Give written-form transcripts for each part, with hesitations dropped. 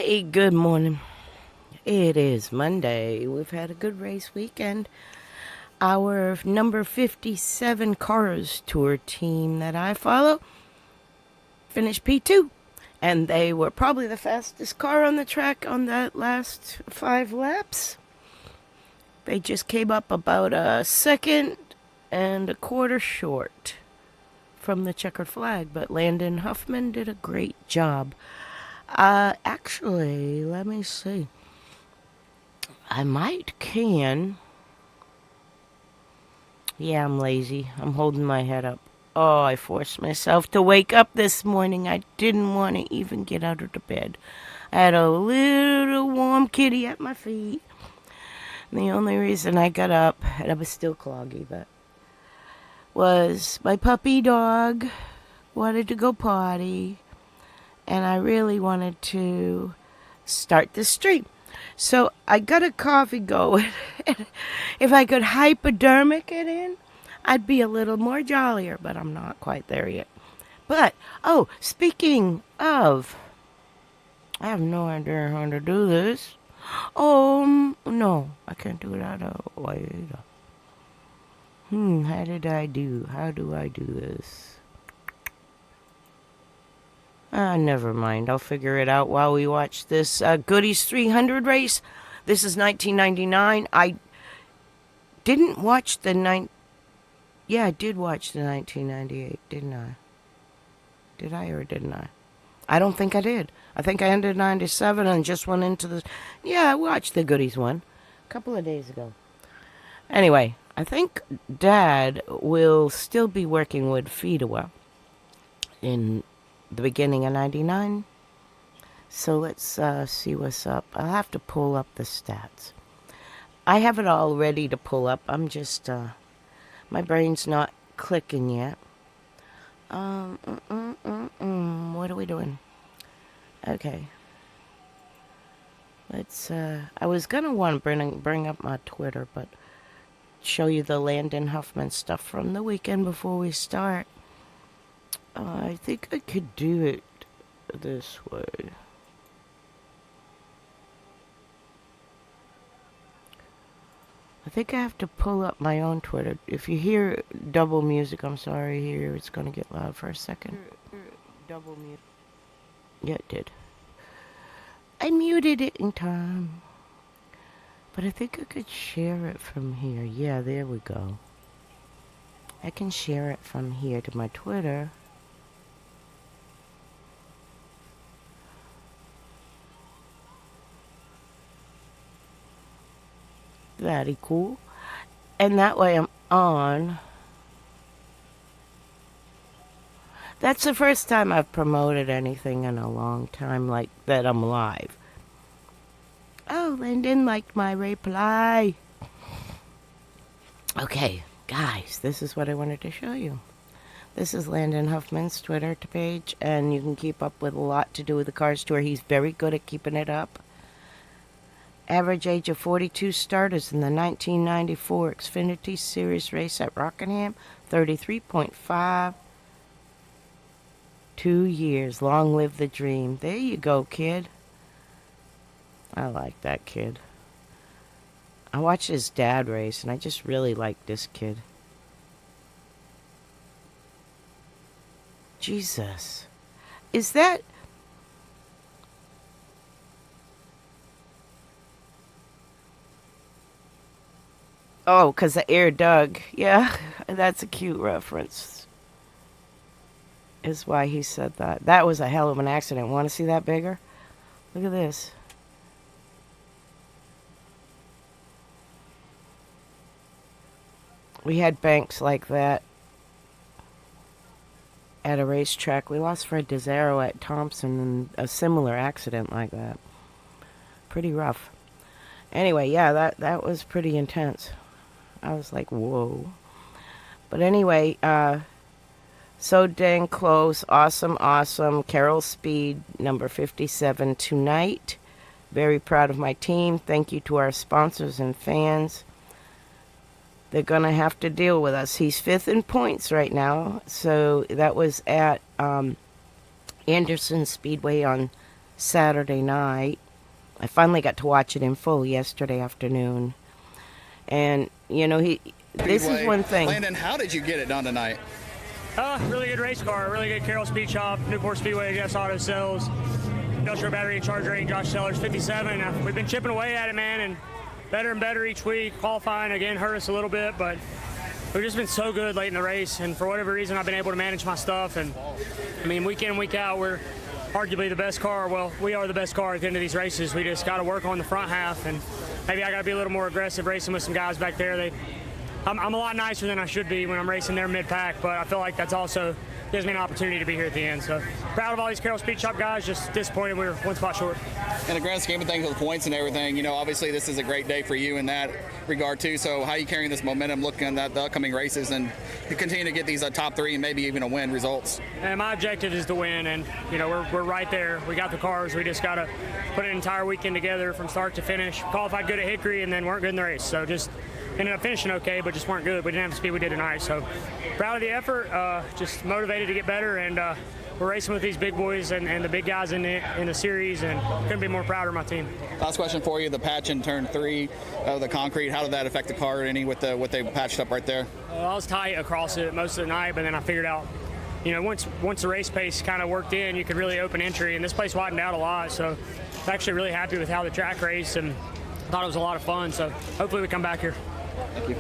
Hey, good morning. It is Monday. We've had a good race weekend. Our number 57 Cars Tour team that I follow finished P2. And they were probably the fastest car on the track on that last 5 laps. They just came up about a second and a quarter short from the checkered flag. But Landon Huffman did a great job. Actually, let me see. I can. Yeah, I'm lazy. I'm holding my head up. Oh, I forced myself to wake up this morning. I didn't want to even get out of the bed. I had a little warm kitty at my feet. And the only reason I got up, and I was still cloggy, but was my puppy dog wanted to go potty. And I really wanted to start the stream. So I got a coffee going. If I could hypodermic it in, I'd be a little more jollier, but I'm not quite there yet. But, oh, speaking of, I have no idea how to do this. No, I can't do it out of way. How do I do this? Never mind. I'll figure it out while we watch this Goodies 300 race. This is 1999. I didn't watch the Yeah, I did watch the 1998, didn't I? Did I or didn't I? I don't think I did. I think I ended 97 and just went into the... Yeah, I watched the Goodies one a couple of days ago. Anyway, I think Dad will still be working with Feedawa in the beginning of 99. So let's see what's up. I'll have to pull up the stats. I have it all ready to pull up. I'm just my brain's not clicking yet. What are we doing? Okay, let's I was gonna want to bring up my Twitter, but show you the Landon Huffman stuff from the weekend before we start. I think I could do it this way. I think I have to pull up my own Twitter. If you hear double music, I'm sorry here. It's going to get loud for a second. Double music. Yeah, it did. I muted it in time. But I think I could share it from here. Yeah, there we go. I can share it from here to my Twitter. Very cool. And that way I'm on. That's the first time I've promoted anything in a long time like that I'm live. Oh, Lyndon liked my reply. Okay, guys, this is what I wanted to show you. This is Landon Huffman's Twitter page, and you can keep up with a lot to do with the Cars Tour. He's very good at keeping it up. Average age of 42 starters in the 1994 Xfinity Series race at Rockingham, 33.5. 2 years. Long live the dream. There you go, kid. I like that kid. I watched his dad race, and I just really like this kid. Jesus. Is that... Oh, because the air dug. Yeah, that's a cute reference. Is why he said that. That was a hell of an accident. Want to see that bigger? Look at this. We had banks like that at a racetrack. We lost Fred DeZero at Thompson in a similar accident like that. Pretty rough. Anyway, yeah, that was pretty intense. I was like, whoa. But anyway, so dang close. Awesome, awesome. Carol Speed, number 57 tonight. Very proud of my team. Thank you to our sponsors and fans. They're going to have to deal with us. He's 5th in points right now. So that was at Anderson Speedway on Saturday night. I finally got to watch it in full yesterday afternoon. And, you know, this is one thing. Landon, how did you get it done tonight? Really good race car, really good Carroll Speed Shop, Newport Speedway, Geoff's Auto Sales, Industrial Battery and Charge Rating, Josh Sellers, 57. We've been chipping away at it, man, and better each week. Qualifying, again, hurt us a little bit, but we've just been so good late in the race, and for whatever reason, I've been able to manage my stuff. And, I mean, week in, week out, we're arguably the best car. Well, we are the best car at the end of these races. We just got to work on the front half, and maybe I got to be a little more aggressive racing with some guys back there. I'm a lot nicer than I should be when I'm racing there mid-pack, but I feel like that's also gives me an opportunity to be here at the end. So proud of all these Carroll Speed Shop guys, just disappointed we were one spot short. In the grand scheme of things with points and everything, you know, obviously this is a great day for you in that regard too. So how are you carrying this momentum looking at the upcoming races and to continue to get these top three and maybe even a win results? And my objective is to win, and, you know, we're right there. We got the cars. We just got to put an entire weekend together from start to finish. Qualified good at Hickory and then weren't good in the race. So just ended up finishing okay, but just weren't good. We didn't have the speed we did tonight. So proud of the effort, just motivated to get better, and we're racing with these big boys and the big guys in the series, and couldn't be more proud of my team. Last question for you, the patch in turn 3 of the concrete, how did that affect the car any with what they patched up right there? I was tight across it most of the night, but then I figured out, you know, once the race pace kind of worked in, you could really open entry, and this place widened out a lot. So I'm actually really happy with how the track raced, and thought it was a lot of fun. So hopefully we come back here. Thank you.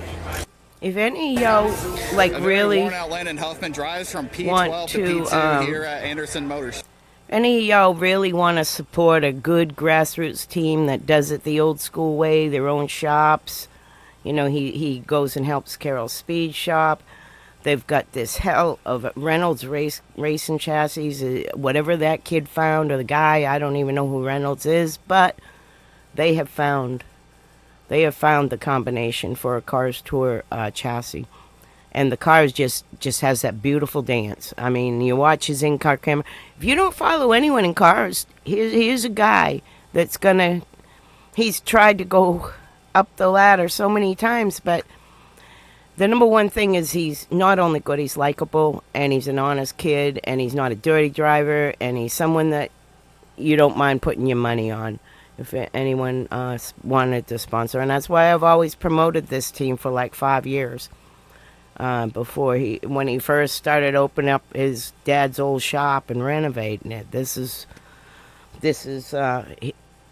If any of y'all really worn out Landon Huffman drives from P12 to P2 here at Anderson Motors. Any of y'all really want to support a good grassroots team that does it the old school way, their own shops? You know, he goes and helps Carroll Speed Shop. They've got this hell of a Reynolds racing chassis, whatever that kid found, or the guy, I don't even know who Reynolds is, but they have found the combination for a Cars Tour chassis. And the Cars just has that beautiful dance. I mean, you watch his in-car camera. If you don't follow anyone in cars, here's a guy that's he's tried to go up the ladder so many times, but the number one thing is he's not only good, he's likable, and he's an honest kid, and he's not a dirty driver, and he's someone that you don't mind putting your money on if anyone wanted to sponsor. And that's why I've always promoted this team for like 5 years. When he first started opening up his dad's old shop and renovating it. This is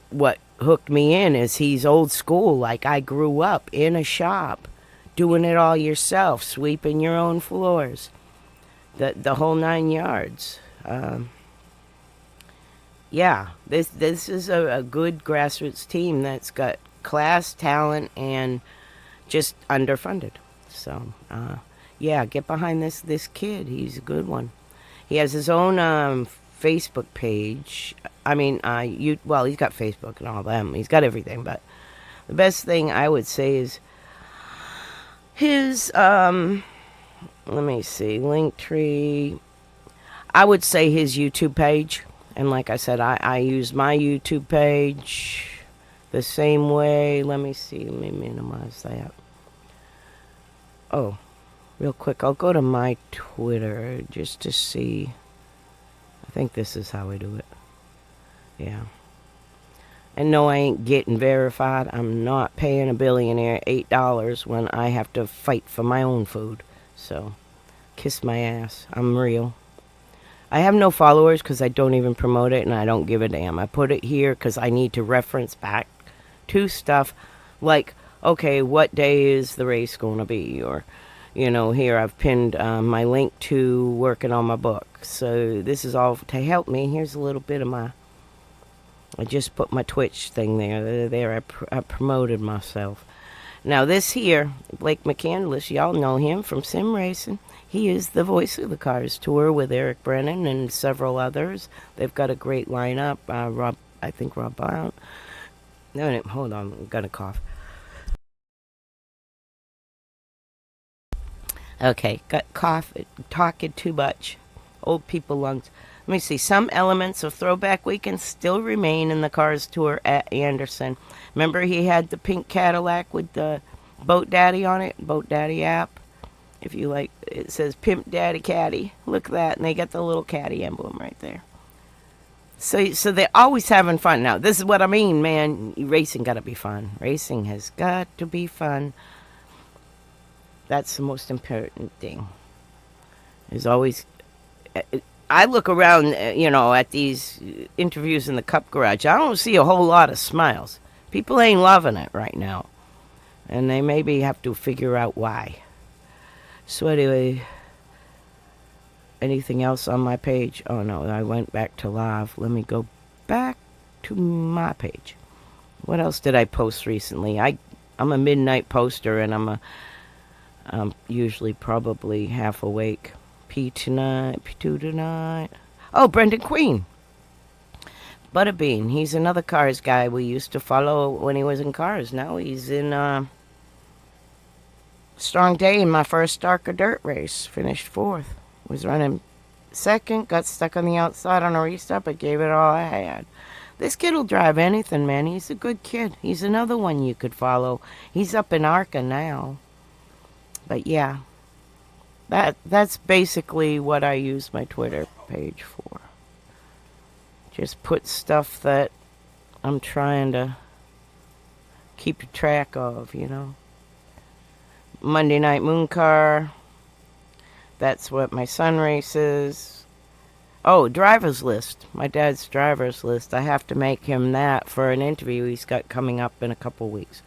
what hooked me in, is he's old school. Like, I grew up in a shop doing it all yourself, sweeping your own floors, the whole 9 yards. Yeah, this is a good grassroots team that's got class, talent, and just underfunded. So, yeah, get behind this kid. He's a good one. He has his own Facebook page. I mean, he's got Facebook and all that. He's got everything, but the best thing I would say is his, let me see, Linktree. I would say his YouTube page. And like I said, I use my YouTube page the same way. Let me see. Let me minimize that. Oh, real quick. I'll go to my Twitter just to see. I think this is how I do it. Yeah. And no, I ain't getting verified. I'm not paying a billionaire $8 when I have to fight for my own food. So, kiss my ass. I'm real. I have no followers because I don't even promote it, and I don't give a damn. I put it here because I need to reference back to stuff like, okay, what day is the race going to be? Or, you know, here I've pinned my link to working on my book. So this is all to help me. Here's a little bit of I just put my Twitch thing there. I promoted myself. Now this here, Blake McCandless, y'all know him from sim racing. He is the voice of the Cars Tour with Eric Brennan and several others. They've got a great lineup. Rob Blount. No, hold on, I'm gonna cough. Okay, got cough, talking too much. Old people lungs. Let me see. Some elements of Throwback Weekend still remain in the Cars Tour at Anderson. Remember he had the pink Cadillac with the Boat Daddy on it? Boat Daddy app. If you like, it says Pimp Daddy Caddy. Look at that. And they got the little caddy emblem right there. So they're always having fun. Now, this is what I mean, man. Racing got to be fun. Racing has got to be fun. That's the most important thing. There's always... I look around, at these interviews in the Cup Garage. I don't see a whole lot of smiles. People ain't loving it right now. And they maybe have to figure out why. So anyway... Anything else on my page? Oh no, I went back to live. Let me go back to my page. What else did I post recently? I'm a midnight poster, and I'm usually probably half awake. P2 tonight. Oh, Brendan Queen. Butterbean. He's another Cars guy we used to follow when he was in Cars. Now he's in Strong Day in my first Darker Dirt race. Finished 4th. Was running 2nd, got stuck on the outside on a restart, but gave it all I had. This kid will drive anything, man. He's a good kid. He's another one you could follow. He's up in Arca now. But yeah, that's basically what I use my Twitter page for. Just put stuff that I'm trying to keep track of, Monday Night Moon Car. That's what my son races. Oh, driver's list. My dad's driver's list. I have to make him that for an interview he's got coming up in a couple weeks.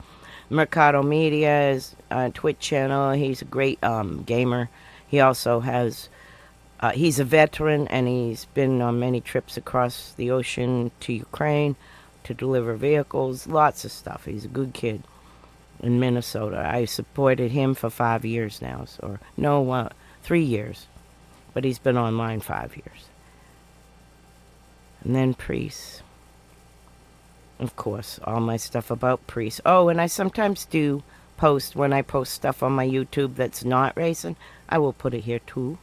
Mercado Media is a Twitch channel. He's a great gamer. He also has... he's a veteran, and he's been on many trips across the ocean to Ukraine to deliver vehicles. Lots of stuff. He's a good kid in Minnesota. I supported him for 5 years now. 3 years, but he's been online 5 years. And then Priest. Of course, all my stuff about Priest. Oh, and I sometimes do post, when I post stuff on my YouTube that's not racing, I will put it here too.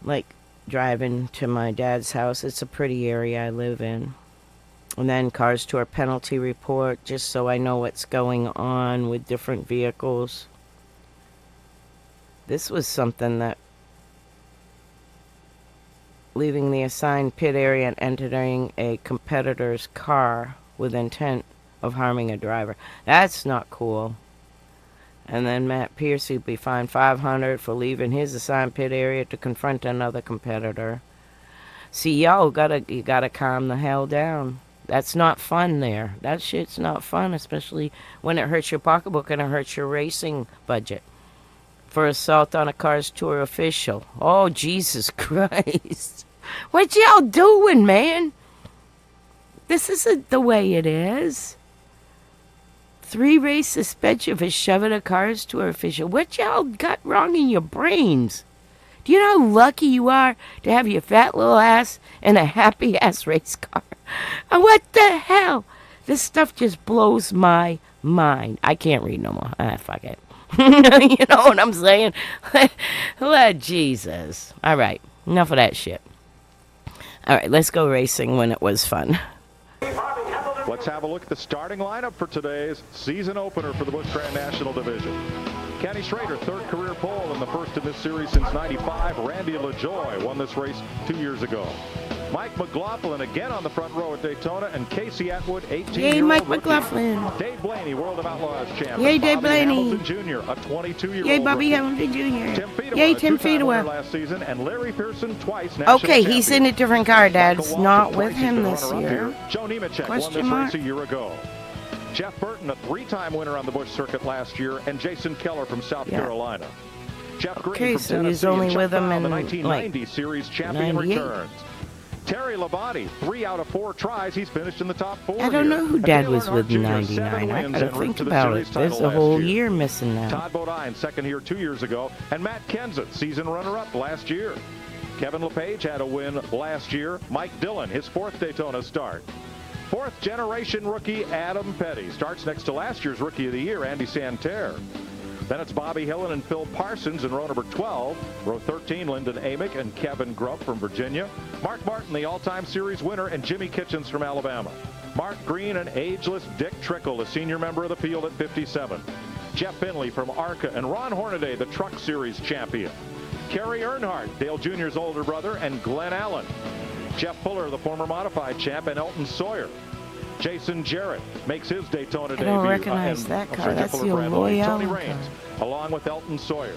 Like driving to my dad's house. It's a pretty area I live in. And then Cars Tour penalty report, just so I know what's going on with different vehicles. This was something that leaving the assigned pit area and entering a competitor's car with intent of harming a driver. That's not cool. And then Matt Pierce will be fined $500 for leaving his assigned pit area to confront another competitor. See, y'all you gotta calm the hell down. That's not fun there. That shit's not fun, especially when it hurts your pocketbook and it hurts your racing budget. For assault on a Cars Tour official. Oh, Jesus Christ. What y'all doing, man? This isn't the way it is. 3-race suspension for shoving a Cars Tour official. What y'all got wrong in your brains? Do you know how lucky you are to have your fat little ass in a happy-ass race car? And what the hell? This stuff just blows my mind. I can't read no more. Fuck it. You know what I'm saying? Lord Jesus. All right. Enough of that shit. All right. Let's go racing when it was fun. Let's have a look at the starting lineup for today's season opener for the Busch Grand National Division. Kenny Schrader, 3rd career pole and the first in this series since '95. Randy LaJoie won this race 2 years ago. Mike McLaughlin again on the front row at Daytona, and Casey Atwood, 18-year-old Yay, Mike rookie. McLaughlin. Dave Blaney, World of Outlaws champion. Yay, Dave Blaney. Hamilton Jr., a 22-year-old Yay, Bobby rookie. Hamilton Jr. Tim Fedewa, Yay, Tim a two-time winner Fedewa. last season, and Larry Pearson twice national Okay, he's in champion. a different car, Dad's Michael not Waltrip with twice, he's him been this runner-up year. here. Joe Nemechek won Question this mark? race a year ago. Jeff Burton, a 3-time winner on the Busch circuit last year, and Jason Keller from South Carolina. Jeff Green Okay, from so Tennessee, he's only and with Chuck him Brown, in, the like, 1990 Series champion 98. returns. Terry Labonte, 3 out of 4 tries, he's finished in the top 4. I don't know who Dad Dale was Earnse's with Jr., in 7 '99. I wins gotta en route think to the about series it. There's title a whole last year missing now. Todd Bodine, 2nd here 2 years ago, and Matt Kenseth, season runner-up last year. Kevin LePage had a win last year. Mike Dillon, his 4th Daytona start. 4th generation rookie Adam Petty starts next to last year's Rookie of the Year, Andy Santerre. Then it's Bobby Hillen and Phil Parsons in row number 12. Row 13, Lyndon Amick and Kevin Grubb from Virginia. Mark Martin, the all-time series winner, and Jimmy Kitchens from Alabama. Mark Green and ageless Dick Trickle, a senior member of the field at 57. Jeff Finley from ARCA and Ron Hornaday, the Truck Series champion. Kerry Earnhardt, Dale Jr.'s older brother, and Glenn Allen. Jeff Fuller, the former modified champ, and Elton Sawyer. Jason Jarrett makes his Daytona debut. I don't recognize that car. That's the Royale Tony car. Raines, along with Elton Sawyer.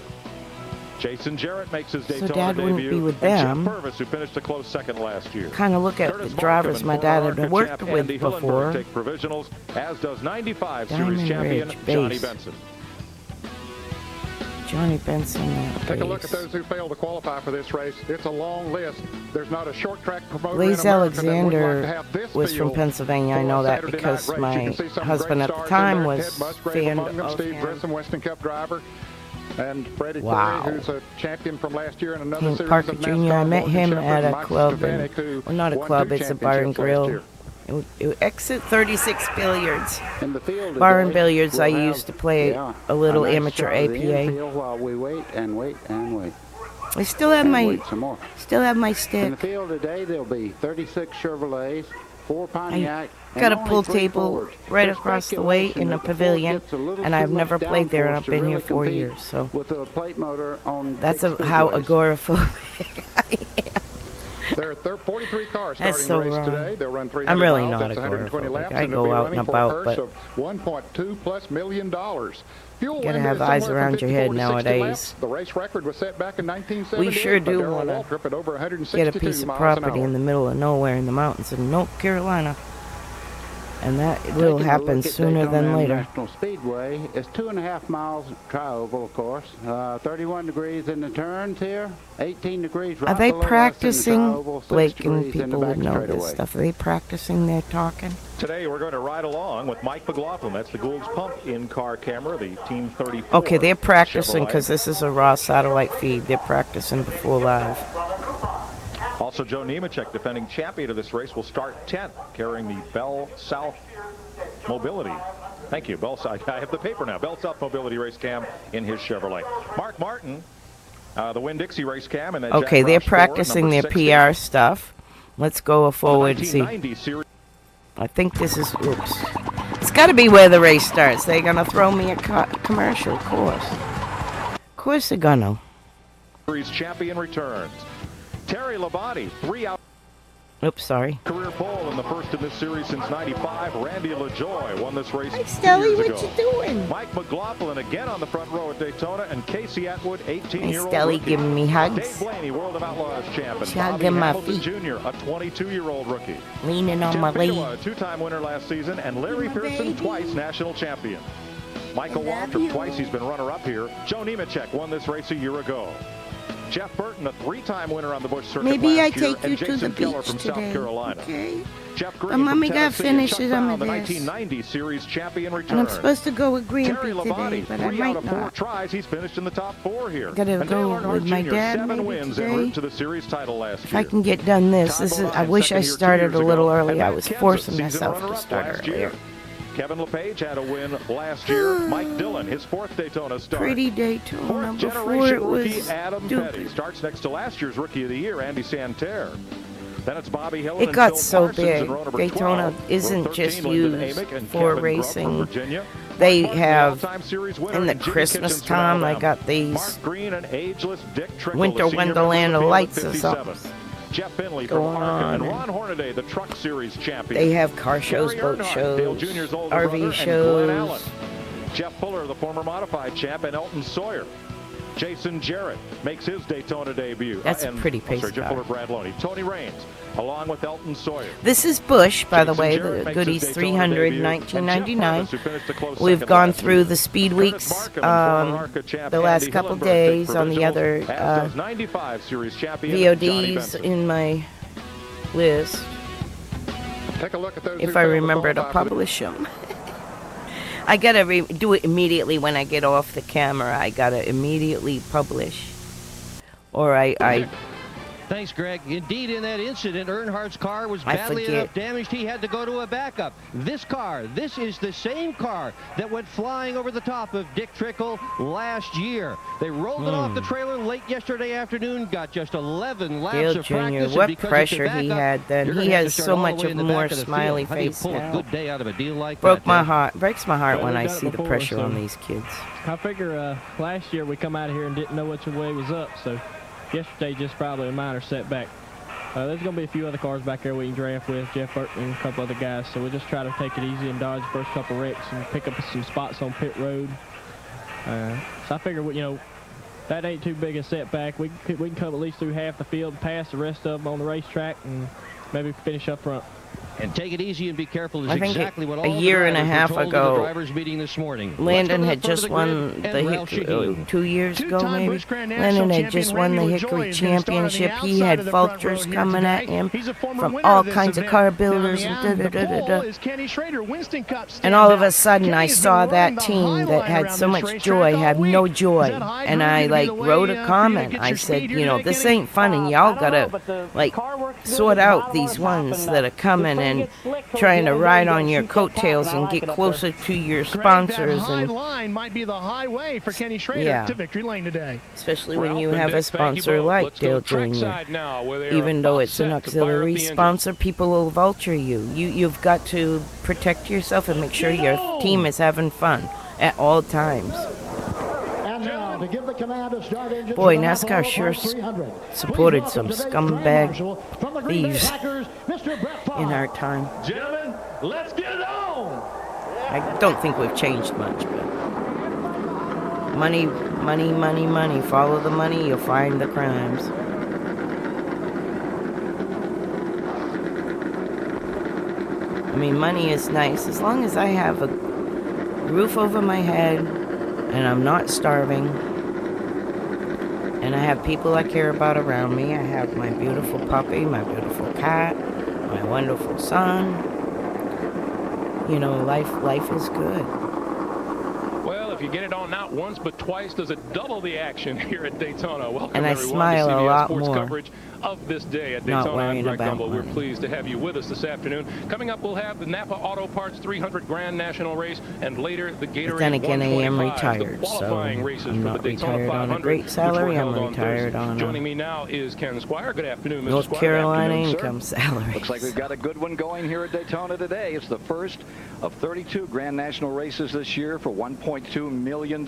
Jason Jarrett makes his Daytona Dad debut. wouldn't be with and them. Chip Purvis, who finished a close second last year. Kind of look at the drivers my dad had worked with before. Take provisionals, as does 95 Diamond Series champion Ridge Johnny base. Benson. Johnny Benson. Take a look at those who failed to qualify for this race. It's a long list. There's not a short track promoter Blaze in America that would like to Alexander have this was from field Pennsylvania. I for know a that Saturday because night race. my You can see some husband great at the stars in time there. was Ted Musgrave fan among them, of Steve him. Grissom, Winston Cup driver, and Freddie Wow. Corey, who's a champion from last year in another Hank series Parker of Jr. NASCAR. I met Gordon him Shepherd, at a Mike club. Stefanik, who Well, not a won club, 2 it's a bar and championships last grill. year. It exit 36 Billiards. In the field Bar and today, billiards, I we'll have, used to play a little nice amateur shot of the APA. infield while we wait and wait and wait. I still have And my wait some more. In the stick. field today, there'll be 36 Chevrolets, 4 Pontiac, Got a and pool only 3 table Fords. right There's across the way speculation in the that the Ford pavilion, gets a little and too I've much never played there, and downforce I've to been really here 4 compete years, so with a plate motor on that's big how speedways. agoraphobic I am. There are 43 cars That's starting the so race wrong. today. They'll run 300 I'm really miles. not That's 120 agoraphobic. laps, I and they'll go be out running and for about, a purse but of $1.2+ million. Fuel Gotta window have is eyes somewhere from around your 54 head to 60 nowadays. laps. The race record was set back in 1978. we sure do want to get a piece of property in the middle of nowhere in the mountains in North Carolina. And that will Taking a happen look at sooner Daytona than later. International Speedway is 2.5 miles tri-oval, of course. 31 degrees in the turns here, 18 degrees right Are they below us in the practicing? tri-oval, 6 Blake and degrees in the people back would know this straightaway. stuff. Are they practicing their talking? Today we're going to ride along with Mike McLaughlin. That's the Gould's Pump in-car camera, the Team 34. Okay, they're practicing Chevrolet. because this is a raw satellite feed. They're practicing before live. Also, Joe Nemechek, defending champion of this race, will start 10th, carrying the Bell South Mobility. Thank you, Bell South. I have the paper now. Bell South Mobility race cam in his Chevrolet. Mark Martin, the Winn-Dixie race cam. And Okay, they're practicing their PR stuff. Let's go forward and see. I think this is, oops. It's got to be where the race starts. They're going to throw me a commercial, of course. Of course they're going to. Series champion returns. Terry Labonte, 3 out. Oops, sorry. Career pole in the first in this series since '95. Randy LaJoy won this race Hey, 2 Stelly, years what ago. you doing? Mike McLaughlin again on the front row at Daytona, and Casey Atwood, 18-year-old Hey, Stelly, rookie. giving me hugs. Dave Blaney, World of Outlaws champion. She's Bobby hugging my Hamilton feet. Jr., a 22-year-old rookie. Leaning on Tim my leg. Fila, a 2-time winner last season, and Larry Pearson, twice national champion. Michael Waltrip, twice he's been runner-up here. Joe Nemechek won this race a year ago. Jeff Burton, a 3-time winner on the Busch circuit Maybe I last year, take you and to Jason the Keller beach from today. South Carolina. Okay. Jeff Green But Mommy from got Tennessee, and finishes Chuck on Brown, the the desk. 1990 series champion And I'm returns. supposed to go with Terry Grampy today, Labonte, but I 3 out might of 4 not. tries, he's finished in the top 4 here. Gotta And go Dale Earnhardt with my Jr., dad 7 maybe wins en today. route to the series title last If year. I can get done this, Ty I Bodine, wish I second here 2 started years a little ago. early. And I Matt was Kenseth, forcing season myself to runner-up start last earlier. year. Kevin LePage had a win last year. Mike Dillon, his 4th Daytona start. Pretty Daytona Fourth before generation it rookie was Adam Petty stupid. starts next to last year's Rookie of the Year, Andy Santerre. Then it's Bobby Hillin It and got Phil so Parsons big. in row number Daytona 12. isn't Row just 13, Lyndon used Amick and for Kevin Grubb racing. from Virginia. They Mark Martin, the have, all-time series winner, in the and Jimmy Christmas Kitchens from time, I Alabama. got these Mark Green and ageless Dick Trickle, Winter the senior Wonderland member of the lights field or at something 57. Jeff Finley from going Arca, on, and and Ron Hornaday, the Truck Series champion. they have car shows, Gary boat Earnhardt, Dale shows, Jr.'s older brother, RV and Glenn Allen. shows. Jeff Fuller, the former modified champ, and Elton Sawyer. Jason Jarrett makes his Daytona debut. That's a pretty pace Jeff car. Fuller, Brad Loney. Tony Raines, along with Elton Sawyer. This is Busch, by the Jason way, Jarrett the makes Goodies his Daytona 300, debut, and Jeff 1999. Purvis, who finished a close We've second gone last through year. the Speedweeks Curtis Markham and former ARCA champ the last Andy couple Hillenburg take days on the provisionals, other as does 95 series champion Johnny VODs Benson. in my list, Take a look at those if who I failed remember to qualify for publish them. I gotta do it immediately when I get off the camera. I gotta immediately publish, or I Thanks, Greg. Indeed, in that incident, Earnhardt's car was I badly forget. enough damaged he had to go to a backup. This is the same car that went flying over the top of Dick Trickle last year. They rolled it off the trailer late yesterday afternoon, got just 11 laps Dale of Jr., practice. and what because pressure it's a he backup, had then. you're He gonna have to has start so all the much way in of the more back of the field. smiley How do you face pull now. a good day out of a deal like Broke that? my Tim? heart. Breaks my heart Yeah, when we've I done it see the before, pressure on so- these kids. I figure last year we come out of here and didn't know which way was up, so yesterday just probably a minor setback. There's going to be a few other cars back there we can draft with, Jeff Burton and a couple other guys. So we'll just try to take it easy and dodge the first couple wrecks and pick up some spots on pit road. So I figure, you know, that ain't too big a setback. We can come at least through half the field, pass the rest of them on the racetrack, and maybe finish up front. And take it easy and be careful is I think exactly what all a year and a half the ago, drivers meeting this morning. Landon had just won the 2 years ago, maybe. Landon had just won the Hickory Championship. He had vultures coming at him from all kinds of car builders and And all of a sudden, I saw that team that had so much joy have no joy. And I, like, wrote a comment. I said, you know, this ain't fun, and y'all gotta, like, sort out these ones that are coming and trying to ride on your coattails and get closer to your sponsors. And line might be the highway for Kenny Schrader to victory lane today. Especially when you have a sponsor like Dale Jr. Even though it's an auxiliary sponsor, people will vulture you. You've got to protect yourself and make sure your team is having fun at all times. Boy, NASCAR sure supported some scumbag thieves in our time. Gentlemen, let's get it on. I don't think we've changed much, but money, money, money, money. Follow the money, you'll find the crimes. I mean, money is nice as long as I have a roof over my head and I'm not starving. And I have people I care about around me. I have my beautiful puppy, my beautiful cat, my wonderful son. You know, life is good. Well, if you get it on not once but twice, does it double the action here at Daytona? Welcome and I everyone smile to CBS a lot Sports more. Coverage of this day at Daytona. I'm Greg Gumbel. We're money. pleased to have you with us this afternoon. Coming up, we'll have the Napa Auto Parts 300 Grand National Race, and later the Gatorade But then again, I am 125, retired, the qualifying so races I'm for not the Daytona retired 500, on a great salary. I'm on retired Thursday. on Joining me now is Ken Squire. Good afternoon, Mr. North Squire. Carolina Good afternoon, income salary. Looks like we've got a good one going here at Daytona today. It's the first of 32 Grand National races this year for $1.2 million.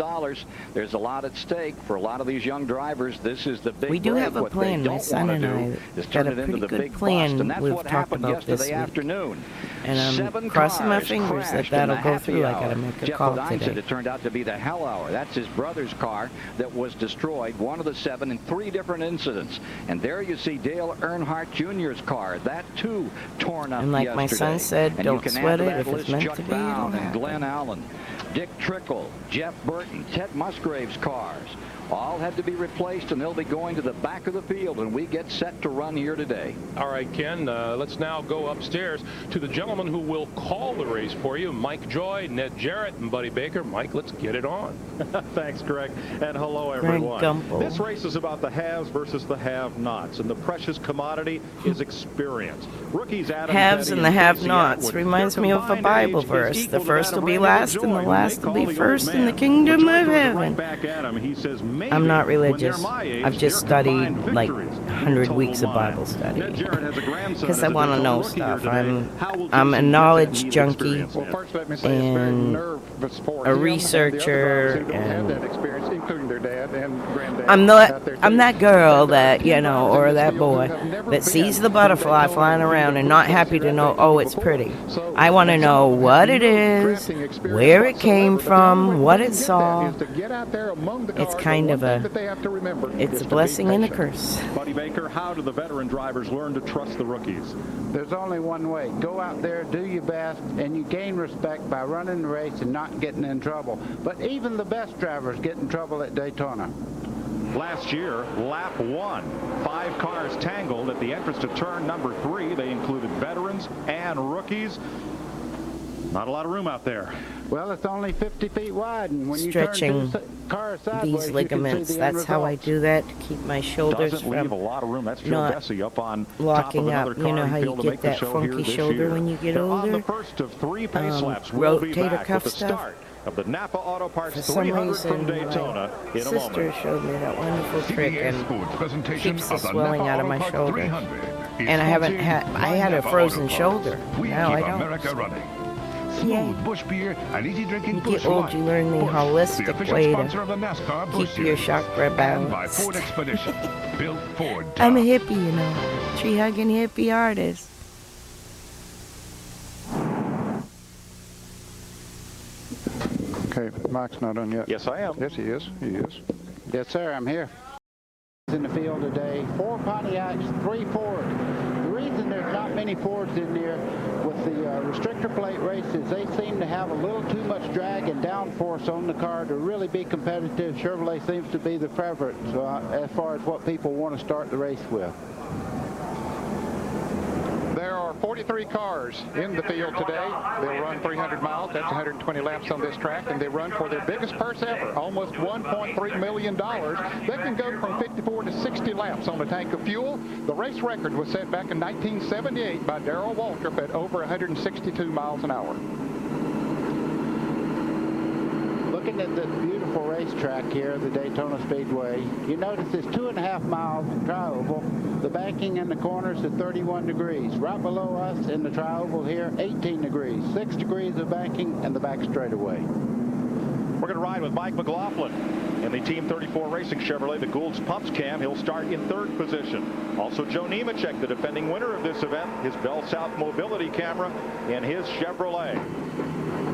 There's a lot at stake for a lot of these young drivers. This is the big We do break. have a What plan. they My don't son want to and do I is got turn a it into pretty the good big plan bust, and that's we've what talked happened about this yesterday week. afternoon. And I'm 7 crossing my cars fingers that crashed that'll in the go happy through. I hour. gotta make a Geoff call Bodine said today. it turned out to be the hell hour. That's his brother's car that was destroyed, one of the 7 in 3 different incidents. And there you see Dale Earnhardt Jr.'s car. That too torn up And like yesterday. my son said, And don't you can sweat add to it. that If it's list meant Chuck to be, Brown it'll and happen. Glenn Allen, Dick Trickle, Jeff Burton, Ted Musgrave's cars all had to be replaced, and they'll be going to the back of the field, and we get set to run here today. All right, Ken, let's now go upstairs to the gentleman who will call the race for you, Mike Joy, Ned Jarrett, and Buddy Baker. Mike, let's get it on. Thanks, Greg, and hello, everyone. This race is about the haves versus the have-nots, and the precious commodity is experience. Rookies Adam Haves Petty and the Casey have-nots Atwood, reminds their me of a combined Bible age is verse. equal The to first that will of be Randy last, and LaJoy the when last they will call be the old first in the man. kingdom LaJoy of throws it heaven. right back at him. He says, maybe I'm not when they're religious. my age, I've just their studied combined like victories 100 will weeks of total Bible study Ned Jarrett has a grandson because I as a want to Daytona know rookie here stuff. today. How will I'm a Jason knowledge get that junkie experience in? Well, first let me say it's very and nervous for a him researcher, and the other drivers who don't have and that experience, including their dad and granddad. I'm that girl that, you know, or that boy that sees the butterfly flying around and not happy to know, oh, it's pretty. I want to know what it is, where it came from, what it saw. It's kind of it's a blessing and a curse. Buddy Baker, how do the veteran drivers learn to trust the rookies? There's only one way. Go out there, do your best, and you gain respect by running the race and not getting in trouble. But even the best drivers get in trouble at Daytona. Last year, lap 1, 5 cars tangled at the entrance to turn number 3. They included veterans and rookies. Not a lot of room out there. Well, it's only 50 feet wide, and when Stretching you turn cars sideways, these ligaments. That's how I do that, to keep my shoulders Doesn't leave a from lot of room. That's Phil not Bessie up on locking top up. of another You know car how in you field to get make the that show funky here this shoulder year. when you get They're on older? the first of 3 pace laps. We'll be Rotator back cuff with the stuff. start of the Napa Auto Parts For some 300 reason, from Daytona my in a sister moment. showed me that wonderful trick and keeps the of the swelling Napa out of Auto my Parts shoulder. 300 is And I haven't sponsored I by had a Napa frozen Auto Parts. shoulder. We Now keep I don't. America running. smooth Busch beer and easy drinking You Busch get old, Light. you learn the Busch, holistic the official way sponsor to of the NASCAR Busch keep your Series. chakra And by balanced. Ford Expedition, built Ford. I'm a hippie, you know. Tree-hugging hippie artist. Okay, Mike's not on yet. Yes, I am. Yes, he is. He is. Yes, sir, I'm here. In the field today, 4 Pontiacs, 3 Fords. The reason there's not many Fords in there with the restrictor plate races, they seem to have a little too much drag and downforce on the car to really be competitive. Chevrolet seems to be the favorite as far as what people want to start the race with. There are 43 cars in the field today. They'll run 300 miles. That's 120 laps on this track, and they run for their biggest purse ever, almost $1.3 million. They can go from 54 to 60 laps on a tank of fuel. The race record was set back in 1978 by Darrell Waltrip at over 162 miles an hour. Looking at this beautiful racetrack here, the Daytona Speedway, you notice it's 2.5 miles tri-oval. The banking in the corners is 31 degrees. Right below us in the tri-oval here, 18 degrees. 6 degrees of banking and the back straightaway. We're going to ride with Mike McLaughlin in the Team 34 Racing Chevrolet, the Gould's Pumps Cam. He'll start in 3rd position. Also, Joe Nemechek, the defending winner of this event, his Bell South mobility camera in his Chevrolet.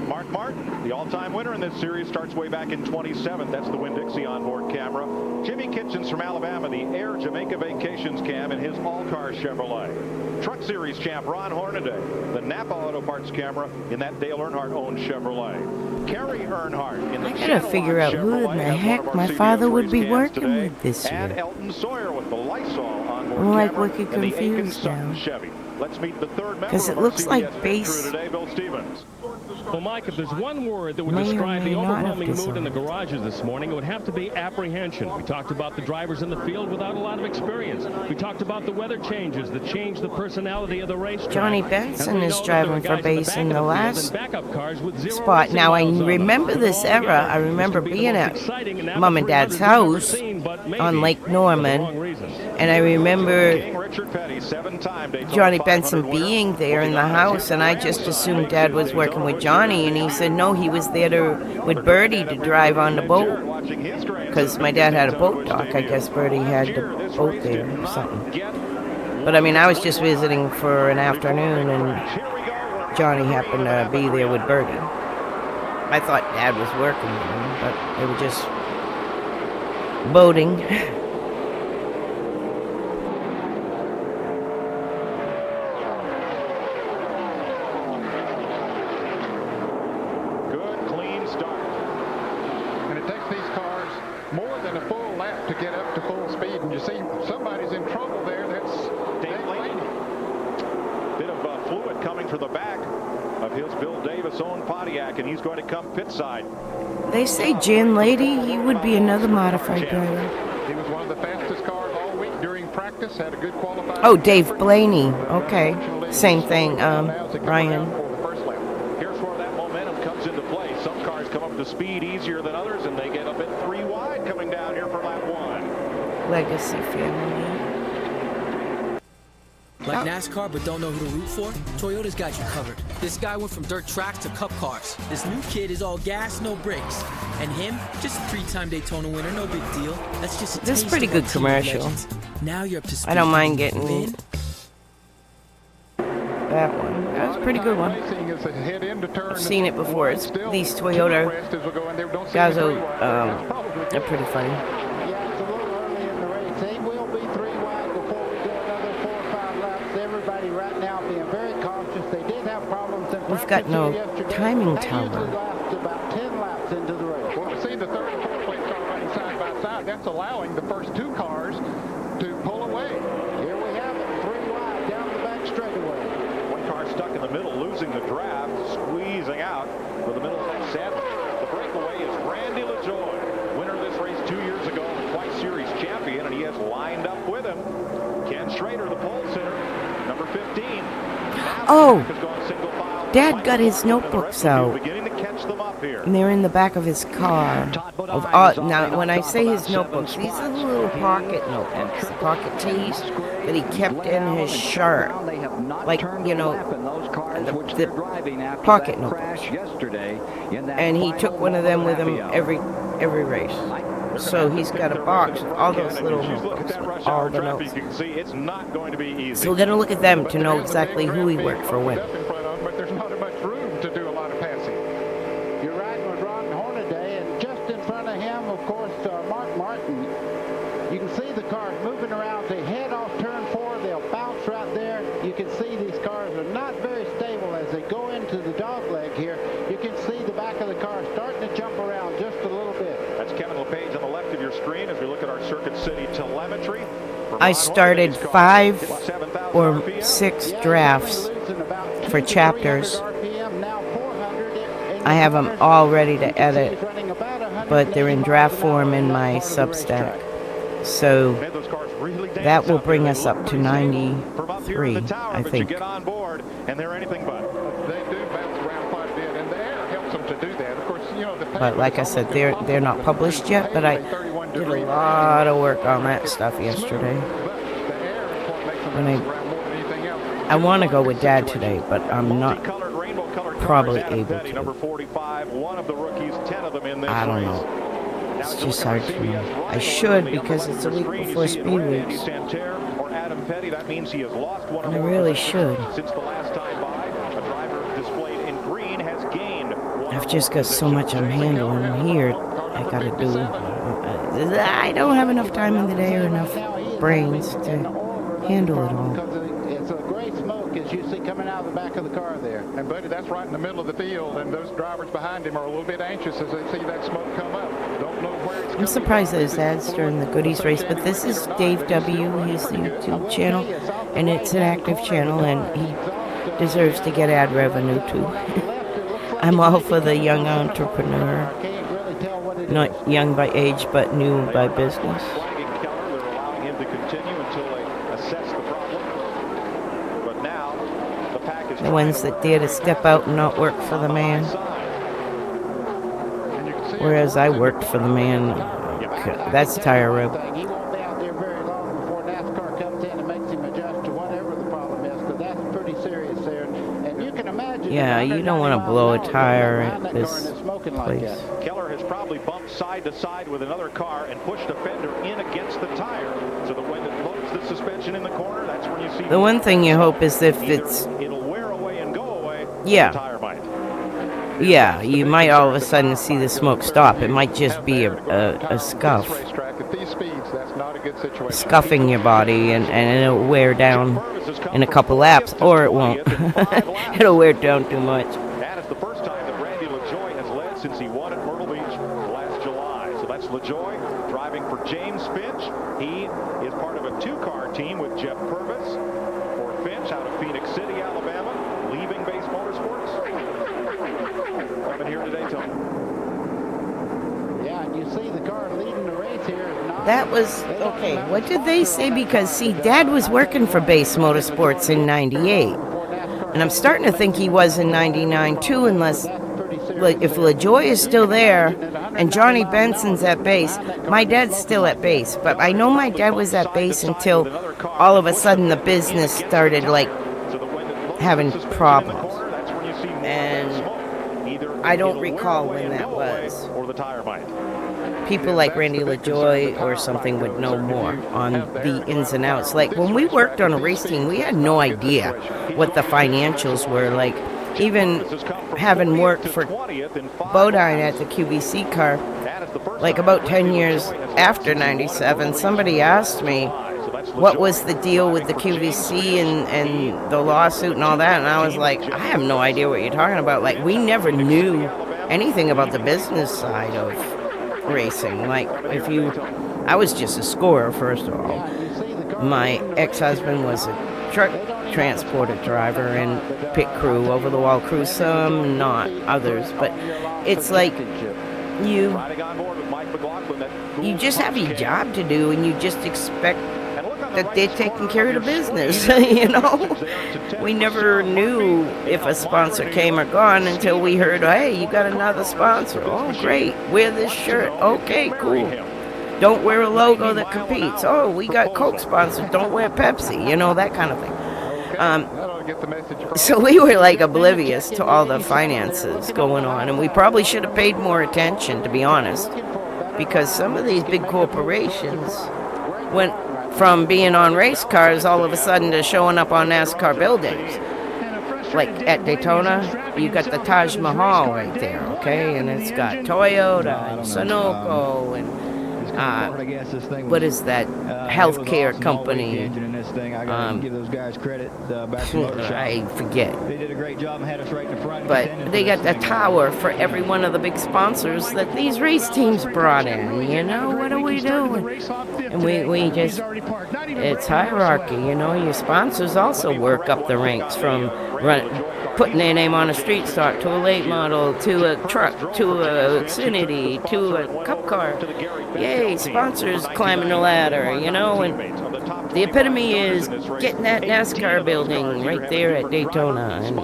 Mark Martin, the all-time winner in this series, starts way back in 27th. That's the Winn-Dixie onboard camera. Jimmy Kitchens from Alabama, the Air Jamaica Vacations cam in his all-car Chevrolet. Truck Series champ Ron Hornaday, the Napa Auto Parts camera in that Dale Earnhardt-owned Chevrolet. Kerry Earnhardt in the I gotta figure out who in the heck my father would be working with this and year. Elton Sawyer with the Lysol onboard I'm like camera wicked and the Aiken confused Sutton now. Chevy. Let's meet the 3rd member Because of it our looks like CBS base crew today, Bill Stevens. Well, Mike, if there's one word that would may or describe may the not have overwhelming mood in the designed. garages this morning, it would have to be apprehension. We talked about the drivers in the field without a lot of experience. We talked about the weather changes that change the personality of the race. Johnny Benson is driving for base in the last spot. racing Now, I miles on them. remember this era. I remember being at Mom and Dad's house on Lake Norman, and I remember Johnny Benson being there in the house, and I just assumed Dad was working with Johnny, and he said no, he was there with Bertie to drive on the boat, because my dad had a boat dock. I guess Bertie had the boat there or something. But I mean, I was just visiting for an afternoon, and Johnny happened to be there with Bertie. I thought Dad was working with him, but they were just boating. Good, clean start. And it takes these cars more than a full lap to get up to full speed. And you see somebody's in trouble there. That's Dave Blaney. Bit of fluid coming from the back of his Bill Davis-owned Pontiac, and he's going to come pit side. They say Jan Lady, he would be another modified driver. He was one of the fastest cars all week during practice. Had a good qualifying. Oh, Dave Blaney. Okay. Same thing, Ryan. Here's where that momentum comes into play. Some cars come up to speed easier than others, and they get a bit 3 wide coming down here for lap 1. Legacy family. Like NASCAR but don't know who to root for? Toyota's got you covered. This guy went from dirt tracks to cup cars. This new kid is all gas, no brakes. And him, just a 3-time Daytona winner, no big deal. That's just a This is taste pretty of good what team commercial. legends. Now you're up to speed. I don't mind getting Win. that one. That was a pretty good one. I've seen it before. It's these Toyota guys are pretty funny. We've got no timing tower. About 10 laps into the race. Well, we see the 3rd and 4th place car running side by side. That's allowing the first 2 cars to pull away. Here we have it, 3 wide down the back straightaway. One car stuck in the middle, losing the draft, squeezing out for the middle set. The breakaway is Randy LaJoie, winner of this race 2 years ago, the twice series champion, and he has lined up with him Ken Schrader, the pole sitter, number 15. Oh, Dad got his notebooks out. Beginning to catch them up And they're in the back of his car. Now, when I say his notebooks, these are the little pocket notebooks, the pocket tees that he kept in his shirt. Like, you know, the pocket notebooks. And he took one of them with him every race. So he's got a box of all those little notebooks with all the notes. So we're going to look at them to know exactly who he worked for when. But there's not much room to do a lot of passing. You're riding with Ron Hornaday, and just in front of him, of course, Mark Martin. You can see the cars moving around. They head off turn 4. They'll bounce right there. You can see these cars are not very stable as they go into the dogleg here. You can see the back of the car starting to jump around just a little bit. That's Kevin LePage on the left of your screen as we look at our Circuit City telemetry. I started 5 or 6 drafts for chapters. I have them all ready to edit, but they're in draft form in my Substack. So that will bring us up to 93, I think. They do bounce around quite a bit, and the air helps them to do that. Of course, you know, But like I said, they're not published yet, but I did a lot of work on that stuff yesterday. And I want to go with Dad today, but I'm not probably able to. I don't know. It's just hard for me. I should, because it's a week before Speedweeks. And I really should. I've just got so much I'm handling here. I gotta do. I don't have enough time in the day or enough brains to handle it all. It's a gray smoke as you see coming out of the back of the car there. And buddy, that's right in the middle of the field, and those drivers behind him are a little bit anxious as they see that smoke come up. Don't know where it's I'm surprised there's ads during the goodies race, but this is Dave W. His YouTube channel, and it's an active channel, and he deserves to get ad revenue too. I'm all for the young entrepreneur. Not young by age, but new by business. The ones that dare to step out and not work for the man. Whereas I worked for the man. That's tire rub. He won't be out there very long before NASCAR comes in and makes him adjust to whatever the problem is, because that's pretty serious there. And you can imagine. Yeah, you don't want to blow a tire at this place. Keller has probably bumped side to side with another car and pushed a fender in against the tire. So that when it loads the suspension in the corner, that's when you see. The one thing you hope is if it's. It'll wear away and go away. Yeah. The tire might. Yeah, you might all of a sudden see the smoke stop. It might just be a scuff. Scuffing your body, and it'll wear down in a couple laps, or it won't. It'll wear down too much. That is the first time that Randy LaJoie has led since he won at Myrtle Beach last July. So that's LaJoie driving for James Finch. He is part of a 2-car team with Geoff Purvis for Finch out of Phoenix City, Alabama, leaving Base Motorsports. Coming here to Daytona. Yeah, and you see the car leading the race here. That was, okay, what did they say? Because, see, Dad was working for Base Motorsports in 98. And I'm starting to think he was in 99, too, unless, if LaJoie is still there and Johnny Benson's at Base, my dad's still at Base. But I know my dad was at Base until all of a sudden the business started, like, having problems. And I don't recall when that was. People like Randy LaJoie or something would know more on the ins and outs. Like, when we worked on a race team, we had no idea what the financials were. Like, even having worked for Bodine at the QVC car, like about 10 years after 97, somebody asked me what was the deal with the QVC and the lawsuit and all that, and I was like, I have no idea what you're talking about. Like, we never knew anything about the business side of racing. Like, I was just a scorer, first of all. My ex-husband was a truck transporter driver and pit crew, over-the-wall crew, some, not others, but it's like you just have your job to do, and you just expect fact that they're taking care of the business, you know. We never knew if a sponsor came or gone until we heard, hey, you got another sponsor. Oh, great. Wear this shirt. Okay, cool. Don't wear a logo that competes. Oh, we got Coke sponsors. Don't wear Pepsi. You know, that kind of thing. So we were like oblivious to all the finances going on, and we probably should have paid more attention, to be honest, because some of these big corporations went from being on race cars all of a sudden to showing up on NASCAR buildings. Like at Daytona, you got the Taj Mahal right there, okay, and it's got Toyota and Sunoco and what is that healthcare company? Give those guys credit. I forget. They did a great job and had us right in the front. But they got the tower for every one of the big sponsors that these race teams brought in. You know, what are we doing? And we just, it's hierarchy. You know, your sponsors also work up the ranks from putting their name on a street stock to a late model to a truck to a Xfinity to a cup car. Yay, sponsors climbing the ladder, you know, and the epitome is getting that NASCAR building right there at Daytona. And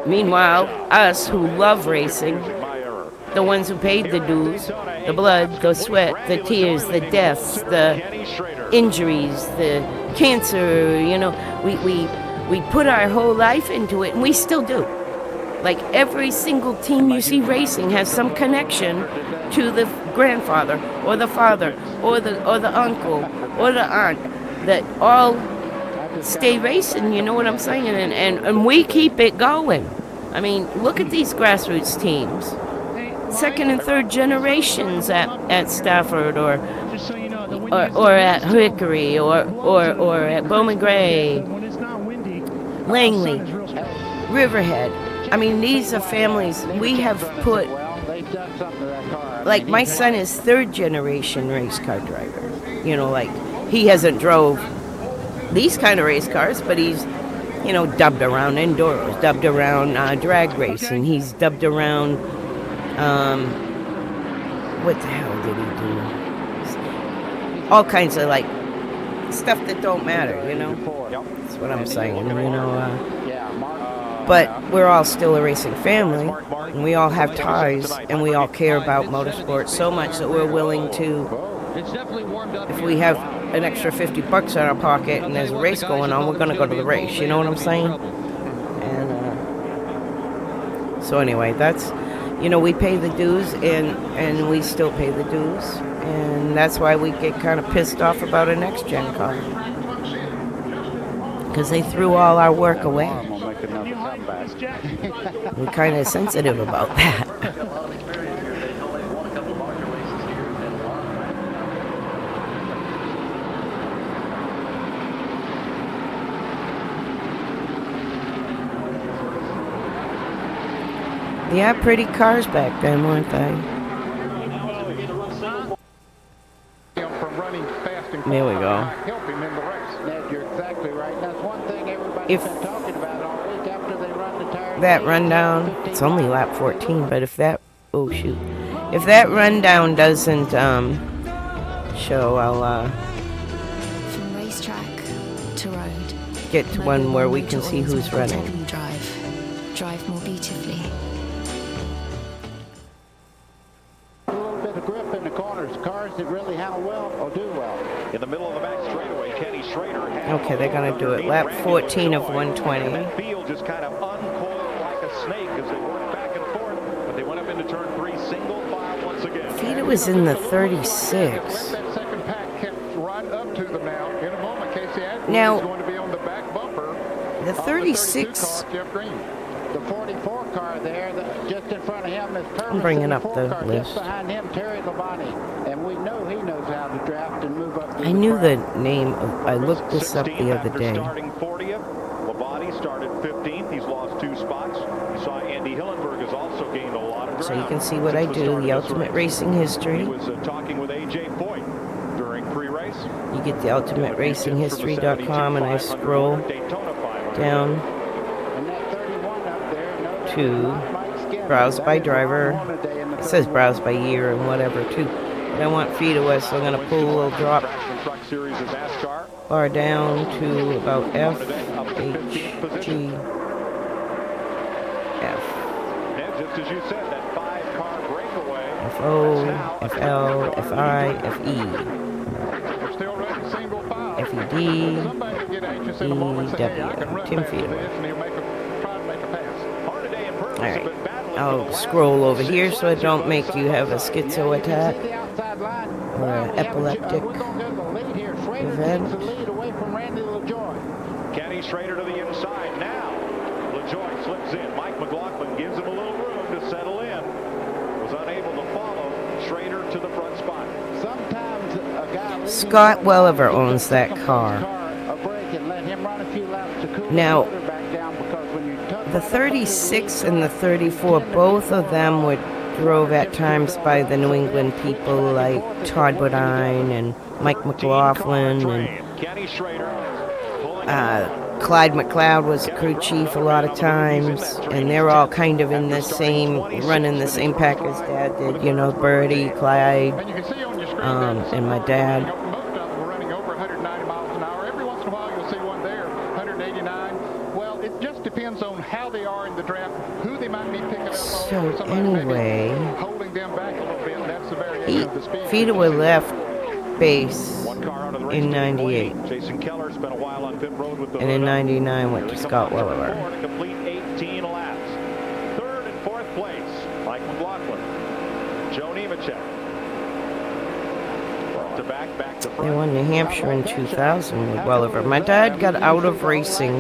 meanwhile, us who love racing, the ones who paid the dues, the blood, the sweat, the tears, the deaths, the injuries, the cancer, you know, we put our whole life into it, and we still do. Like every single team you see racing has some connection to the grandfather or the father or the uncle or the aunt that all stay racing, you know what I'm saying? And we keep it going. I mean, look at these grassroots teams. Second and third generations at Stafford or at Hickory or at Bowman Gray, Langley, Riverhead. I mean, these are families we have put, like my son is third generation race car driver. You know, like he hasn't drove these kind of race cars, but he's, you know, dubbed around enduros, dubbed around drag racing. He's dubbed around, what the hell did he do? All kinds of like stuff that don't matter, you know? That's what I'm saying, you know. But we're all still a racing family, and we all have ties, and we all care about motorsports so much that we're willing to, if we have an extra $50 in our pocket and there's a race going on, we're going to go to the race, you know what I'm saying? And so anyway, that's, you know, we pay the dues, and we still pay the dues, and that's why we get kind of pissed off about a next-gen car, because they threw all our work away. We're kind of sensitive about that. Yeah, pretty cars back then, weren't they? There we go. You're exactly right. That's one thing everybody's been talking about all week after they run the tire. That rundown, it's only lap 14, but if that, oh shoot, if that rundown doesn't show, I'll from racetrack to road, get to one where we can see who's running. Drive more beautifully. A little bit of grip in the corners. Cars that really handle well or do well. In the middle of the back straightaway, Kenny Schrader. Okay, they're gonna do it. Lap 14 of 120. That field just kind of uncoiled like a snake as they worked back and forth, but they went up into turn 3, single file once again. I think it was in the 36. That second pack kept right up to them now. In a moment, Casey Atwood Now, is going to be on the back bumper. The 36. Jeff Green. The 44 car there, just in front of him is Purvis. I'm bringing up the list. Just behind him, Terry Labonte. And we know he knows how to draft and move up. I knew the name of, I looked this up the other day. Starting 40th, Labonte started 15th. He's lost 2 spots. You saw Andy Hillenberg has also gained a lot of ground. So you can see what I do, the Ultimate Racing History. He was talking with AJ Foyt during pre-race. You get the ultimateracinghhistory.com, and I scroll down to browse by driver. It says browse by year and whatever too. But I want feet away, so I'm going to pull a little drop bar down to about F, H, G, F. Just as you said, that 5-car breakaway. F, O, F, L, F, I, F, E. We're still running single file. F, E, D, Somebody will get anxious E, in a moment and say, hey, I W. can run 10 fast feet with away. this, and he'll try to make a pass. Hard today in purpose, All right. but battling I'll for the scroll last over here so I don't make you have a Yeah, schizo you can attack see the outside line. or Well, an we have epileptic we're going to go to the lead here. Schrader event. takes the lead away from Randy LaJoy. Kenny Schrader to the inside now. LaJoy slips in. Mike McLaughlin gives him a little room to settle in. Was unable to follow Schrader to the front spot. Sometimes a guy Scott Welliver owns that car. a break and let him run a few laps to cool Now, the motor back down, because when you tuck the 36 and the 34, both of them were drove at times by the New England people like Todd Bodine and Mike McLaughlin and Kenny Schrader. Clyde McLeod was the crew chief a lot of times, and they're all kind of in the same, running the same pack as Dad did, you know, Birdie, Clyde, and my dad. most of them were running over 190 miles an hour. Every once in a while you'll see one there, 189. Well, it just depends on how they are in the draft, who they might be picking up on. So Somebody may be anyway, holding them back a little bit. That's the variation of the speed. Feeder were left base in 98. Jason Keller spent a while on pit road with the And in 99 went to Scott Welliver. to complete 18 laps. Third and fourth place, Mike McLaughlin. Joe Nemechek. To back to front. They won New Hampshire in 2000 with Welliver. My dad got out of racing I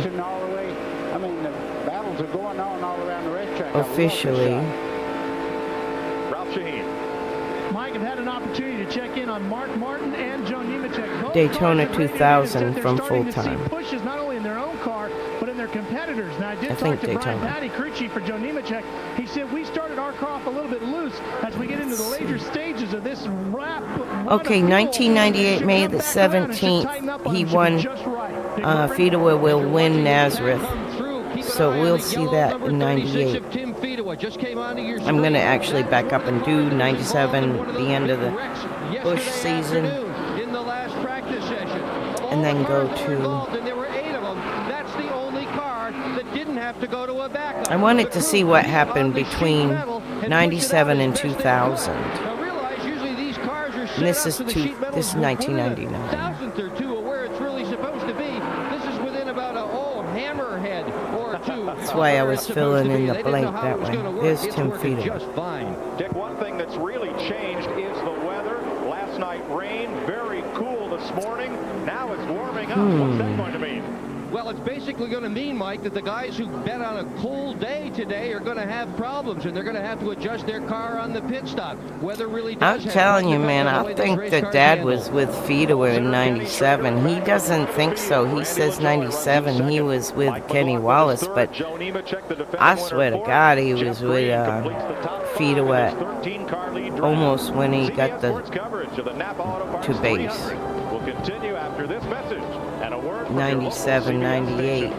mean, the battles are going on all around the racetrack. officially. Ralph Shaheen. Mike, I've had an opportunity to check in on Mark Martin and Joe Nemechek. Both Daytona cars have rated 2000 and they're from starting to see full-time. pushes not only in their own car, but in their competitors. Now, I did I talk think to Brian Daytona. Patty, crew chief for Joe Nemechek. He said, we started our car off a little bit loose as we get into the later stages of this run Okay, 1998, May the 17th, he won. Fedewa will win Nazareth. So we'll see that in 98. I'm going to actually back up and do 97, the end of the Busch season, and then go to... I wanted to see what happened between 97 and 2000. And this is 1999. That's why I was filling in the blank that way. There's Tim Fedewa. Dick, one thing that's really changed is the weather. Last night rain, very cool this morning. Now it's warming up. What's that going to mean? Well, it's basically going to mean, Mike, that the guys who bet on a cold day today are going to have problems, and they're going to have to adjust their car on the pit stop. Weather really does. I'm telling you, man, I think that Dad was with Fedewa in 97. He doesn't think so. He says 97 he was with Kenny Wallace, but I swear to God he was with Fedewa almost when he got to base. We'll continue after this message and a word from 97, 98.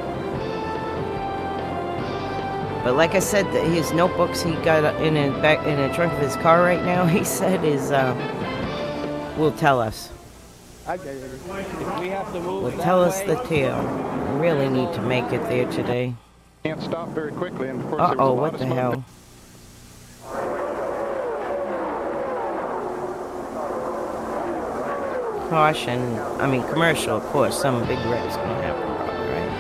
But like I said, his notebooks he got in the trunk of his car right now, he said is will tell us. Will tell us the tale. We really need to make it there today. Can't stop very quickly, and of course Uh-oh, what the hell? Caution, I mean commercial, of course, some big wreck's gonna happen probably, right?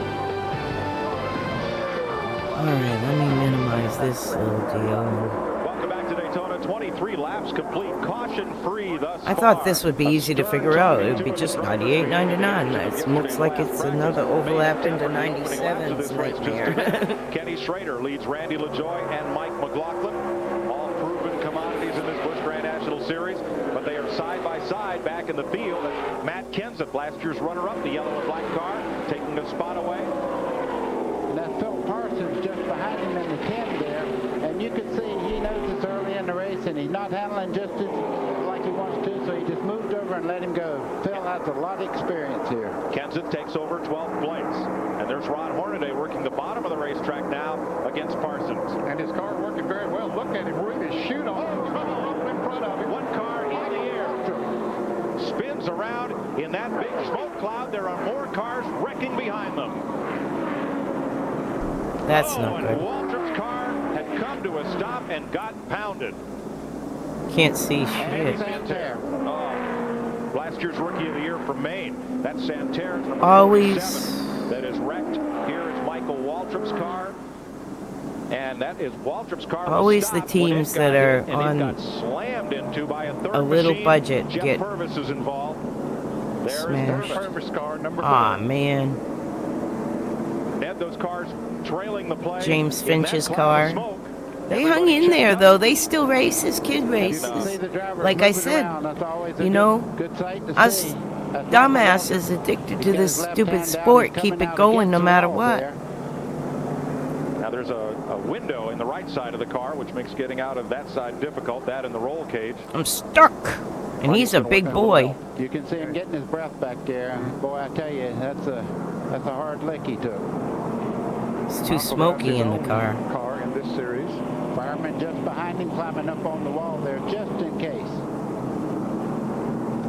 Alright, let me minimize this little deal. Welcome back to Daytona. 23 laps complete, caution-free thus I thought this would be easy to figure out. It would be just 98, 99. It looks like it's another overlap into 97's nightmare. Kenny Schrader leads Randy LaJoy and Mike McLaughlin. All proven commodities in this Busch Grand National Series, but they are side by side back in the field. And Matt Kenseth, last year's runner-up, the yellow and black car, taking a spot away. And that's Phil Parsons just behind him in the 10 there. And you can see he knows it's early in the race, and he's not handling just like he wants to, so he just moved over and let him go. Phil has a lot of experience here. Kenseth takes over 12th place. And there's Ron Hornaday working the bottom of the racetrack now against Parsons. And his car working very well. Look at him really shoot on him in front of him. One car in the air. comes around. In that big smoke cloud, there are more cars wrecking behind them. That's not and good. Waltrip's car had come to a stop and got pounded. Can't see shit. Last year's Rookie of the Year from Maine. That's Santerre's number Always. 47 that is wrecked. Here is Michael Waltrip's car. And that is Waltrip's car. Always the teams that are on slammed into by a third a little machine. budget Geoff get Purvis is involved. There smashed. is Purvis' car, number 4. Aw, man. Ned, those cars trailing the play. James In Finch's that cloud of car. smoke. They hung in there, though. They still race as kid races. Like I said, you know, us dumbasses addicted to this stupid sport keep it going no matter what. Now there's a window in the right side of the car, which makes getting out of that side difficult. That in the roll cage. I'm stuck. And he's a big boy. You can see him getting his breath back there. Boy, I tell you, that's a hard lick he took. It's too smoky in the car. Car in this series. Fireman just behind him climbing up on the wall there just in case.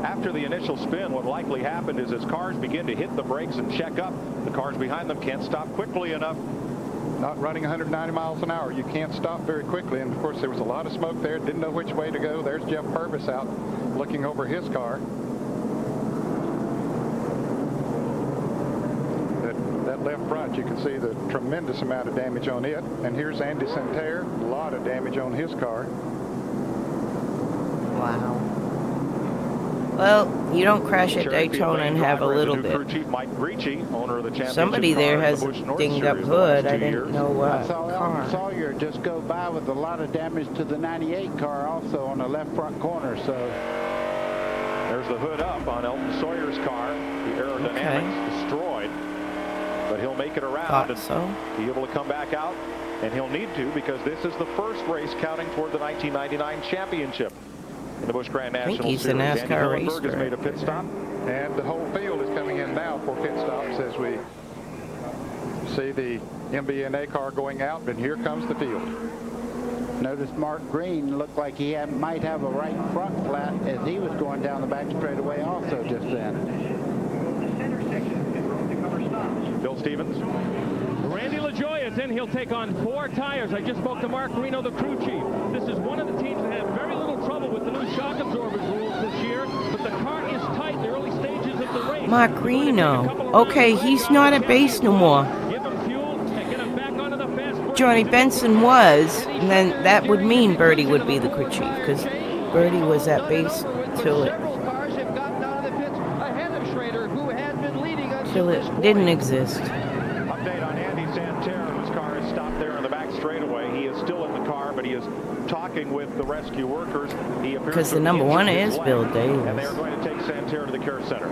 After the initial spin, what likely happened is as cars begin to hit the brakes and check up, the cars behind them can't stop quickly enough. Not running 190 miles an hour. You can't stop very quickly. And, of course, there was a lot of smoke there. Didn't know which way to go. There's Geoff Purvis out looking over his car. That left front, you can see the tremendous amount of damage on it. And here's Andy Santerre. A lot of damage on his car. Wow. Well, you don't crash at Daytona and have a little bit. Somebody there has a dinged up hood. I didn't know what car. Sawyer just go by with a lot of damage to the 98 car also on the left front corner. So there's the hood up on Elton Sawyer's car. The aerodynamics destroyed. But he'll make it around and be able to come back out. And he'll need to because this is the first race counting toward the 1999 championship. In the Busch Grand National I think he's Series. a NASCAR racer. Has made a pit stop. And the whole field is coming in now for pit stops as we see the MBNA car going out, and here comes the field. Notice Mark Green looked like he might have a right front flat as he was going down the back straightaway also just then. Bill Stevens. Randy LaJoie is in. He'll take on 4 tires. I just spoke to Mark Reno, the crew chief. This is one of the teams that had very little trouble with the new shock absorbers rules this year, but the car is tight in the early stages of the race. Mark Reno. Okay, he's not at base no more. Johnny Benson was, and then that would mean Birdie would be the crew chief, because Birdie was at base till it didn't exist. Update on Andy Santerre, whose car is stopped there in the back straightaway. He is still in the car, but he is talking with the rescue workers. Because the number one is Bill Davis. And they are going to take Santerre to the care center.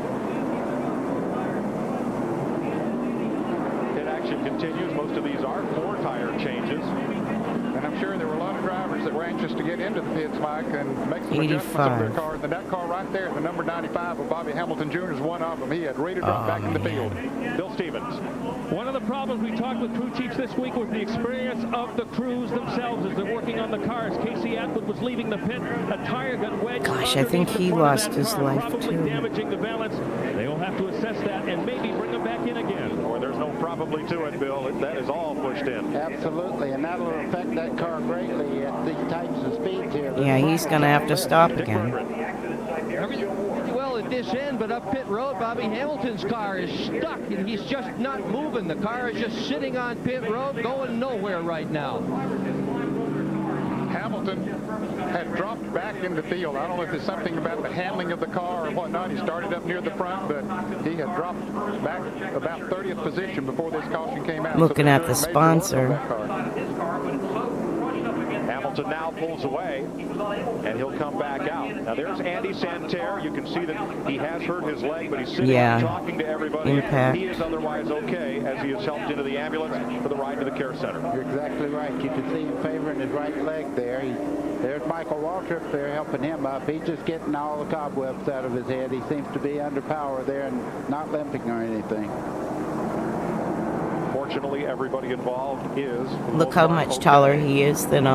Pit action continues. Most of these are 4-tire changes. And I'm sure there were a lot of drivers that were anxious to get into the pits, Mike, and make some adjustments on their car. And that car right there, the number 95 of Bobby Hamilton Jr. is one of them. He had ready to drop back in the field. Bill Stevens. One of the problems we talked with crew chiefs this week was the experience of the crews themselves as they're working on the cars. Casey Atwood was leaving the pit. A tire got wedged. Gosh, I think he lost his life too. Damaging the balance. They will have to assess that and maybe bring him back in again. Or there's no probably to it, Bill. That is all pushed in. Absolutely, and that'll affect that car greatly at these types of speeds here. Yeah, he's going to have to stop again. Well at this end, but up pit road, Bobby Hamilton's car is stuck, and he's just not moving. The car is just sitting on pit road, going nowhere right now. Hamilton had dropped back in the field. I don't know if it's something about the handling of the car or whatnot. He started up near the front, but he had dropped back about 30th position before this caution came out. Looking at the sponsor. Hamilton now pulls away, and he'll come back out. Now there's Andy Santerre. You can see that he has hurt his leg, but he's sitting talking to everybody. Impact. He is otherwise okay as he is helped into the ambulance for the ride to the care center. You're exactly right. You can see him favoring his right leg there. There's Michael Waltrip there helping him up. He's just getting all the cobwebs out of his head. He seems to be under power there and not limping or anything. Fortunately, everybody involved is. Look how much taller he is than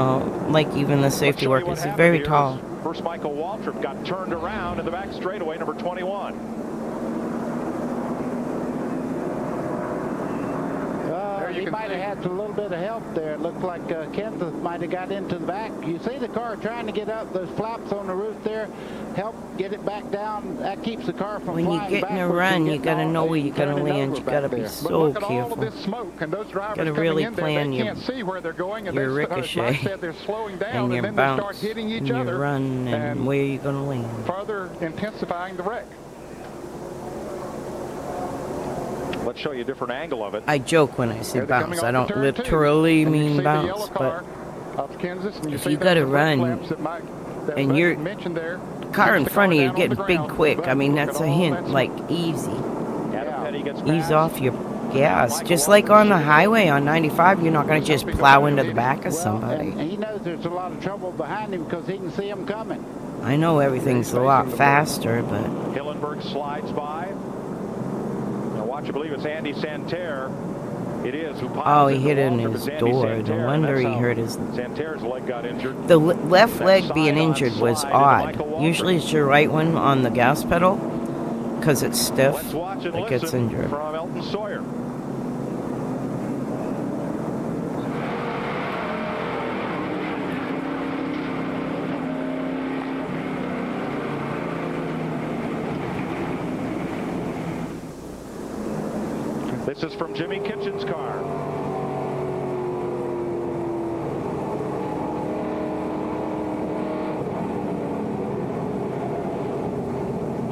like even the safety workers. He's very tall. First, Michael Waltrip got turned around in the back straightaway, number 21. He might have had a little bit of help there. It looked like Kansas might have got into the back. You see the car trying to get up. Those flaps on the roof there help get it back down. That keeps the car from flying When you get in a run, you got to know where you're going to land. You got to be so careful. Got to really plan your ricochet and your bounce and your run and where you're going to land. Further intensifying the wreck. Let's show you a different angle of it. I joke when I say bounce. I don't literally mean bounce, but if you got to run and your car in front of you getting big quick, I mean, that's a hint, like easy. Ease off your gas. Just like on the highway on 95, you're not going to just plow into the back of somebody. And he knows there's a lot of trouble behind him because he can see him coming. I know everything's a lot faster, but... Hillenberg slides by. I believe it's Andy Santerre. It is. Who oh, he hit it in his door. No wonder he hurt his... Santerre's leg got injured. The left leg being injured was odd. Usually it's your right one on the gas pedal because it's stiff. It gets injured. From Elton Sawyer. This is from Jimmy Kitchen's car.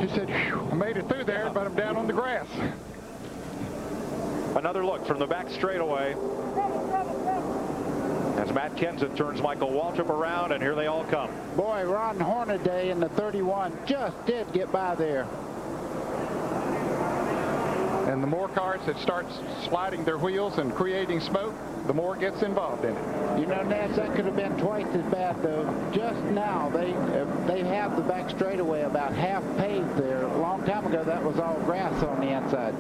He said, I made it through there, but I'm down on the grass. Another look from the back straightaway. As Matt Kenseth turns Michael Waltrip around, and here they all come. Boy, Ron Hornaday in the 31 just did get by there. And the more cars that start sliding their wheels and creating smoke, the more gets involved in it. You know, Nance, that could have been twice as bad, though. Just now, they have the back straightaway about half paved there. A long time ago, that was all grass on the inside.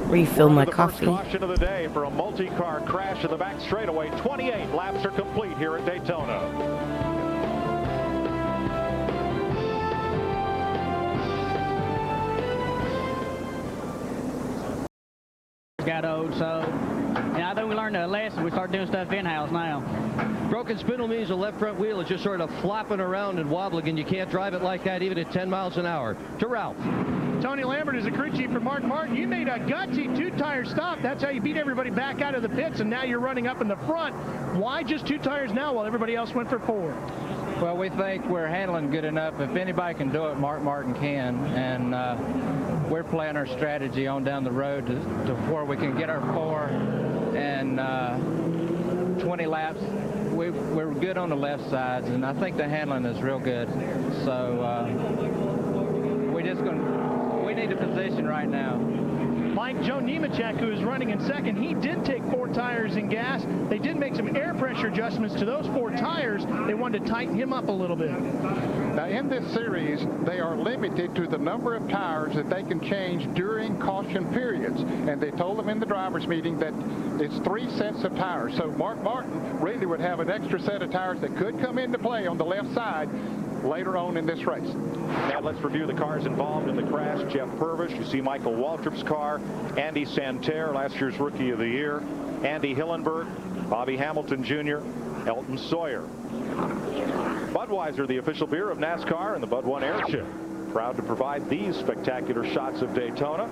Refill my coffee. First caution of the day for a multi-car crash in the back straightaway. 28 laps are complete here at Daytona. Got old, so I think we learned a lesson. We start doing stuff in-house now. Broken spindle means the left front wheel is just sort of flopping around and wobbling, and you can't drive it like that even at 10 miles an hour. To Ralph. Tony Lambert is a crew chief for Mark Martin. You made a gutsy two-tire stop. That's how you beat everybody back out of the pits, and now you're running up in the front. Why just 2 tires now while everybody else went for 4? Well, we think we're handling good enough. If anybody can do it, Mark Martin can. And we're playing our strategy on down the road to where we can get our 4 and 20 laps. We're good on the left sides, and I think the handling is real good. So we need a position right now. Mike, Joe Nemechek, who is running in second, he did take 4 tires in gas. They did make some air pressure adjustments to those 4 tires. They wanted to tighten him up a little bit. Now, in this series, they are limited to the number of tires that they can change during caution periods. And they told them in the driver's meeting that it's 3 sets of tires. So Mark Martin really would have an extra set of tires that could come into play on the left side later on in this race. Now let's review the cars involved in the crash. Jeff Purvis, you see Michael Waltrip's car, Andy Santerre, last year's Rookie of the Year, Andy Hillenberg, Bobby Hamilton Jr., Elton Sawyer. Budweiser, the official beer of NASCAR and the Bud One Airship, proud to provide these spectacular shots of Daytona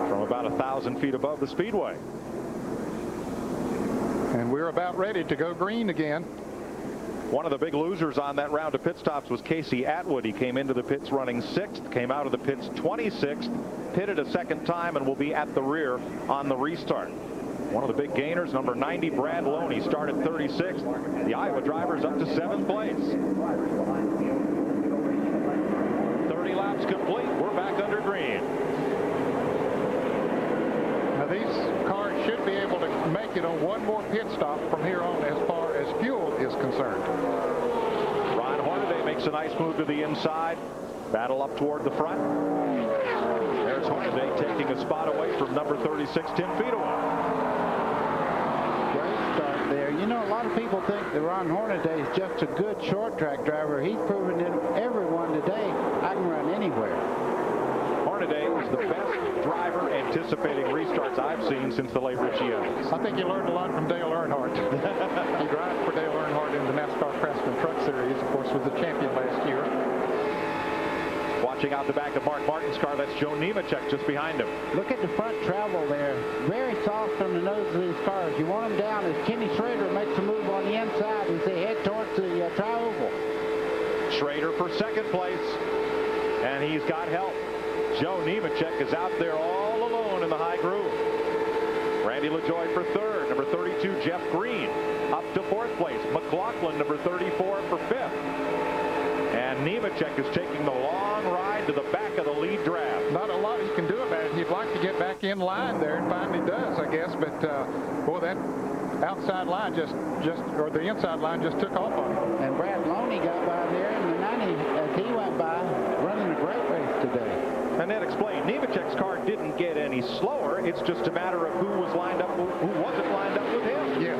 from about 1,000 feet above the speedway. And we're about ready to go green again. One of the big losers on that round of pit stops was Casey Atwood. He came into the pits running 6th, came out of the pits 26th, pitted a second time, and will be at the rear on the restart. One of the big gainers, number 90, Brad Loney, started 36th. The Iowa driver's up to 7th place. 30 laps complete. We're back under green. Now these cars should be able to make it on one more pit stop from here on as far as fuel is concerned. Ron Hornaday makes a nice move to the inside. Battle up toward the front. There's Hornaday taking a spot away from number 36, 10 feet away. Great start there. You know, a lot of people think that Ron Hornaday is just a good short track driver. He's proven to everyone today I can run anywhere. Hornaday is the best driver anticipating restarts I've seen since the late Richie Evans. I think he learned a lot from Dale Earnhardt. He drives for Dale Earnhardt in the NASCAR Craftsman Truck Series, of course, was the champion last year. Watching out the back of Mark Martin's car, that's Joe Nemechek just behind him. Look at the front travel there. Very soft on the nose of these cars. You want them down as Kenny Schrader makes a move on the inside as they head towards the tri-oval. Schrader for second place, and he's got help. Joe Nemechek is out there all alone in the high groove. Randy LaJoie for third. Number 32, Jeff Green, up to fourth place. McLaughlin, number 34, for fifth. And Nemechek is taking the long ride to the back of the lead draft. Not a lot he can do about it. He'd like to get back in line there, and finally does, I guess. But, boy, that outside line or the inside line just took off on him. And Brad Loney got by there in the 90 as he went by, running a great race today. And that explained, Nemechek's car didn't get any slower. It's just a matter of who was lined up, who wasn't lined up with him. Yes,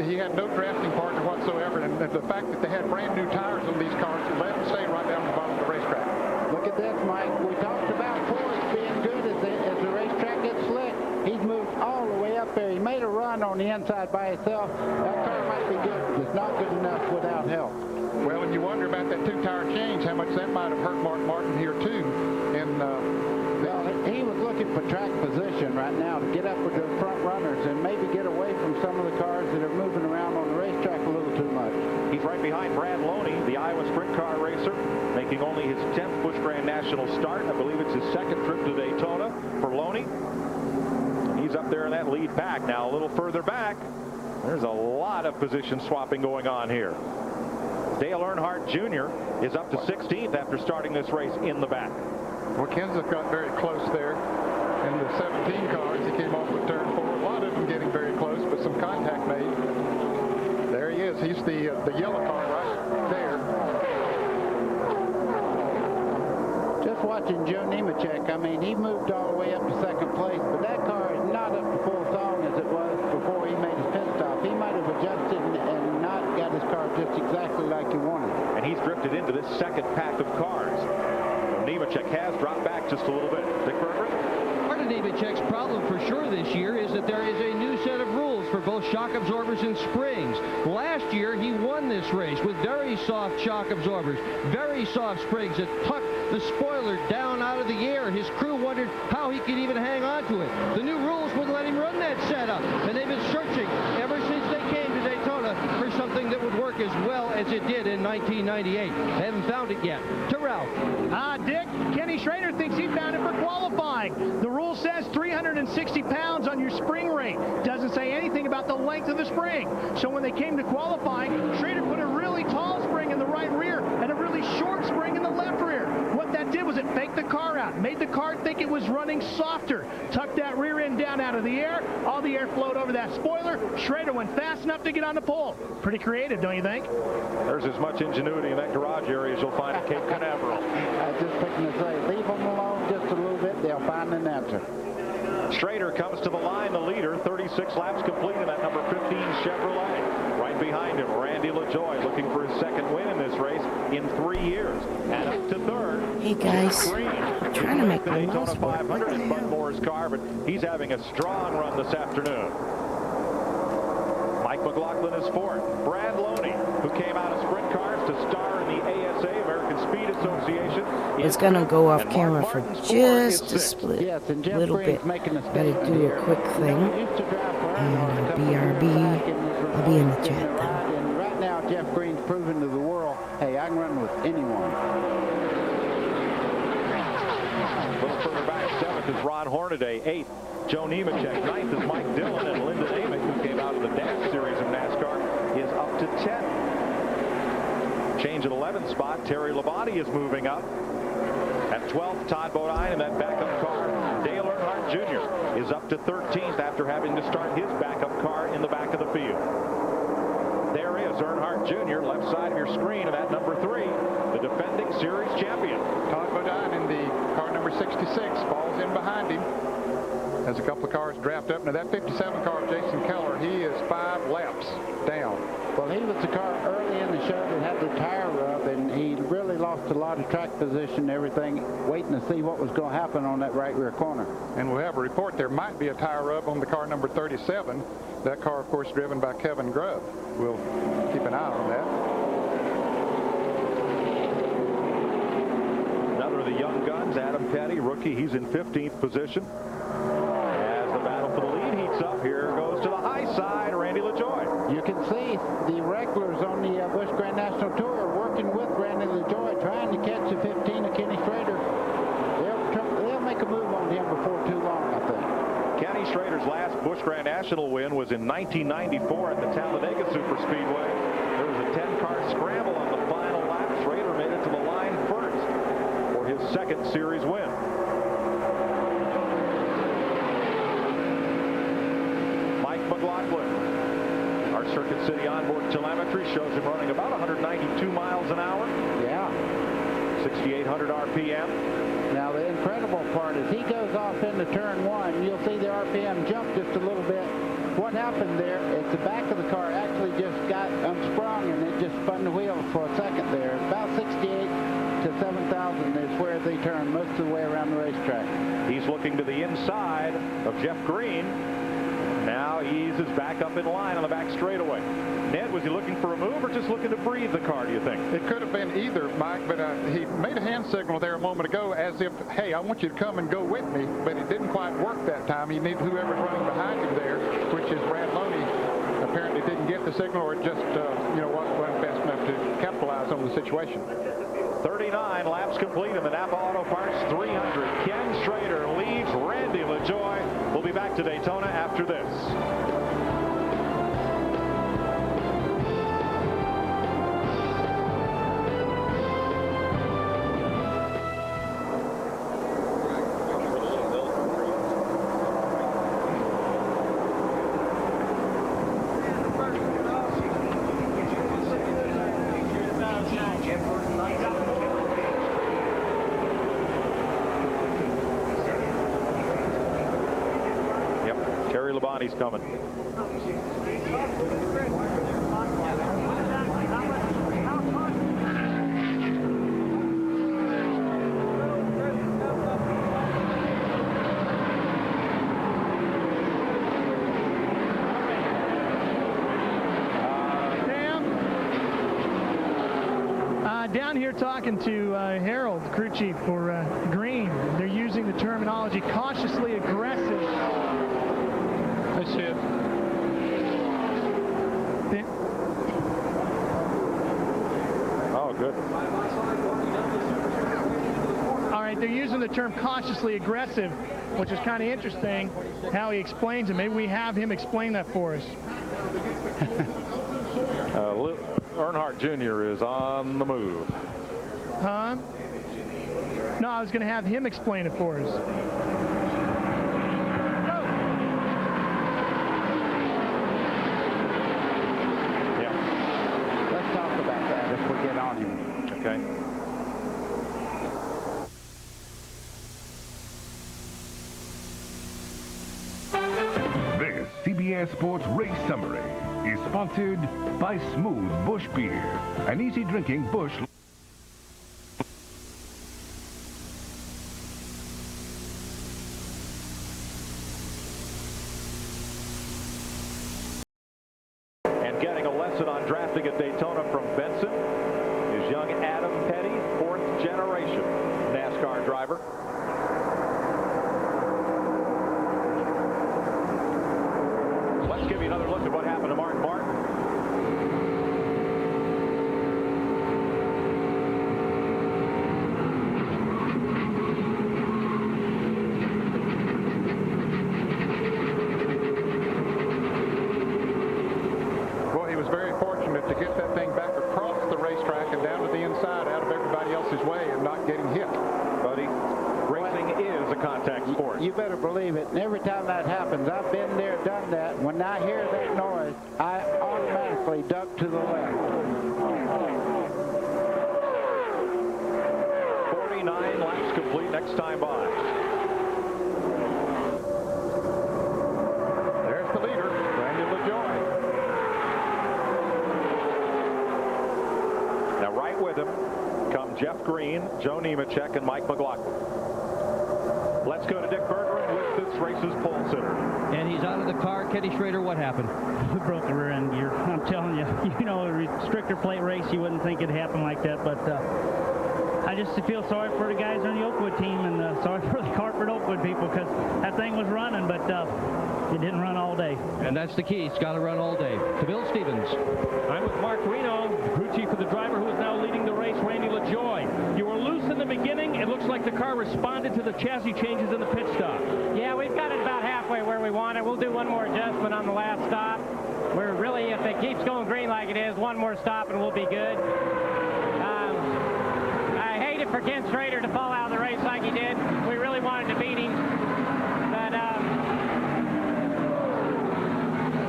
he had no drafting partner whatsoever, and the fact that they had brand new tires on these cars let them stay right down the bottom of the racetrack. Look at this, Mike. We talked about Forrest being good as the racetrack gets slick. He's moved all the way up there. He made a run on the inside by himself. That car might be good. It's not good enough without help. Well, and you wonder about that two-tire change, how much that might have hurt Mark Martin here, too. And well, he was looking for track position right now to get up with the front runners and maybe get away from some of the cars that are moving around on the racetrack a little too much. He's right behind Brad Loney, the Iowa sprint car racer, making only his 10th Busch Grand National start. I believe it's his second trip to Daytona for Loney. And he's up there in that lead pack. Now a little further back, there's a lot of position swapping going on here. Dale Earnhardt Jr. is up to 16th after starting this race in the back. Well, Kenseth got very close there in the 17 cars. He came off with turn 4. A lot of them getting very close, but some contact made. There he is. He's the yellow car right there. Just watching Joe Nemechek, I mean, he moved all the way up to second place, but that car is not up to full song as it was before he made his pit stop. He might have adjusted and not got his car just exactly like he wanted. And he's drifted into this second pack of cars. Nemechek has dropped back just a little bit. Dick Berger? Part of Nemechek's problem for sure this year is that there is a new set of rules for both shock absorbers and springs. Last year, he won this race with very soft shock absorbers, very soft springs that tucked the spoiler down out of the air. His crew wondered how he could even hang on to it. The new rules wouldn't let him run that setup, and they've been searching ever since they came to Daytona for something that would work as well as it did in 1998. They haven't found it yet. To Ralph. Dick, Kenny Schrader thinks he found it for qualifying. The rule says 360 pounds on your spring rate. Doesn't say anything about the length of the spring. So when they came to qualifying, Schrader put a really tall spring in the right rear and a really short spring in the left rear. What that did was it faked the car out, made the car think it was running softer, tucked that rear end down out of the air, all the air flowed over that spoiler. Schrader went fast enough to get on the pole. Pretty creative, don't you think? There's as much ingenuity in that garage area as you'll find at Cape Canaveral. I was just picking to say, leave them alone just a little bit, they'll find an answer. Schrader comes to the line, the leader, 36 laps complete in that number 15 Chevrolet. Right behind him, Randy LaJoie looking for his second win in this race in 3 years. And up to third. Hey guys, I'm trying to make the my Daytona nose work. 500 in Bud Moore's car, but he's having a strong run this afternoon. Mike McLaughlin is fourth. Brad Loney, who came out of sprint cars to star in the ASA, American Speed Association. It's gonna go off camera for just a split Yes, and Jeff little Green's bit. making a Gotta statement do here. a quick thing. And BRB, I'll be in the chat then. And right now, Jeff Green's proving to the world, hey, I can run with anyone. A little further back, seventh is Ron Hornaday. Eighth, Joe Nemechek. Ninth is Mike Dillon, and Lyndon Amick, who came out of the Dance Series of NASCAR, is up to 10th. Change at 11th spot. Terry Labonte is moving up. At 12th, Todd Bodine in that backup car. Dale Earnhardt Jr. is up to 13th after having to start his backup car in the back of the field. There is Earnhardt Jr., left side of your screen, and that number 3, the defending series champion. Todd Bodine in the car number 66 falls in behind him. as a couple of cars draft up. Now that 57 car, Jason Keller, he is 5 laps down. Well, he was the car early in the show that had the tire rub, and he really lost a lot of track position and everything, waiting to see what was going to happen on that right rear corner. And we'll have a report there might be a tire rub on the car number 37. That car, of course, driven by Kevin Grubb. We'll keep an eye on that. Another of the young guns, Adam Petty, rookie. He's in 15th position. As the battle for the lead heats up, here goes to the high side, Randy LaJoie. You can see the regulars on the Busch Grand National Tour are working with Randy LaJoie, trying to catch the 15 of Kenny Schrader. They'll make a move on him before too long, I think. Kenny Schrader's last Busch Grand National win was in 1994 at the Talladega Superspeedway. There was a 10-car scramble on the final lap. Schrader made it to the line first for his second series win. Mike McLaughlin, our Circuit City onboard telemetry shows him running about 192 miles an hour. Yeah. 6,800 RPM. Now the incredible part is he goes off into turn 1. You'll see the RPM jump just a little bit. What happened there is the back of the car actually just got unsprung and it just spun the wheels for a second there. About 68 to 7,000 is where they turn most of the way around the racetrack. He's looking to the inside of Jeff Green. Now he eases back up in line on the back straightaway. Ned, was he looking for a move or just looking to breathe the car, do you think? It could have been either, Mike, but he made a hand signal there a moment ago as if, hey, I want you to come and go with me, but it didn't quite work that time. He needed whoever's running behind him there, which is Brad Loney. Apparently didn't get the signal or just, wasn't running fast enough to capitalize on the situation. 39 laps complete in the Napa Auto Parts 300. Ken Schrader leads Randy LaJoie. We'll be back to Daytona after this. He's coming. Down here talking to Harold, crew chief for Green. They're using the terminology cautiously aggressive. That's it. Oh, good. All right, they're using the term cautiously aggressive, which is kind of interesting how he explains it. Maybe we have him explain that for us. Earnhardt Jr. is on the move. Huh? No, I was going to have him explain it for us. Okay. This CBS Sports Race Summary is sponsored by Smooth Busch Beer, an easy drinking Busch. And getting a lesson on drafting at Daytona from Benson is young Adam Petty, 4th generation NASCAR driver. Let's give you another look at what happened to Mark Martin. Well, he was very fortunate to get that thing back across the racetrack and down to the inside out of everybody else's way and not getting hit. Buddy, racing is a contact sport. You better believe it. And every time that happens, I've been there, done that. When I hear that noise, I automatically duck to the left. 49 laps complete next time by. Jeff Green, Joe Nemechek, and Mike McLaughlin. Let's go to Dick Bergeron with this race's pole sitter. And he's out of the car. Kenny Schrader, what happened? We broke the rear end gear. I'm telling you, you know, a restrictor plate race, you wouldn't think it'd happen like that, but I just feel sorry for the guys on the Oakwood team and sorry for the Cartford Oakwood people, because that thing was running, but it didn't run all day. And that's the key. It's got to run all day. To Bill Stevens. I'm with Mark Reno, crew chief of the driver who is now leading the race, Randy LaJoy. You were loose in the beginning. It looks like the car responded to the chassis changes in the pit stop. Yeah, we've got it about halfway where we want it. We'll do one more adjustment on the last stop. We're really, if it keeps going green like it is, one more stop and we'll be good. I hate it for Ken Schrader to fall out of the race like he did. We really wanted to beat him. But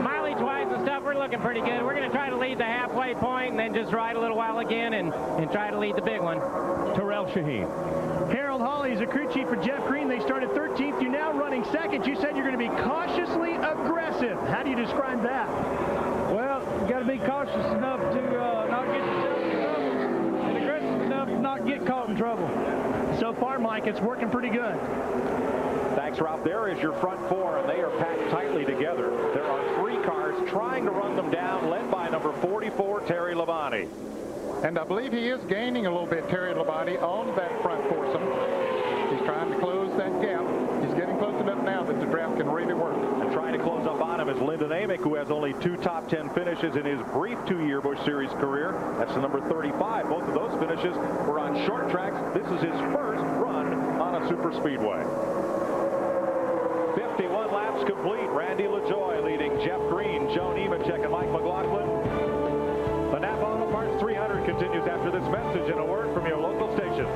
mileage-wise and stuff, we're looking pretty good. We're going to try to lead the halfway point and then just ride a little while again and try to lead the big one. Terrell Shaheen. Harold Hawley is a crew chief for Jeff Green. They started 13th. You're now running second. You said you're going to be cautiously aggressive. How do you describe that? Well, you got to be cautious enough to not get yourself in trouble and aggressive enough to not get caught in trouble. So far, Mike, it's working pretty good. Thanks, Ralph. There is your front four, and they are packed tightly together. There are 3 cars trying to run them down, led by number 44, Terry Labonte. And I believe he is gaining a little bit, Terry Labonte, on that front foursome. He's trying to close that gap. He's getting close enough now that the draft can really work. And trying to close up on him is Lyndon Amick, who has only 2 top 10 finishes in his brief 2-year Busch Series career. That's the number 35. Both of those finishes were on short tracks. This is his first run on a super speedway. 51 laps complete. Randy LaJoy leading Jeff Green, Joe Nemechek, and Mike McLaughlin. The Napa Auto Parts 300 continues after this message and a word from your local station.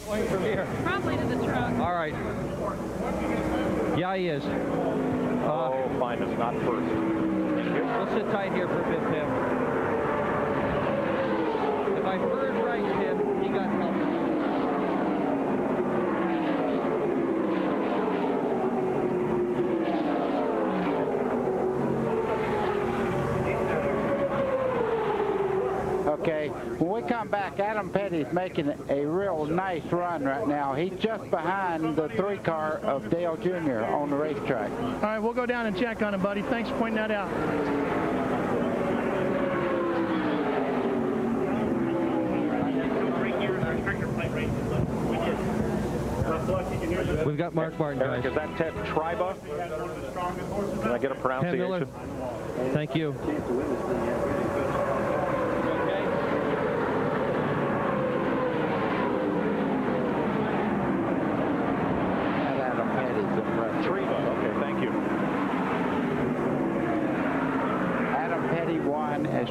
Going from here. Probably to the truck. All right. Yeah, he is. Oh, fine. It's not first. We'll sit tight here for a bit, Tim. If I heard right, Tim, he got help. Okay, when we come back, Adam Petty's making a real nice run right now. He's just behind the 3-car of Dale Jr. on the racetrack. All right, we'll go down and check on him, buddy. Thanks for pointing that out. We've got Mark Martin, guys. Eric, is that Ted Triba? Can I get a pronunciation? Thank you.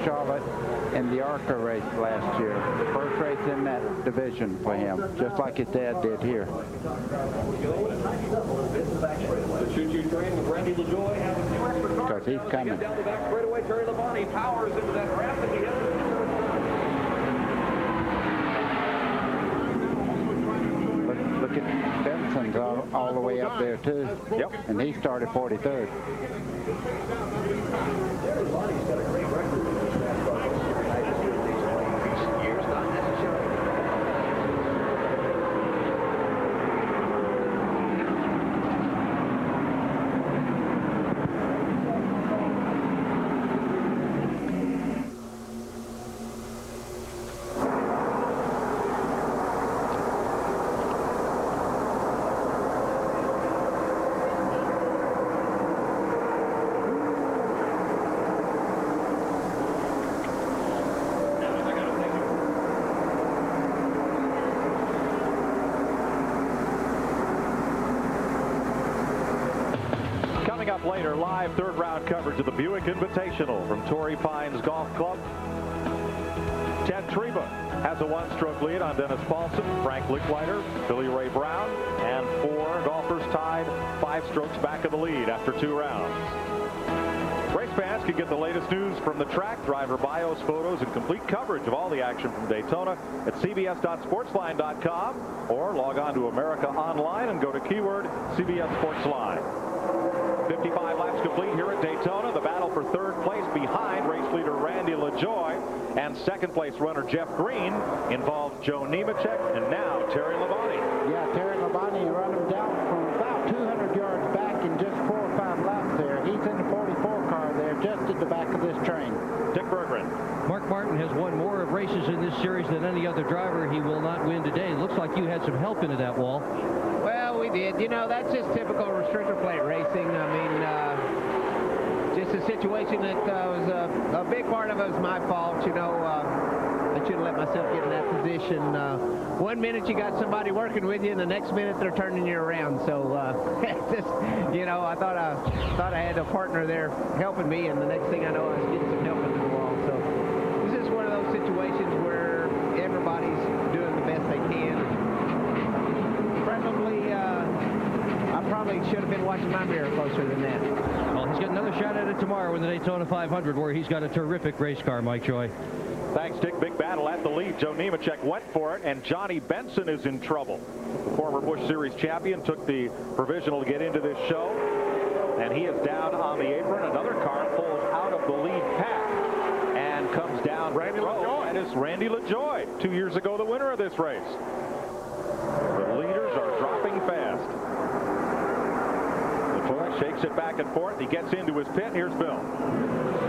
Charlotte in the ARCA race last year. The first race in that division for him, just like his dad did here. Because he's coming. Look at Benson's all the way up there too. Yep. And he started 43rd. Up later, live third-round coverage of the Buick Invitational from Torrey Pines Golf Club. Ted Triba has a 1-stroke lead on Dennis Paulson, Frank Licklider, Billy Ray Brown, and 4 golfers tied 5 strokes back of the lead after 2 rounds. Race fans can get the latest news from the track, driver bios, photos, and complete coverage of all the action from Daytona at cbs.sportsline.com or log on to America Online and go to keyword CBS Sports Line. 55 laps complete here at Daytona. The battle for third place behind race leader Randy LaJoie and second place runner Jeff Green involved Joe Nemechek and now Terry Labonte. Yeah, Terry Labonte run him down from about 200 yards back in just 4 or 5 laps there. He's in the 44 car there, just at the back of this train. Dick Berggren. Mark Martin has won more of races in this series than any other driver. He will not win today. Looks like you had some help into that, Wall. Well, we did. You know, that's just typical restrictor plate racing. I mean, just a situation that was a big part of it was my fault. You know, I should have let myself get in that position. 1 minute you got somebody working with you, and the next minute they're turning you around. So, just, you know, I thought I had a partner there helping me, and the next thing I know, I was getting some help into the wall. So, this is one of those situations where everybody's doing the best they can. I probably should have been watching my mirror closer than that. Well, he's got another shot at it tomorrow in the Daytona 500, where he's got a terrific race car, Mike Joy. Thanks, Dick. Big battle at the lead. Joe Nemechek went for it, and Johnny Benson is in trouble. The former Busch Series champion took the provisional to get into this show, and he is down on the apron. Another car pulls out of the lead pack and comes down Randy LaJoie. That is Randy LaJoie, 2 years ago the winner of this race. The leaders are dropping fast. LaJoie shakes it back and forth. He gets into his pit. Here's Bill.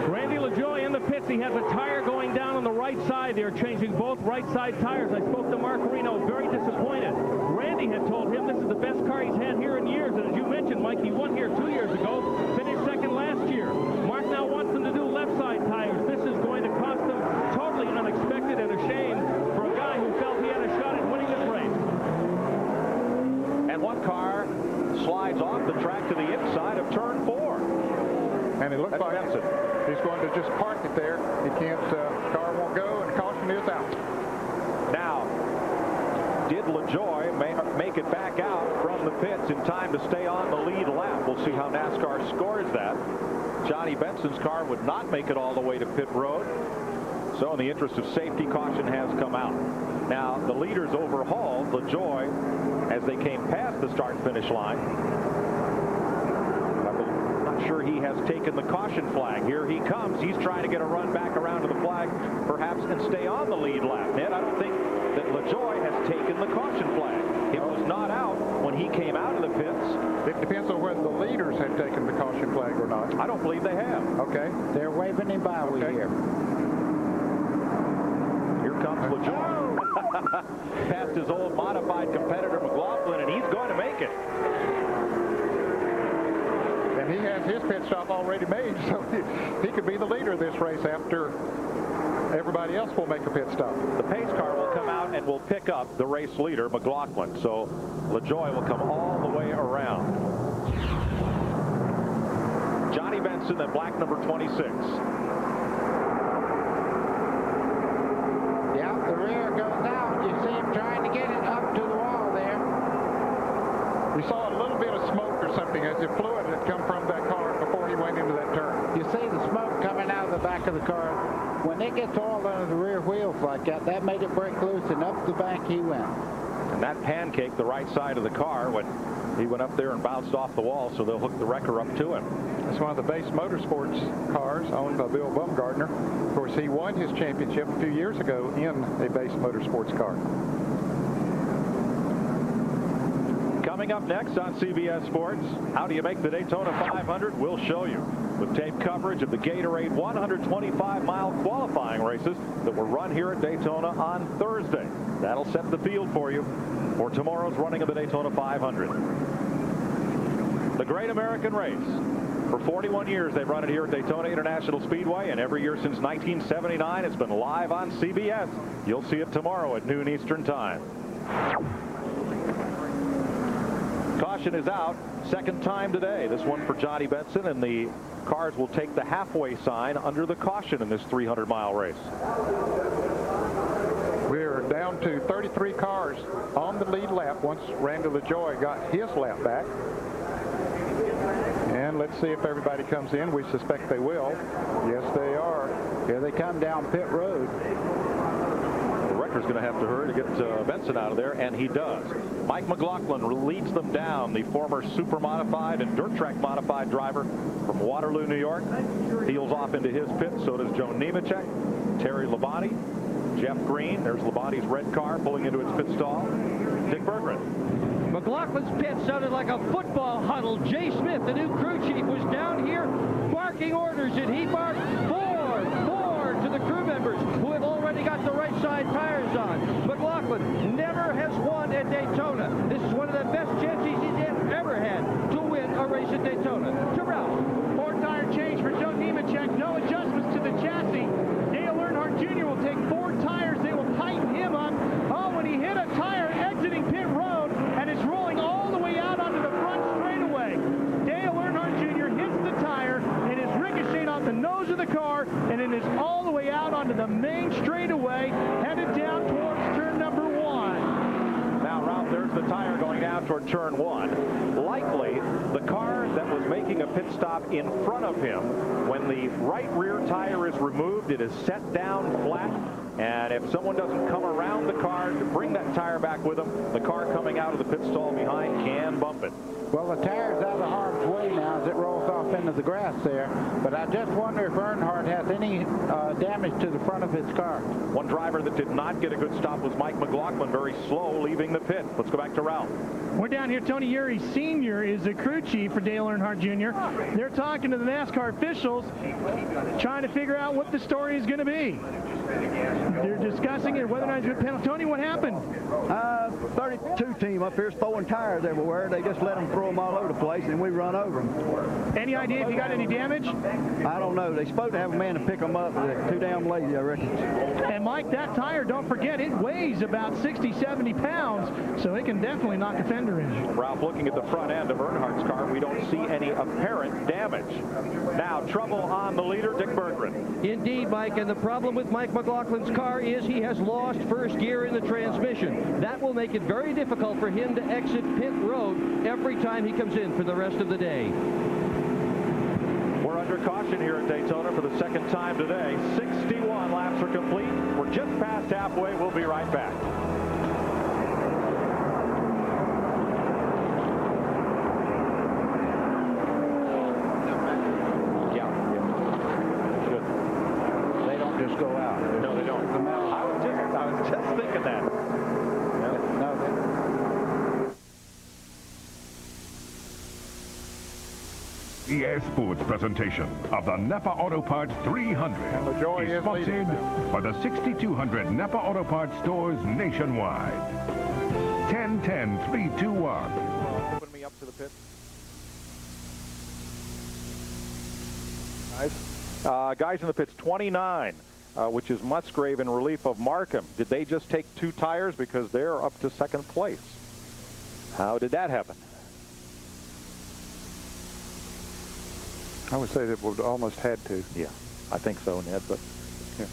Randy LaJoie in the pits. He has a tire going down on the right side. They're changing both right side tires. I spoke to Mark Reno, very disappointed. Randy had told him this is the best car he's had here in years. And as you mentioned, Mike, he won here 2 years ago, finished second last year. Mark now wants them to do left side tires. This is going to cost them totally unexpected and a shame for a guy who felt he had a shot at winning this race. And one car slides off the track to the inside of turn 4. And it looks like he's going to just park it there. He can't, car won't go, and caution is out. Now, did LaJoie make it back out from the pits in time to stay on the lead lap? We'll see how NASCAR scores that. Johnny Benson's car would not make it all the way to pit road. So in the interest of safety, caution has come out. Now, the leaders overhauled LaJoie as they came past the start-finish line. I'm not sure he has taken the caution flag. Here he comes. He's trying to get a run back around to the flag, perhaps, and stay on the lead lap. Ned, I don't think that LaJoie has taken the caution flag. It was not out when he came out of the pits. It depends on whether the leaders have taken the caution flag or not. I don't believe they have. Okay. They're waving him by, we hear. Here comes LaJoie. Past his old modified competitor McLaughlin, and he's going to make it. And he has his pit stop already made, so he could be the leader of this race after everybody else will make a pit stop. The pace car will come out and will pick up the race leader, McLaughlin. So LaJoie will come all the way around. Johnny Benson, then black number 26. Yeah, the rear goes out. You see him trying to get it up to the wall there. We saw a little bit of smoke or something as if fluid had come from that car before he went into that turn. You see the smoke coming out of the back of the car. When it gets oil under the rear wheels like that, that made it break loose, and up the bank he went. And that pancaked the right side of the car when he went up there and bounced off the wall, so they'll hook the wrecker up to him. It's one of the Base Motorsports cars owned by Bill Bumgardner. Of course, he won his championship a few years ago in a Base Motorsports car. Coming up next on CBS Sports, how do you make the Daytona 500? We'll show you with tape coverage of the Gatorade 125-mile qualifying races that were run here at Daytona on Thursday. That'll set the field for you for tomorrow's running of the Daytona 500. The Great American Race. For 41 years, they've run it here at Daytona International Speedway, and every year since 1979, it's been live on CBS. You'll see it tomorrow at noon Eastern Time. Caution is out. Second time today. This one for Johnny Benson, and the cars will take the halfway sign under the caution in this 300-mile race. We're down to 33 cars on the lead lap once Randy LaJoie got his lap back. And let's see if everybody comes in. We suspect they will. Yes, they are. Here they come down pit road. The Baker's going to have to hurry to get Benson out of there, and he does. Mike McLaughlin leads them down, the former super modified and dirt track modified driver from Waterloo, New York. Peels off into his pit. So does Joe Nemechek, Terry Labonte, Jeff Green. There's Labonte's red car pulling into its pit stall. Dick Berggren. McLaughlin's pit sounded like a football huddle. Jay Smith, the new crew chief, was down here barking orders, and he barked four to the crew members who have already got the right side tires on. McLaughlin never has won at Daytona. This is one of the best chances he's ever had to win a race at Daytona. To Ralph. 4-tire change for Joe Nemechek. No adjustments to the chassis. Dale Earnhardt Jr. will take 4 tires. They will tighten him up. Oh, when he hit a tire exiting pit road, and it's rolling all the way out onto the front straightaway. Dale Earnhardt Jr. hits the tire and is ricocheting off the nose of the car, and it is all the way out onto the main straightaway, headed down towards turn number 1. Now, Ralph, there's the tire going down toward turn 1. Likely, the car that was making a pit stop in front of him, when the right rear tire is removed, it is set down flat. And if someone doesn't come around the car to bring that tire back with them, the car coming out of the pit stall behind can bump it. Well, the tire's out of harm's way now as it rolls off into the grass there. But I just wonder if Earnhardt has any damage to the front of his car. One driver that did not get a good stop was Mike McLaughlin, very slow leaving the pit. Let's go back to Ralph. We're down here. Tony Uri Sr. is the crew chief for Dale Earnhardt Jr. They're talking to the NASCAR officials, trying to figure out what the story is going to be. They're discussing it, whether or not it's a penalty. Tony, what happened? 32 team up here is throwing tires everywhere. They just let them throw them all over the place, and we run over them. Any idea if you got any damage? I don't know. They're supposed to have a man to pick them up, but they're too damn lazy, I reckon. And, Mike, that tire, don't forget, it weighs about 60, 70 pounds, so it can definitely knock a fender in. Ralph, looking at the front end of Earnhardt's car, we don't see any apparent damage. Now, trouble on the leader, Dick Berggren. Indeed, Mike, and the problem with Mike McLaughlin's car is he has lost first gear in the transmission. That will make it very difficult for him to exit pit road every time he comes in for the rest of the day. We're under caution here at Daytona for the second time today. 61 laps are complete. We're just past halfway. We'll be right back. Just go out. No, they don't. I was just thinking that. CBS Sports presentation of the Napa Auto Parts 300 is sponsored by the 6,200 Napa Auto Parts stores nationwide. 10-10-3-2-1. Open me up to the pit. Guys in the pits, 29, which is Musgrave in relief of Markham. Did they just take 2 tires because they're up to second place? How did that happen? I would say that we almost had to. Yeah, I think so, Ned, but yeah.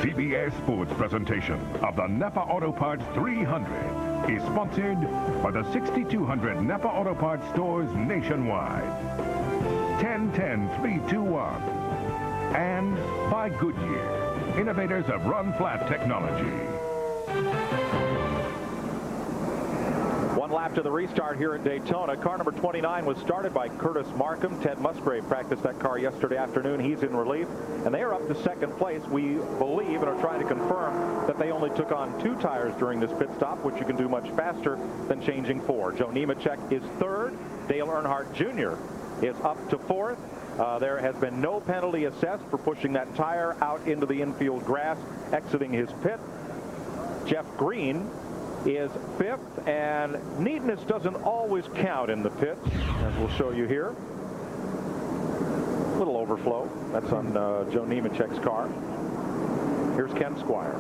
CBS Sports presentation of the Napa Auto Parts 300 is sponsored by the 6,200 Napa Auto Parts stores nationwide. 10-10-3-2-1. And by Goodyear, innovators of run-flat technology. One lap lap to the restart here at Daytona. Car number 29 was started by Curtis Markham. Ted Musgrave practiced that car yesterday afternoon. He's in relief, and they are up to second place. We believe and are trying to confirm that they only took on 2 tires during this pit stop, which you can do much faster than changing 4. Joe Nemechek is third. Dale Earnhardt Jr. is up to 4th. There has been no penalty assessed for pushing that tire out into the infield grass, exiting his pit. Jeff Green is 5th, and neatness doesn't always count in the pits, as we'll show you here. A little overflow. That's on Joe Nemechek's car. Here's Ken Squire.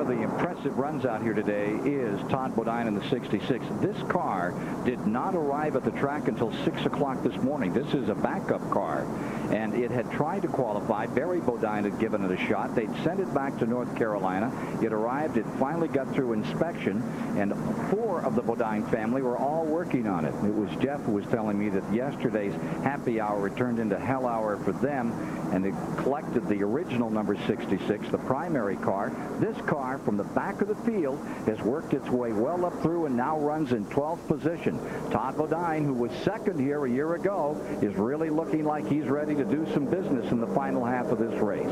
The impressive runs out here today is Todd Bodine in the 66. This car did not arrive at the track until 6 o'clock this morning. This is a backup car, and it had tried to qualify. Barry Bodine had given it a shot. They'd sent it back to North Carolina. It arrived. It finally got through inspection, and 4 of the Bodine family were all working on it. It was Geoff who was telling me that yesterday's happy hour turned into hell hour for them, and it collected the original number 66, the primary car. This car from the back of the field has worked its way well up through and now runs in 12th position. Todd Bodine, who was second here a year ago, is really looking like he's ready to do some business in the final half of this race.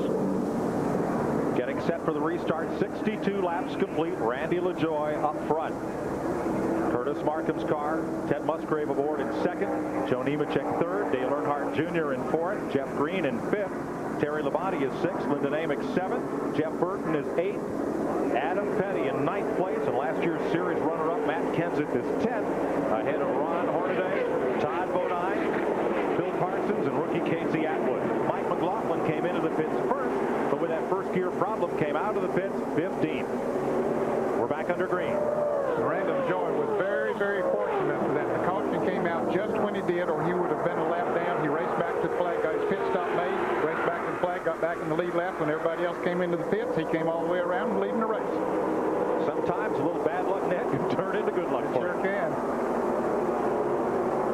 Getting set for the restart, 62 laps complete. Randy LaJoie up front. Curtis Markham's car, Ted Musgrave aboard in 2nd, Joe Nemechek 3rd, Dale Earnhardt Jr. in 4th, Jeff Green in 5th, Terry Labonte is 6th, Lyndon Amick 7th, Jeff Burton is 8th, Adam Petty in 9th place, and last year's series runner-up Matt Kenseth is 10th, ahead of Ron Hornaday, Todd Bodine, Phil Parsons, and rookie Casey Atwood. Mike McLaughlin came into the pits first, but with that first gear problem came out of the pits 15th. We're back under green. Randy LaJoie was very fortunate for that. The caution came out just when he did, or he would have been a lap down. He raced back to the flag, got his pit stop made, raced back to the flag, got back in the lead lap. When everybody else came into the pits, he came all the way around and leading the race. Sometimes a little bad luck, Nick, can turn into good luck for Sure can.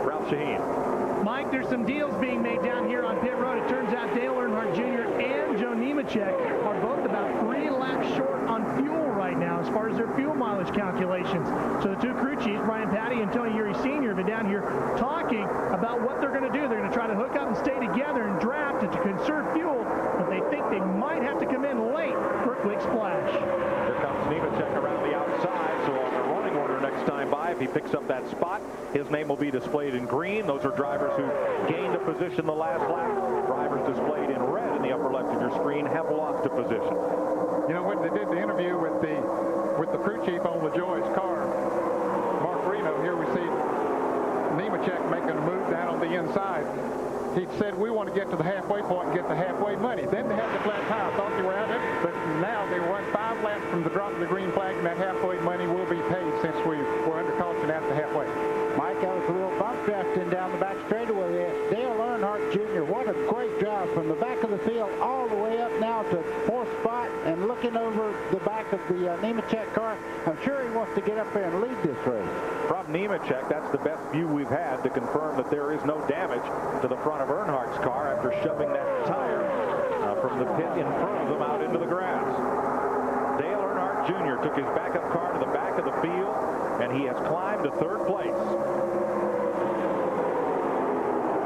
Ralph Shaheen. Mike, there's some deals being made down here on pit road. It turns out Dale Earnhardt Jr. and Joe Nemechek are both about 3 laps short on fuel right now as far as their fuel mileage calculations. So the 2 crew chiefs, Brian Patty and Tony Uri Sr., have been down here talking about what they're going to do. They're going to try to hook up and stay together and draft it to conserve fuel, but they think they might have to come in late for a quick splash. Here comes Nemechek around the outside, so on the running order next time by, if he picks up that spot, his name will be displayed in green. Those are drivers who gained a position the last lap. Drivers displayed in red in the upper left of your screen have lost a position. You know, when they did the interview with the crew chief on LaJoie's car, Mark Reno, here we see Nemechek making a move down on the inside. He said, we want to get to the halfway point and get the halfway money. Then they had the flat tire. I thought they were out there, but now they run 5 laps from the drop of the green flag, and that halfway money will be paid since we were under caution at the halfway. Mike, that was a little bump drafting down the back straightaway there. Dale Earnhardt Jr., what a great drive from the back of the field all the way up now to 4th spot and looking over the back of the Nemechek car. I'm sure he wants to get up there and lead this race. From Nemechek, that's the best view we've had to confirm that there is no damage to the front of Earnhardt's car after shoving that tire from the pit in front of them out into the grass. Dale Earnhardt Jr. took his backup car to the back of the field, and he has climbed to 3rd place.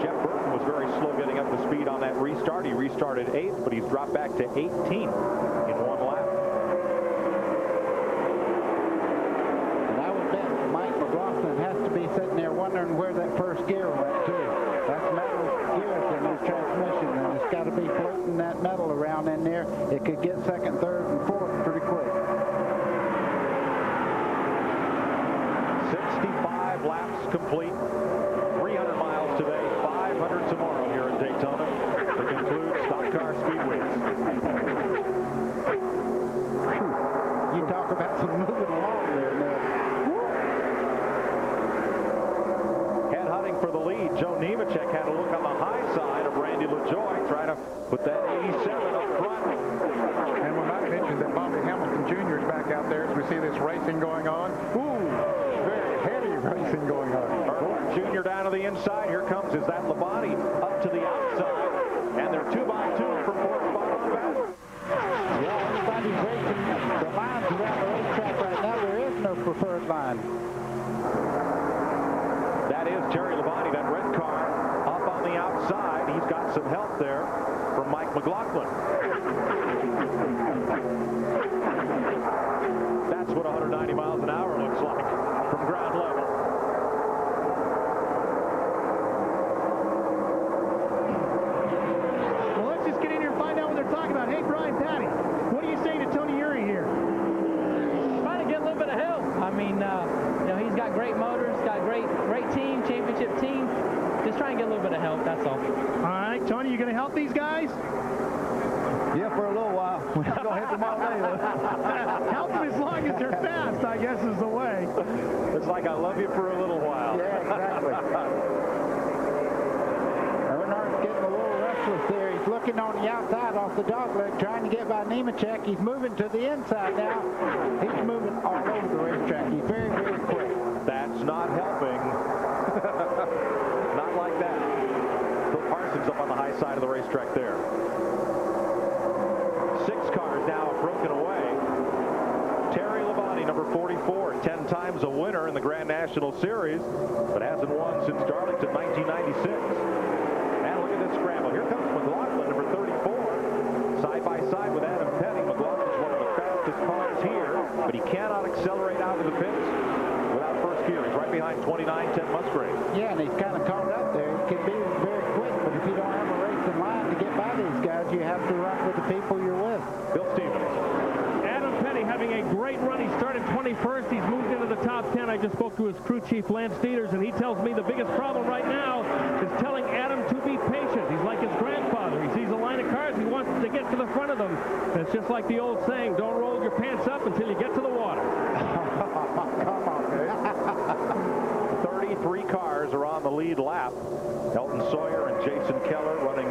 Jeff Burton was very slow getting up to speed on that restart. He restarted 8th, but he's dropped back to 18th in 1 lap. And I would bet Mike McLaughlin has to be sitting there wondering where that first gear went to. That's metal gears in his transmission, and it's got to be floating that metal around in there. It could get 2nd, 3rd, and 4th pretty quick. 65 laps complete. 300 miles today, 500 tomorrow here at Daytona to conclude Stock Car Speedweeks. You talk about some moving along there, Ned. Head hunting for the lead. Joe Nemechek had a look on the high side of Randy LaJoie, trying to put that 87 up front. And we might mention that Bobby Hamilton Jr. is back out there as we see this racing going on. Ooh, very heavy racing going on. Earnhardt Jr. down to the inside. Here comes, is that Labonte up to the outside. And they're 2 by 2 from 4th spot on back. That red car up on the outside. He's got some help there from Mike McLaughlin. That's what 190 miles an hour looks like from ground level. Well, let's just get in here and find out what they're talking about. Hey, Brian Patty, what do you say to Tony Uri here? Trying to get a little bit of help. I mean, you know, he's got great motors, got great team, championship team. Just trying to get a little bit of help, that's all. All right, Tony, you going to help these guys? Yeah, for a little while. We're not going to help them all day, though. Help them as long as they're fast, I guess, is the way. It's like I love you for a little while. Yeah, exactly. Earnhardt's getting a little restless there. He's looking on the outside off the dogleg, trying to get by Nemechek. He's moving to the inside now. He's moving all over the racetrack. He's very, very quick. That's not helping. Not like that. Phil Parsons up on the high side of the racetrack there. 6 cars now have broken away. Terry Labonte, number 44, 10 times a winner in the Grand National Series, but hasn't won since Darlington 1996. And look at this scramble. Here comes McLaughlin, number 34, side by side with Adam Petty. McLaughlin's one of the fastest cars here, but he cannot accelerate out of the pits without first gear. He's right behind 29, Ted Musgrave. Yeah, and he's kind of caught up there. He can be very quick, but if you don't have a race in line to get by these guys, you have to run with the people you're with. Bill Stevens. Adam Petty having a great run. He started 21st. He's moved into the top 10. I just spoke to his crew chief, Lance Dieters, and he tells me the biggest problem right now is telling Adam to be patient. He's like his grandfather. He sees a line of cars. He wants to get to the front of them. And it's just like the old saying, don't roll your pants up until you get to the water. Come on, man. 33 cars are on the lead lap. Elton Sawyer and Jason Keller running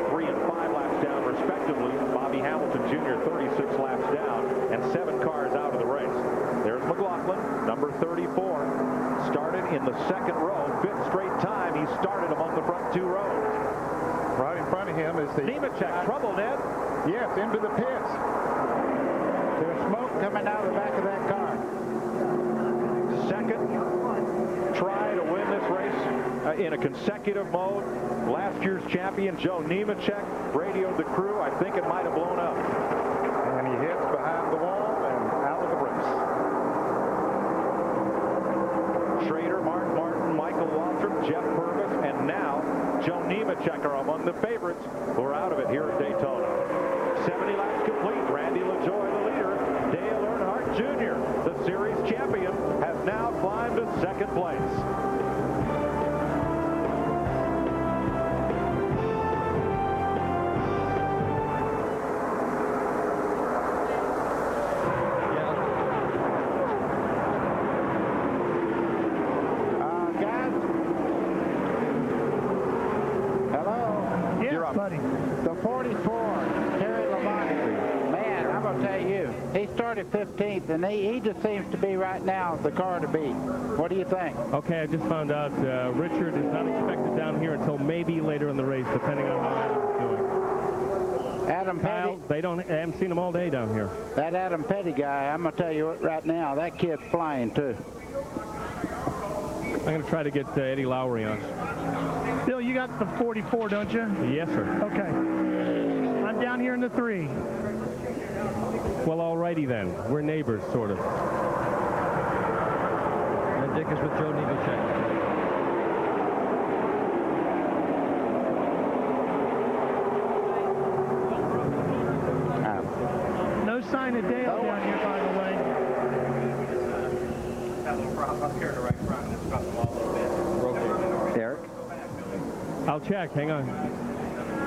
3 and 5 laps down respectively. Bobby Hamilton Jr. 36 laps down and 7 cars out of the race. There's McLaughlin, number 34, started in the second row, 5th straight time he started among the front 2 rows. Right in front of him is the Nemechek, trouble, Ned. Yes, into the pits. There's smoke coming out of the back of that car. Second try to win this race in a consecutive mode. Last year's champion Joe Nemechek radioed the crew. I think it might have blown up. And he hits behind the wall and out of the race. Schrader, Mark Martin, Michael Waltrip, Jeff Purvis, and now Joe Nemechek are among the favorites who are out of it here at Daytona. 70 laps complete. Randy LaJoie, the leader. Dale Earnhardt Jr., the series champion, has now climbed to second place. Guys? Hello? Yes, buddy. The 44, Terry Labonte. Man, I'm going to tell you, he started 15th, and he just seems to be right now the car to beat. What do you think? Okay, I just found out Richard is not expected down here until maybe later in the race, depending on how Adam's doing. Adam Petty. I haven't seen him all day down here. That Adam Petty guy, I'm going to tell you what, right now, that kid's flying, too. I'm going to try to get Eddie Lowry on. Bill, you got the 44, don't you? Yes, sir. Okay. I'm down here in the 3. Well, alrighty then. We're neighbors, sort of. And Dick is with Joe Nemechek. No sign of Dale down here, by the way. Derek? I'll check. Hang on.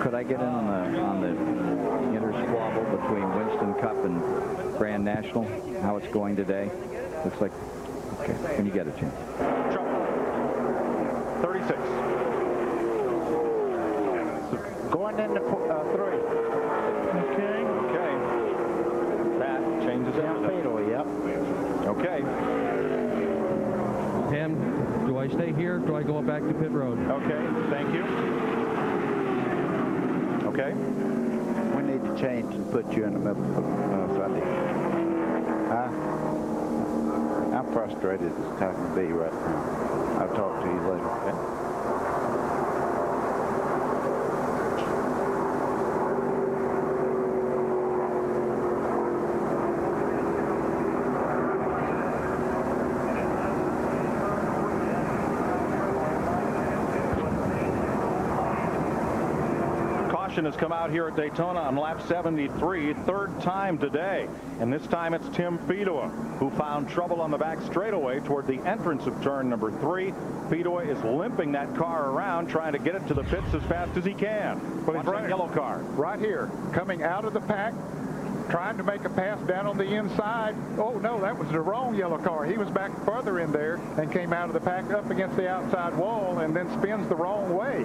Could I get in on the inner squabble between Winston Cup and Grand National? How it's going today? Looks like, okay, when you get a chance. Trouble. 36. Going into 3. Okay. Okay. That changes everything. Fatal, yep. Okay. Pam, do I stay here? Do I go back to pit road? Okay, thank you. Okay. We need to change and put you in the middle. I'm frustrated as I can be right now. I'll talk to you later. Okay. generation has come out here at Daytona on lap 73, third time today. And this time it's Tim Fedowa, who found trouble on the back straightaway toward the entrance of turn number 3. Fedowa is limping that car around, trying to get it to the pits as fast as he can. Well, he's running yellow car. Right here, coming out of the pack, trying to make a pass down on the inside. Oh, no, that was the wrong yellow car. He was back further in there and came out of the pack up against the outside wall and then spins the wrong way.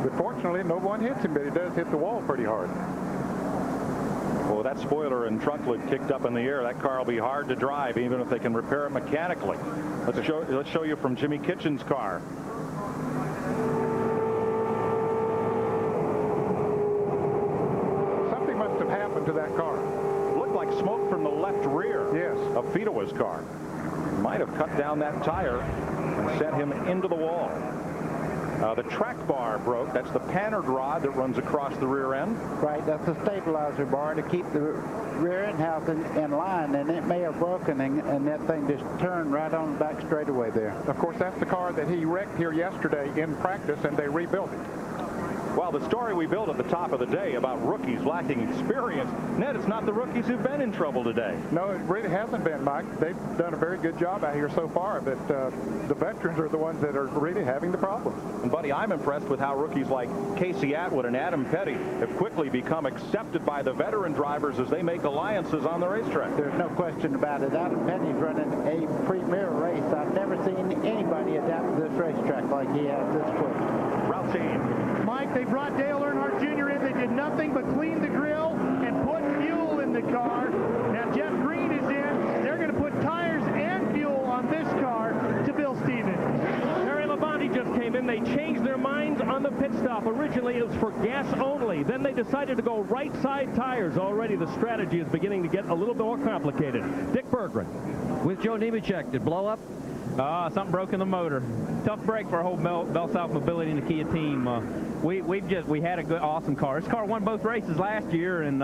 But fortunately, no one hits him, but he does hit the wall pretty hard. Well, that spoiler and trunk lid kicked up in the air, that car will be hard to drive, even if they can repair it mechanically. Let's show you from Jimmy Kitchen's car. Something must have happened to that car. It looked like smoke from the left rear of Fedowa's car. Might have cut down that tire and sent him into the wall. The track bar broke. That's the pannered rod that runs across the rear end. Right, that's a stabilizer bar to keep the rear end housing in line, and it may have broken, and that thing just turned right on the back straightaway there. Of course, that's the car that he wrecked here yesterday in practice, and they rebuilt it. Well, the story we built at the top of the day about rookies lacking experience, Ned, it's not the rookies who've been in trouble today. No, it really hasn't been, Mike. They've done a very good job out here so far, but the veterans are the ones that are really having the problems. And, Buddy, I'm impressed with how rookies like Casey Atwood and Adam Petty have quickly become accepted by the veteran drivers as they make alliances on the racetrack. There's no question about it. Adam Petty's running a premier race. I've never seen anybody adapt to this racetrack like he has this quick. Route team. Mike, they brought Dale Earnhardt Jr. in. They did nothing but clean the grill and put fuel in the car. Now Jeff Green is in. They're going to put tires and fuel on this car to Bill Stevens. Terry Labonte just came in. They changed their minds on the pit stop. Originally, it was for gas only. Then they decided to go right side tires. Already the strategy is beginning to get a little bit more complicated. Dick Berggren. With Joe Nemechek, did blow up? Something broke in the motor. Tough break for our whole Bell South Mobility and the Kia team. We had a good, awesome car. This car won both races last year, and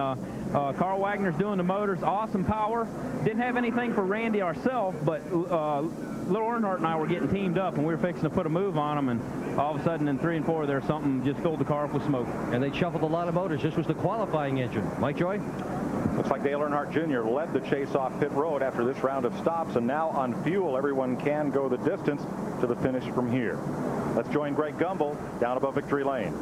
Carl Wagner's doing the motors. Awesome power. Didn't have anything for Randy ourselves, but Little Earnhardt and I were getting teamed up, and we were fixing to put a move on them, and all of a sudden in 3 and 4 there's something just filled the car up with smoke. And they shuffled a lot of motors. This was the qualifying engine. Mike Joy? Looks like Dale Earnhardt Jr. led the chase off pit road after this round of stops, and now on fuel, everyone can go the distance to the finish from here. Let's join Greg Gumbel down above Victory Lane.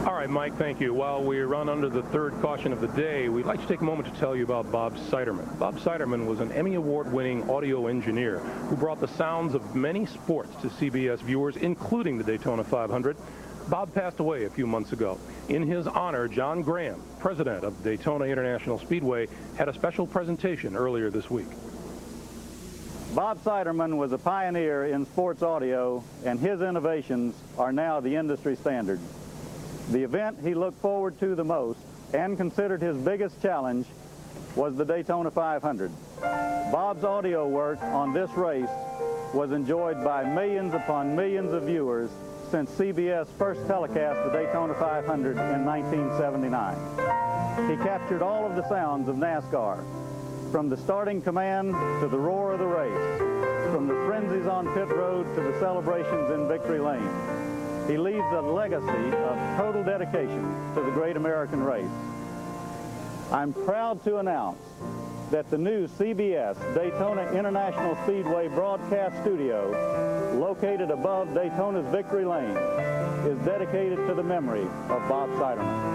All right, Mike, thank you. While we run under the third caution of the day, we'd like to take a moment to tell you about Bob Siderman. Bob Siderman was an Emmy Award-winning audio engineer who brought the sounds of many sports to CBS viewers, including the Daytona 500. Bob passed away a few months ago. In his honor, John Graham, president of Daytona International Speedway, had a special presentation earlier this week. Bob Siderman was a pioneer in sports audio, and his innovations are now the industry standard. The event he looked forward to the most and considered his biggest challenge was the Daytona 500. Bob's audio work on this race was enjoyed by millions upon millions of viewers since CBS first telecast the Daytona 500 in 1979. He captured all of the sounds of NASCAR, from the starting command to the roar of the race, from the frenzies on pit road to the celebrations in Victory Lane. He leaves a legacy of total dedication to the great American race. I'm proud to announce that the new CBS Daytona International Speedway broadcast studio, located above Daytona's Victory Lane, is dedicated to the memory of Bob Siderman.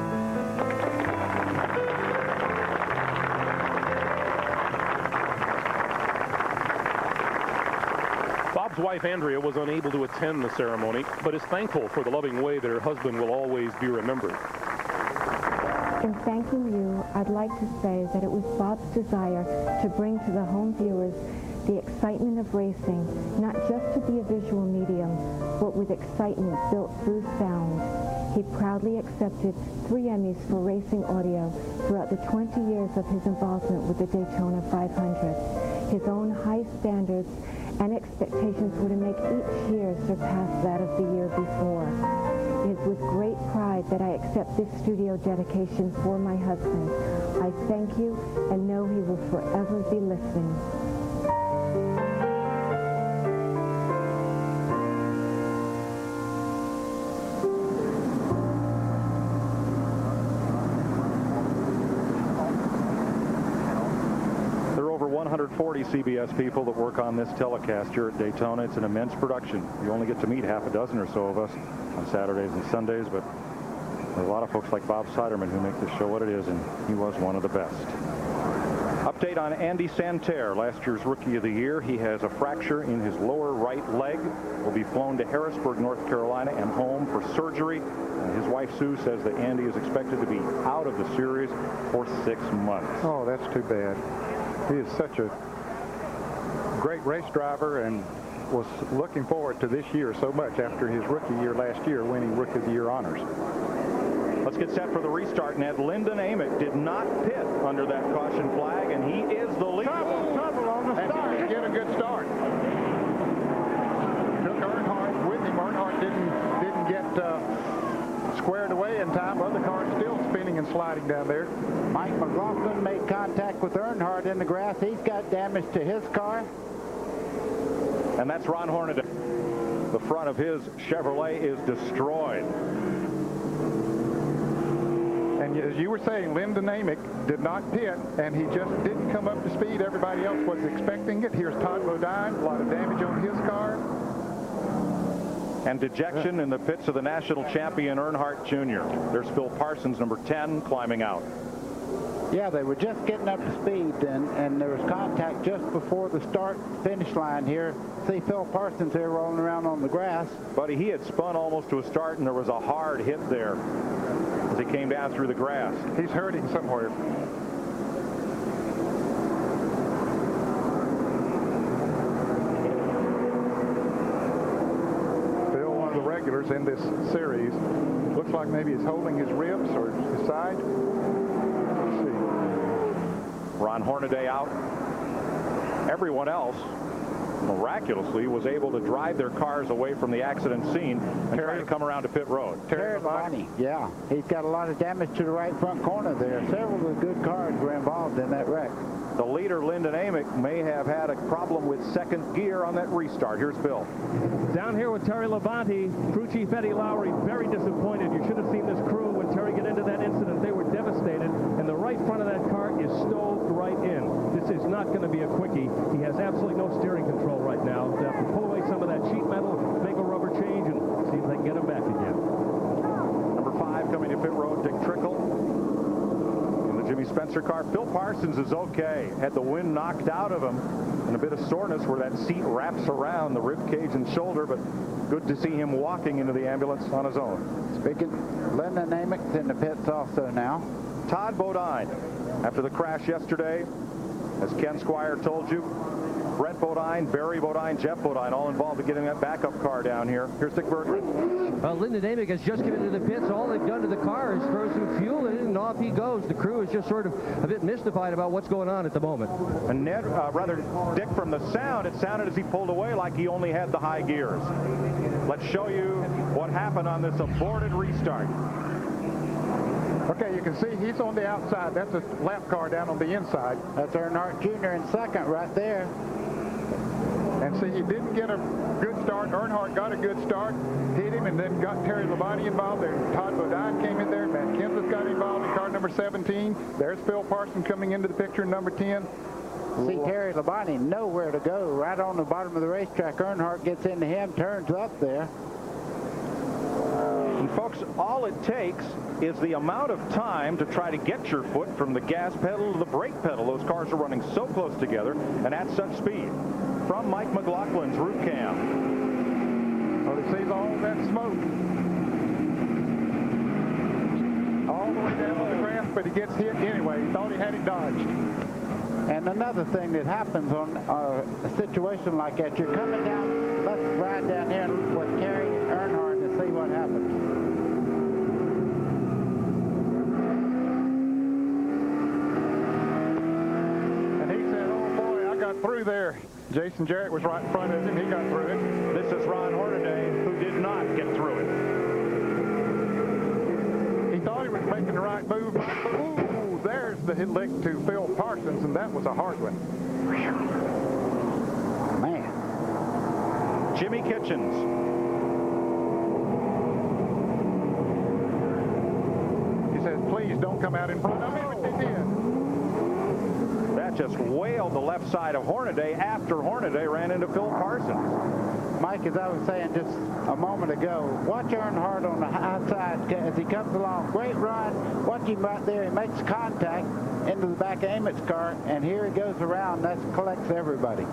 Bob's wife, Andrea, was unable to attend the ceremony, but is thankful for the loving way that her husband will always be remembered. In thanking you, I'd like to say that it was Bob's desire to bring to the home viewers the excitement of racing, not just to be a visual medium, but with excitement built through sound. He proudly accepted 3 Emmys for racing audio throughout the 20 years of his involvement with the Daytona 500. His own high standards and expectations were to make each year surpass that of the year before. It is with great pride that I accept this studio dedication for my husband. I thank you and know he will forever be listening. 140 CBS people that work on this telecast here at Daytona. It's an immense production. You only get to meet half a dozen or so of us on Saturdays and Sundays, but there are a lot of folks like Bob Siderman who make this show what it is, and he was one of the best. Update on Andy Santerre, last year's Rookie of the Year. He has a fracture in his lower right leg. Will be flown to Harrisburg, North Carolina, and home for surgery. His wife, Sue, says that Andy is expected to be out of the series for 6 months. Oh, that's too bad. He is such a great race driver and was looking forward to this year so much after his rookie year last year, winning Rookie of the Year honors. Let's get set for the restart. Ned Lyndon Amick did not pit under that caution flag, and he is the leader. Trouble on the start. And he didn't get a good start. Took Earnhardt with him. Earnhardt didn't get squared away in time. Other cars still spinning and sliding down there. Mike McLaughlin made contact with Earnhardt in the grass. He's got damage to his car. And that's Ron Hornaday. The front of his Chevrolet is destroyed. And as you were saying, Lyndon Amick did not pit, and he just didn't come up to speed. Everybody else was expecting it. Here's Todd Bodine, a lot of damage on his car. And dejection in the pits of the national champion Earnhardt Jr. There's Phil Parsons, number 10, climbing out. Yeah, they were just getting up to speed, and there was contact just before the finish line here. See Phil Parsons here rolling around on the grass. Buddy, he had spun almost to a start, and there was a hard hit there as he came down through the grass. He's hurting somewhere. Phil, one of the regulars in this series. Looks like maybe he's holding his ribs or his side. Let's see. Ron Hornaday out. Everyone else, miraculously, was able to drive their cars away from the accident scene and try to come around to pit road. Terry Labonte, yeah. He's got a lot of damage to the right front corner there. Several of the good cars were involved in that wreck. The leader, Lyndon Amick, may have had a problem with second gear on that restart. Here's Bill. Down here with Terry Labonte, crew chief Eddie Lowry, very disappointed. You should have seen this crew when Terry got into that incident. They were devastated, and the right front of that car is stoved right in. This is not going to be a quickie. He has absolutely no steering control right now. They have to pull away some of that sheet metal, make a rubber change, and see if they can get him back again. Number 5 coming to pit road, Dick Trickle. In the Jimmy Spencer car, Phil Parsons is okay. Had the wind knocked out of him and a bit of soreness where that seat wraps around the rib cage and shoulder, but good to see him walking into the ambulance on his own. Speaking, Lyndon Amick's in the pits also now. Todd Bodine, after the crash yesterday, as Ken Squire told you, Brett Bodine, Barry Bodine, Jeff Bodine, all involved in getting that backup car down here. Here's Dick Bergman. Well, Lyndon Amick has just come into the pits. All they've done to the car is throw some fuel in it, and off he goes. The crew is just sort of a bit mystified about what's going on at the moment. And Ned, Dick, from the sound, it sounded as he pulled away like he only had the high gears. Let's show you what happened on this aborted restart. Okay, you can see he's on the outside. That's a lap car down on the inside. That's Earnhardt Jr. in second right there. And see, he didn't get a good start. Earnhardt got a good start, hit him, and then got Terry Labonte involved there. Todd Bodine came in there. Matt Kenseth got involved in car number 17. There's Phil Parsons coming into the picture, number 10. See Terry Labonte nowhere to go. Right on the bottom of the racetrack. Earnhardt gets into him, turns up there. And folks, all it takes is the amount of time to try to get your foot from the gas pedal to the brake pedal. Those cars are running so close together and at such speed. From Mike McLaughlin's roof cam. Well, he sees all that smoke. All the way down on the grass, but he gets hit anyway. He thought he had it dodged. And another thing that happens on a situation like that, you're coming down, let's ride down here with Terry Earnhardt and see what happens. And he said, oh boy, I got through there. Jason Jarrett was right in front of him. He got through it. This is Ron Hornaday, who did not get through it. He thought he was making the right move. Ooh, there's the hit lick to Phil Parsons, and that was a hard one. Man. Jimmy Kitchens. He says, please don't come out in front of me, but they did. That Earnhardt just wailed the left side of Hornaday after Hornaday ran into Phil Parsons. Mike, as I was saying just a moment ago, watch Earnhardt on the high side as he comes along. Great run. Watch him right there. He makes contact into the back of Amit's car, and here he goes around. That collects everybody.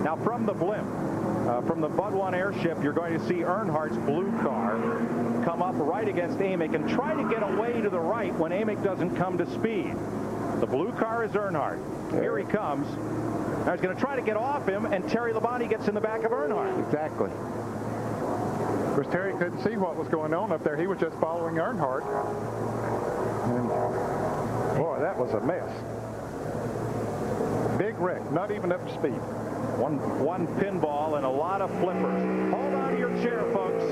Now from the blimp, from the Bud 1 airship, you're going to see Earnhardt's blue car come up right against Amick and try to get away to the right when Amick doesn't come to speed. The blue car is Earnhardt. Here he comes. Now he's going to try to get off him, and Terry Labonte gets in the back of Earnhardt. Exactly. Of course, Terry couldn't see what was going on up there. He was just following Earnhardt. And boy, that was a mess. Big wreck, not even up to speed. One pinball and a lot of flippers. Hold on to your chair, folks.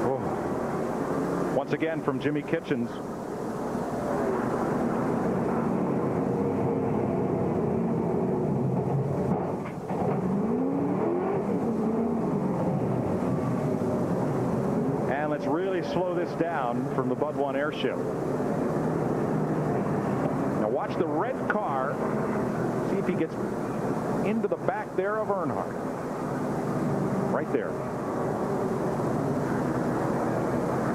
Whoa. Once again from Jimmy Kitchens. Let's really slow this down from the Bud 1 airship. Now watch the red car. See if he gets into the back there of Earnhardt. Right there.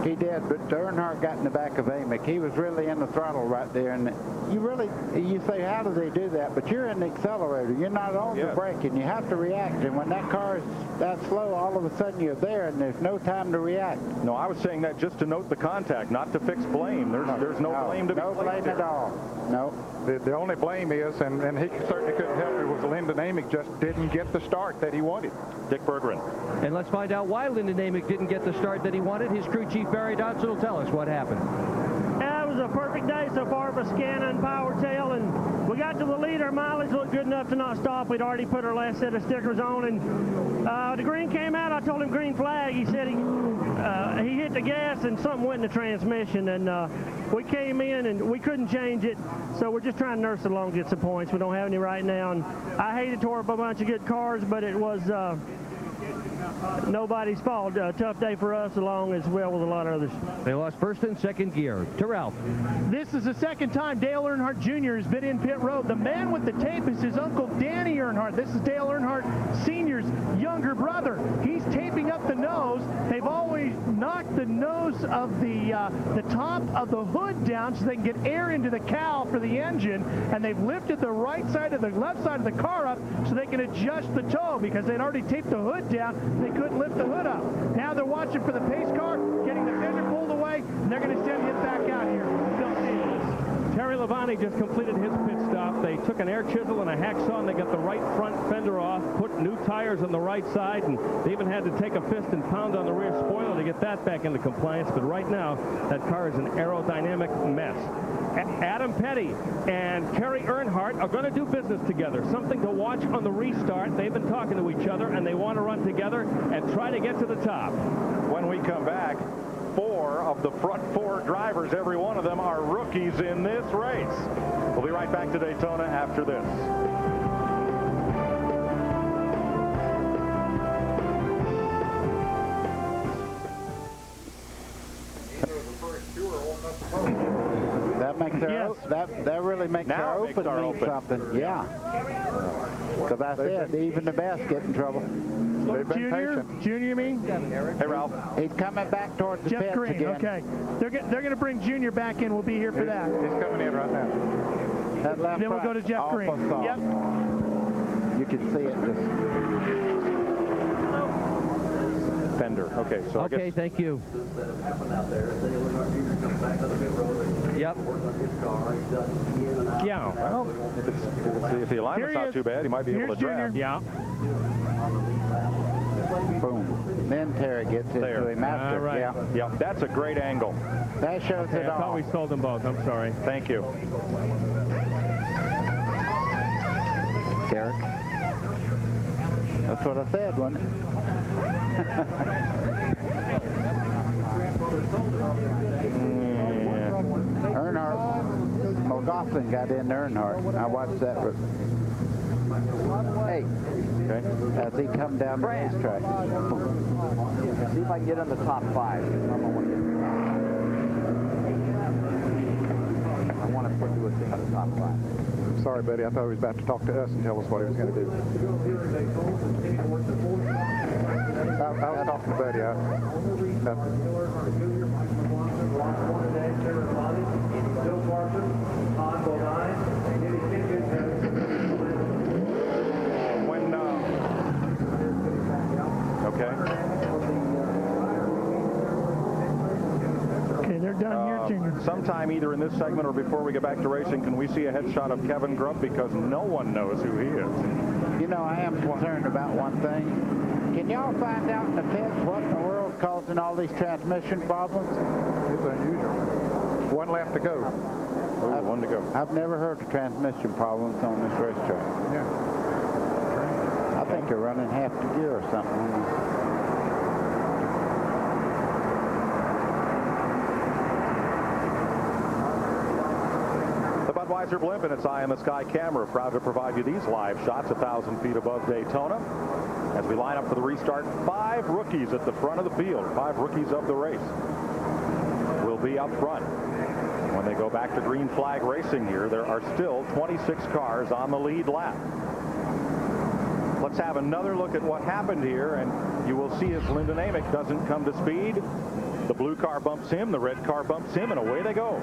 He did, but Earnhardt got in the back of Amick. He was really in the throttle right there, and you say, how do they do that? But you're in the accelerator. You're not on the brake, and you have to react. And when that car is that slow, all of a sudden you're there, and there's no time to react. No, I was saying that just to note the contact, not to fix blame. There's no blame to be no blame at all. No. The only blame is, and he certainly couldn't help it, was Lyndon Amick just didn't get the start that he wanted. Dick Berggren. And let's find out why Lyndon Amick didn't get the start that he wanted. His crew chief, Barry Dodson, will tell us what happened. It was a perfect day so far for Scanna and Powertail, and we got to the lead. Our mileage looked good enough to not stop. We'd already put our last set of stickers on, and the green came out. I told him green flag. He said he hit the gas and something went in the transmission, and we came in and we couldn't change it, so we're just trying to nurse it along, get some points. We don't have any right now, and I hated tore up a bunch of good cars, but it was nobody's fault. Tough day for us, along as well with a lot of others. They lost first and second gear. To Ralph. This is the second time Dale Earnhardt Jr. has been in pit road. The man with the tape is his uncle Danny Earnhardt. This is Dale Earnhardt Sr.'s younger brother. He's taping up the nose. They've always knocked the nose of the top of the hood down so they can get air into the cowl for the engine, and they've lifted the right side of the left side of the car up so they can adjust the toe because they'd already taped the hood down. They couldn't lift the hood up. Now they're watching for the pace car, getting the fender pulled away, and they're going to send him back out here. Terry Labonte just completed his pit stop. They took an air chisel and a hacksaw, and they got the right front fender off, put new tires on the right side, and they even had to take a fist and pound on the rear spoiler to get that back into compliance. But right now, that car is an aerodynamic mess. Adam Petty and Kerry Earnhardt are going to do business together. Something to watch on the restart. They've been talking to each other, and they want to run together and try to get to the top. When we come back, 4 of the front 4 drivers, every one of them are rookies in this race. We'll be right back to Daytona after this. That makes that really makes our open mean something. Yeah. Because I said even the best get in trouble. They've been patient. Junior, you mean? Hey, Ralph. He's coming back towards the Jeff pits Green, again. okay. They're going to bring Junior back in. We'll be here for that. He's coming in right now. That left then we'll go to Jeff Green. Yep. You can see it just. Fender. Okay, so okay, I guess... thank you. Yep. Yeah, well, if the alignment's not too bad, he might be able to drive. Yeah. Boom. Then Terry gets into him after. Right. Yeah, that's a great angle. That shows it all. I thought we sold them both. I'm sorry. Thank you. Derek. That's what I said, wasn't it? Earnhardt. O'Gosselin got in Earnhardt. I watched that. 8. Okay. As he come down the racetrack. See if I can get in the top 5. I want to put you a thing in the top 5. Sorry, buddy. I thought he was about to talk to us and tell us what he was going to do. I was talking to Buddy. Nothing. Okay. Okay, they're done here, Junior. Sometime either in this segment or before we get back to racing, can we see a headshot of Kevin Grubb, because no one knows who he is. You know, I am concerned about one thing. Can y'all find out in the pits what in the world's causing all these transmission problems? It's unusual. One lap to go. One to go. I've never heard of transmission problems on this racetrack. Yeah. I think they're running half the gear or something. The Budweiser blimp and its Eye in the Sky camera proud to provide you these live shots 1,000 feet above Daytona. As we line up for the restart, 5 rookies at the front of the field. 5 rookies of the race will be up front. When they go back to green flag racing here, there are still 26 cars on the lead lap. Let's have another look at what happened here, and you will see if Lyndon Amick doesn't come to speed. The blue car bumps him, the red car bumps him, and away they go.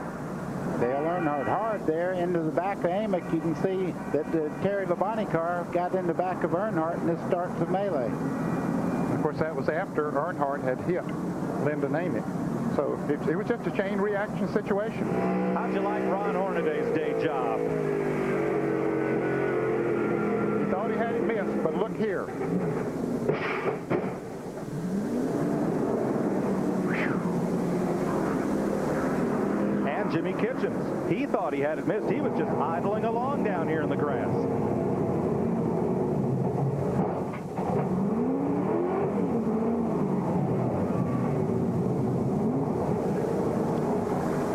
Dale Earnhardt hard there into the back of Amick. You can see that the Terry Labonte car got in the back of Earnhardt, and this starts the melee. Of course, that was after Earnhardt had hit Lyndon Amick. So it was just a chain reaction situation. How'd you like Ron Hornaday's day job? He thought he had him missed, but look here. And Jimmy Kitchens, he thought he had it missed. He was just idling along down here in the grass.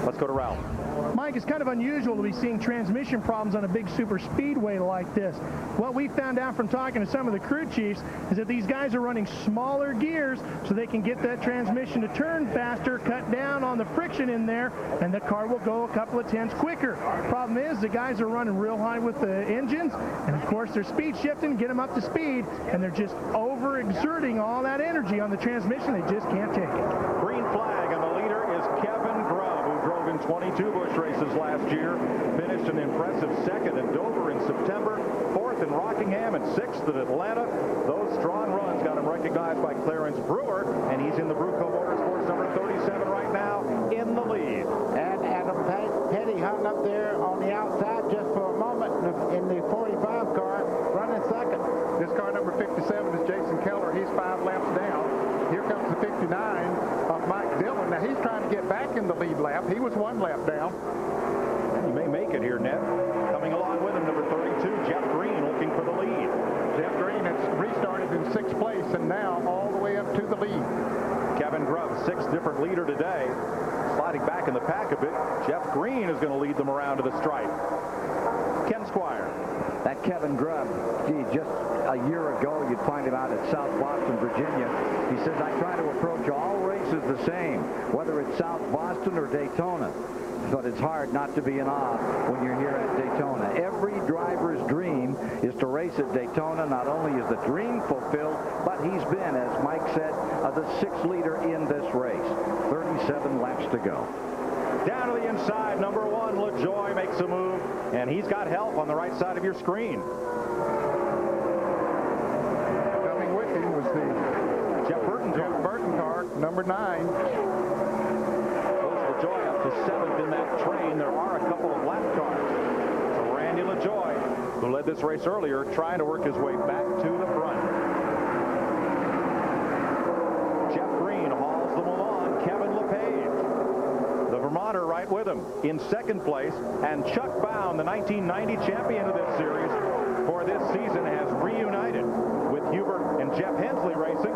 Let's go to Ralph. Mike, it's kind of unusual to be seeing transmission problems on a big super speedway like this. What we found out from talking to some of the crew chiefs is that these guys are running smaller gears so they can get that transmission to turn faster, cut down on the friction in there, and the car will go a couple of tenths quicker. Problem is, the guys are running real high with the engines, and of course they're speed shifting, get them up to speed, and they're just over-exerting all that energy on the transmission. They just can't take it. Green flag, and the leader is Kevin Grubb, who drove in 22 Busch races last year, finished an impressive second in Dover in September, 4th in Rockingham, and 6th at Atlanta. Those strong runs got him recognized by Clarence Brewer, and he's in the Bruco Motorsports number 37 right now in the lead. And Adam Petty hung up there on the outside just for a moment in the 45 car, running second. This car number 57 is Jason Keller. He's 5 laps down. Here comes the 59 of Mike Dillon. Now he's trying to get back in the lead lap. He was 1 lap down. He may make it here, Ned. Coming along with him, number 32, Jeff Green, looking for the lead. Jeff Green has restarted in 6th place and now all the way up to the lead. Kevin Grubb, 6th different leader today. Sliding back in the pack a bit, Jeff Green is going to lead them around to the stripe. Ken Squire. That Kevin Grubb, gee, just a year ago, you'd find him out at South Boston, Virginia. He says, I try to approach all races the same, whether it's South Boston or Daytona. But it's hard not to be in awe when you're here at Daytona. Every driver's dream is to race at Daytona. Not only is the dream fulfilled, but he's been, as Mike said, the 6th leader in this race. 37 laps to go. Down to the inside, number 1, LaJoie makes a move, and he's got help on the right side of your screen. Coming with him was the Jeff Burton car, number 9. LaJoie up to 7th in that train. There are a couple of lap cars. So Randy LaJoie, who led this race earlier, trying to work his way back to the front. Jeff Green hauls them along. Kevin LePage, the Vermonter, right with him in 2nd place. And Chuck Bound, the 1990 champion of this series for this season, has reunited with Hubert and Jeff Hensley racing.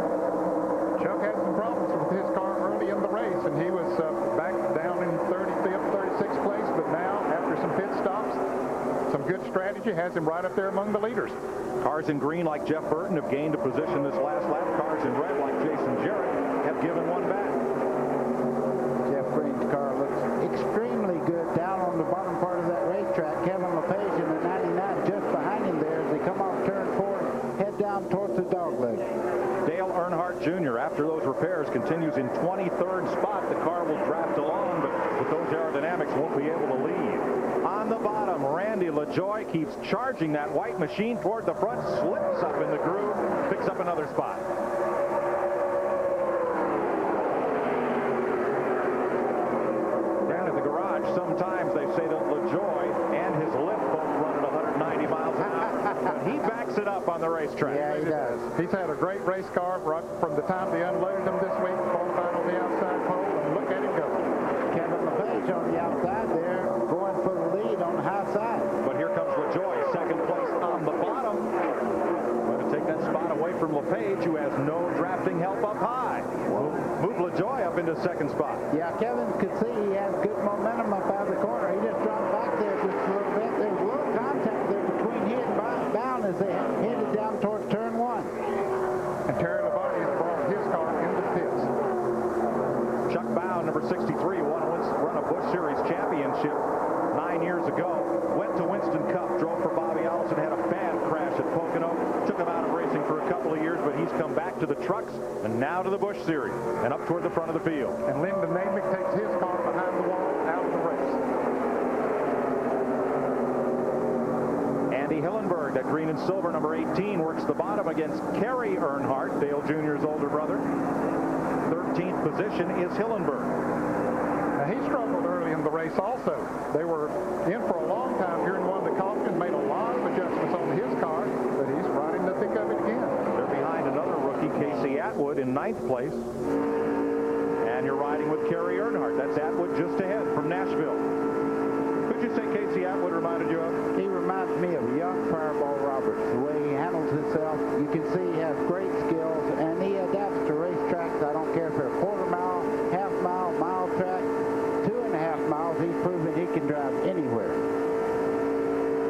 Chuck had some problems with his car early in the race, and he was back down in 35th, 36th place, but now, after some pit stops, some good strategy has him right up there among the leaders. Cars in green like Jeff Burton have gained a position this last lap. Cars in red like Jason Jarrett have given one back. Jeff Green's car looks extremely good down on the bottom part of that racetrack. Kevin LePage in the 99 just behind him there as they come off turn 4, head down towards the dogleg. Dale Earnhardt Jr., after those repairs, continues in 23rd spot. The car will draft along, but with those aerodynamics, won't be able to lead. On the bottom, Randy LaJoie keeps charging that white machine toward the front, slips up in the groove, picks up another spot. Down at the garage, sometimes they say that LaJoie and his lift both run at 190 miles an hour, but he backs it up on the racetrack. Yeah, he does. He's had a great race car right from the time they unloaded him this week, qualified on the outside pole, and look at him go. Kevin LePage on the outside there, going for the lead on the high side. But here comes LaJoie, second place on the bottom. Going to take that spot away from LePage, who has no drafting help up high. Move LaJoie up into second spot. Yeah, Kevin could see he has good momentum up out of the corner. He just dropped back there just a little bit. There was a little contact there between he and Bound as they headed down towards turn 1. And Terry Labonte has brought his car into the pits. Chuck Bound, number 63, won a Busch Series championship 9 years ago. Went to Winston Cup, drove for Bobby Allison, had a bad crash at Pocono. Took him out of racing for a couple of years, but he's come back to the trucks and now to the Busch Series and up toward the front of the field. And Lyndon Namick takes his car behind the wall out of the race. Andy Hillenberg, that green and silver, number 18, works the bottom against Kerry Earnhardt, Dale Jr.'s older brother. 13th position is Hillenberg. Now, he struggled early in the race also. They were in for a long time during one of the cautions, made a lot of adjustments on his car, but he's right in the thick of it again. They're behind another rookie, Casey Atwood, in 9th place. And you're riding with Kerry Earnhardt. That's Atwood just ahead from Nashville. Who'd you say Casey Atwood reminded you of? He reminds me of young Fireball Roberts. The way he handles himself, you can see he has great skills, and he adapts to racetracks. I don't care if they're a quarter mile, half mile, mile track, 2.5 miles. He's proven he can drive anywhere.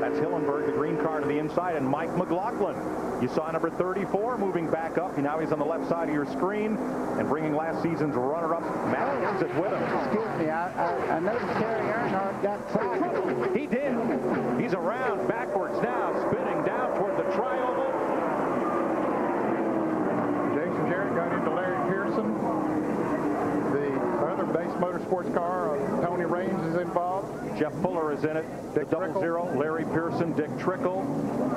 That's Hillenberg, the green car to the inside, and Mike McLaughlin. You saw number 34 moving back up. Now he's on the left side of your screen and bringing last season's runner-up, Matt Kenseth, with him. Excuse me, I noticed Kerry Earnhardt got signed. He did. He's around backwards now, spinning down toward the tri-oval. Jason Jarrett got into Larry Pearson. The other base motorsports car, Tony Raines, is involved. Jeff Fuller is in it. The double zero, Larry Pearson, Dick Trickle,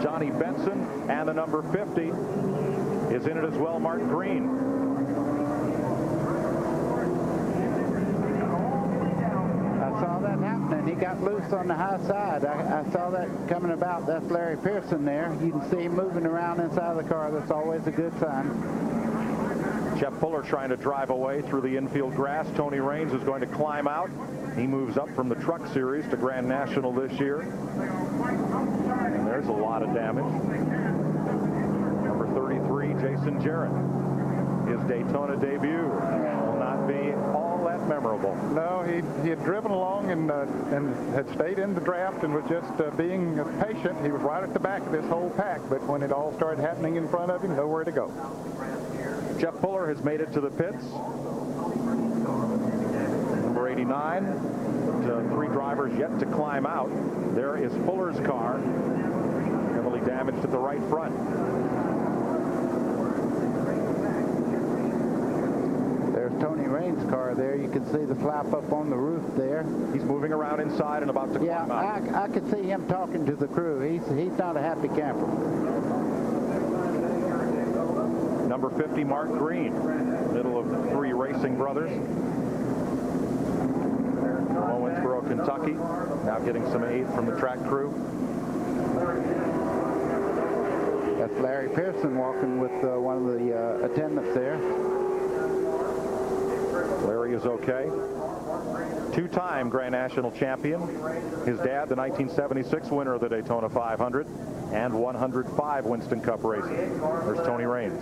Johnny Benson, and the number 50 is in it as well, Mark Green. I saw that happening. He got loose on the high side. I saw that coming about. That's Larry Pearson there. You can see him moving around inside the car. That's always a good sign. Jeff Fuller trying to drive away through the infield grass. Tony Raines is going to climb out. He moves up from the Truck Series to Grand National this year. And there's a lot of damage. Number 33, Jason Jarrett. His Daytona debut will not be all that memorable. No, he had driven along and had stayed in the draft and was just being patient. He was right at the back of this whole pack, but when it all started happening in front of him, nowhere to go. Jeff Fuller has made it to the pits. Number 89, 3 drivers yet to climb out. There is Fuller's car, heavily damaged at the right front. There's Tony Raines' car there. You can see the flap up on the roof there. He's moving around inside and about to climb out. I could see him talking to the crew. He's not a happy camper. Number 50, Mark Green, middle of 3 racing brothers. From Owensboro, Kentucky, now getting some aid from the track crew. That's Larry Pearson walking with one of the attendants there. Larry is okay. 2-time Grand National champion. His dad, the 1976 winner of the Daytona 500 and 105 Winston Cup races. There's Tony Raines.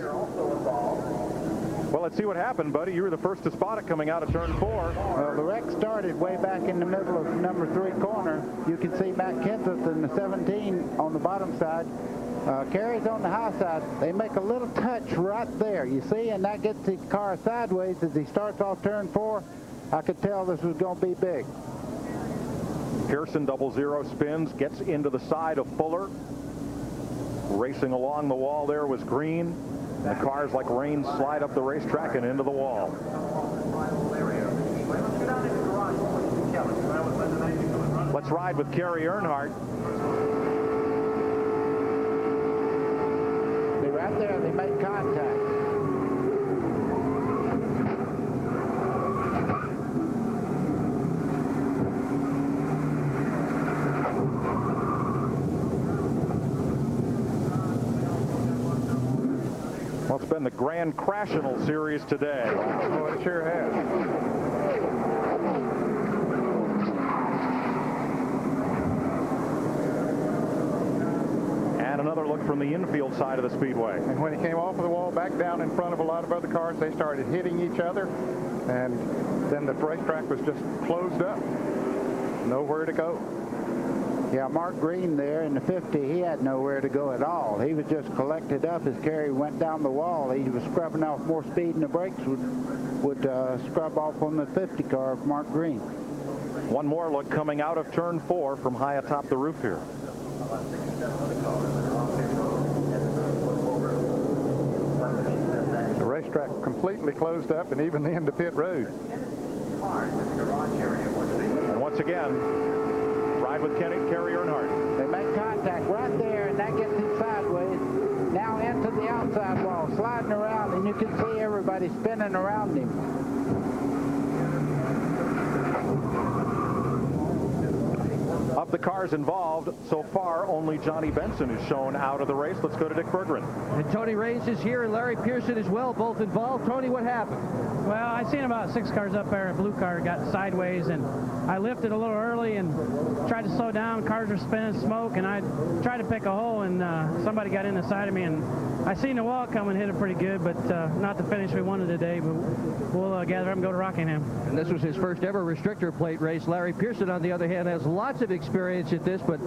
Well, let's see what happened, buddy. You were the first to spot it coming out of turn 4. Well, the wreck started way back in the middle of number 3 corner. You can see Matt Kenseth in the 17 on the bottom side. Carries on the high side. They make a little touch right there, you see, and that gets the car sideways as he starts off turn 4. I could tell this was going to be big. Pearson 00 spins, gets into the side of Fuller. Racing along the wall there was Green. The cars like rain slide up the racetrack and into the wall. Let's ride with Kerry Earnhardt. They're right there. They make contact. Well, it's been the Grand Crashinal Series today. Oh, it sure has. And another look from the infield side of the speedway. And when he came off of the wall, back down in front of a lot of other cars, they started hitting each other. And then the racetrack was just closed up. Nowhere to go. Yeah, Mark Green there in the 50, he had nowhere to go at all. He was just collected up as Kerry went down the wall. He was scrubbing off more speed than the brakes would scrub off on the 50 car of Mark Green. One more look coming out of turn 4 from high atop the roof here. The racetrack completely closed up, and even the end of pit road. And once again, ride with Kerry Earnhardt. They make contact right there, and that gets him sideways. Now into the outside wall, sliding around, and you can see everybody spinning around him. Of the cars involved, so far, only Johnny Benson is shown out of the race. Let's go to Dick Berggren. And Tony Raines is here, and Larry Pearson as well, both involved. Tony, what happened? Well, I seen about 6 cars up there. A blue car got sideways, and I lifted a little early and tried to slow down. Cars were spinning smoke, and I tried to pick a hole, and somebody got in the side of me, and I seen the wall come and hit it pretty good, but not the finish we wanted today. But we'll gather up and go to Rockingham. And this was his first ever restrictor plate race. Larry Pearson, on the other hand, has lots of experience at this, but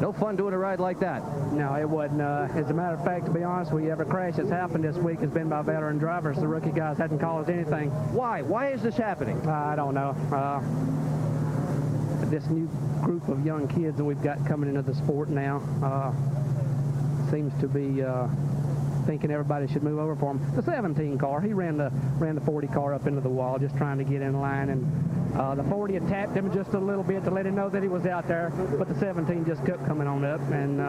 no fun doing a ride like that. No, it wasn't. As a matter of fact, to be honest with you, every crash that's happened this week has been by veteran drivers. The rookie guys hadn't caused anything. Why? Why is this happening? I don't know. This new group of young kids that we've got coming into the sport now seems to be thinking everybody should move over for him. The 17 car, he ran the 40 car up into the wall just trying to get in line, and the 40 had tapped him just a little bit to let him know that he was out there, but the 17 just kept coming on up, and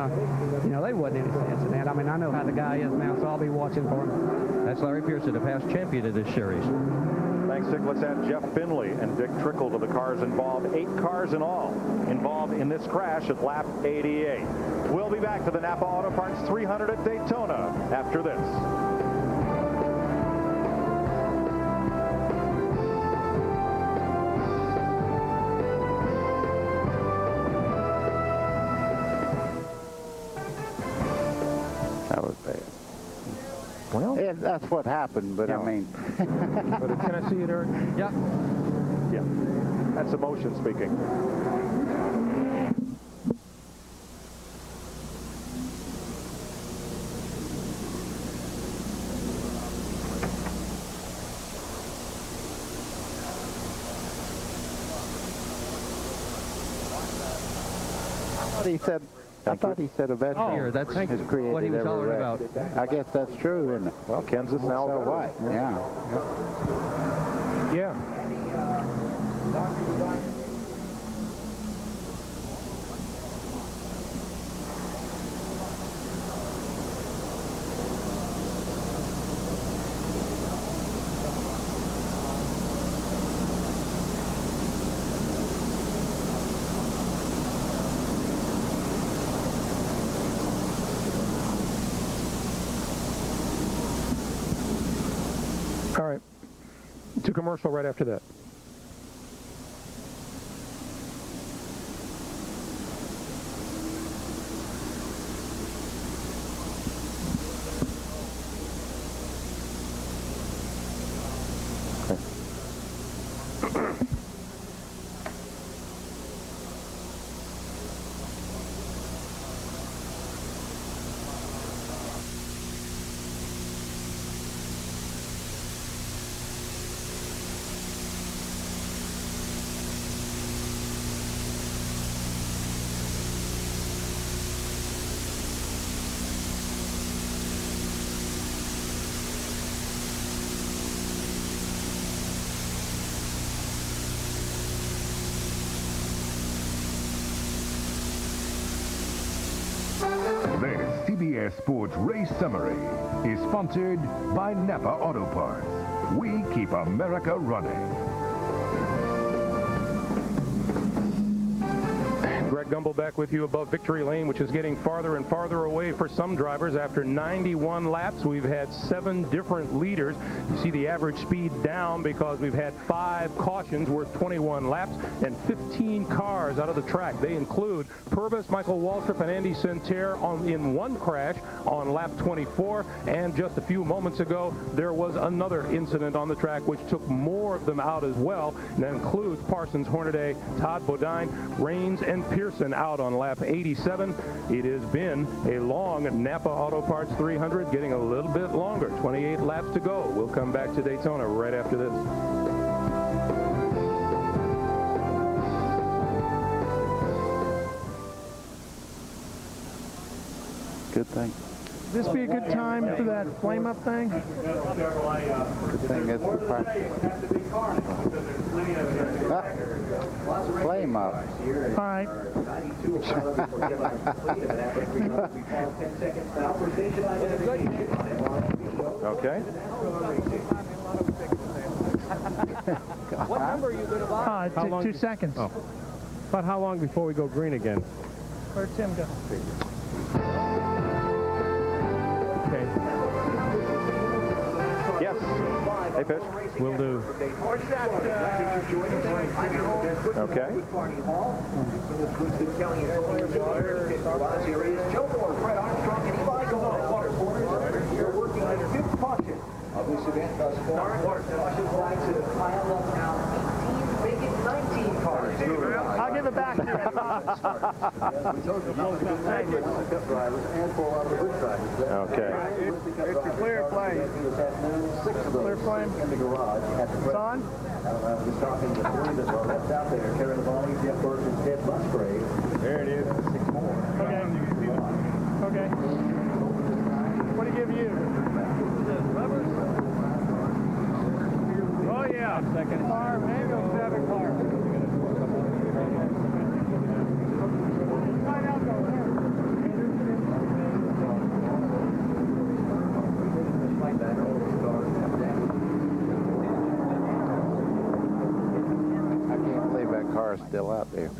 you know, there wasn't any sense in that. I mean, I know how the guy is now, so I'll be watching for him. That's Larry Pearson, a past champion of this series. Thanks, Dick. Let's add Jeff Finley and Dick Trickle to the cars involved. 8 cars in all involved in this crash at lap 88. We'll be back to the Napa Auto Parts 300 at Daytona after this. That was bad. Well, yeah, that's what happened, but yeah. I mean. But can I see it, Eric? Yeah. Yeah. That's emotion speaking. I thought he said a veteran. Here, that's has created what he was every hollering wreck. about. I guess that's true, isn't it? Well, Kansas now. So what? Yeah. Yeah. All right. To commercial right after that. CBS Sports Race Summary is sponsored by Napa Auto Parts. We keep America running. Greg Gumbel back with you above Victory Lane, which is getting farther and farther away for some drivers. After 91 laps, we've had 7 different leaders. You see the average speed down because we've had 5 cautions worth 21 laps and 15 cars out of the track. They include Purvis, Michael Waltrip, and Andy Santerre in one crash on lap 24. And just a few moments ago, there was another incident on the track which took more of them out as well. And that includes Parsons, Hornaday, Todd Bodine, Raines, and Pearson out on lap 87. It has been a long Napa Auto Parts 300, getting a little bit longer. 28 laps to go. We'll come back to Daytona right after this. Good thing. Would this be a good time for that flame up thing? Good thing it's the flame up. All right. Okay. What number are you going to buy? 2 seconds. Oh. About how long before we go green again? Where'd Tim go? Okay. Yes. Hey, pitch. Will do. Okay. You're working on your 5th caution of this event thus far. Caution flags have piled up now. 18, make it 19 cars. I'll give it back to you. Okay. It's a clear flame. Clear flame. In the garage. It's on? We're talking to three that are left out there. Karen Bonnie, Jeff Burton's Ted Musgrave. There it is. 6 more. Okay. Okay. What do you give you? Rubbers? Oh, yeah. Second. Car, Mango 7 car. I can't believe that car is still out there.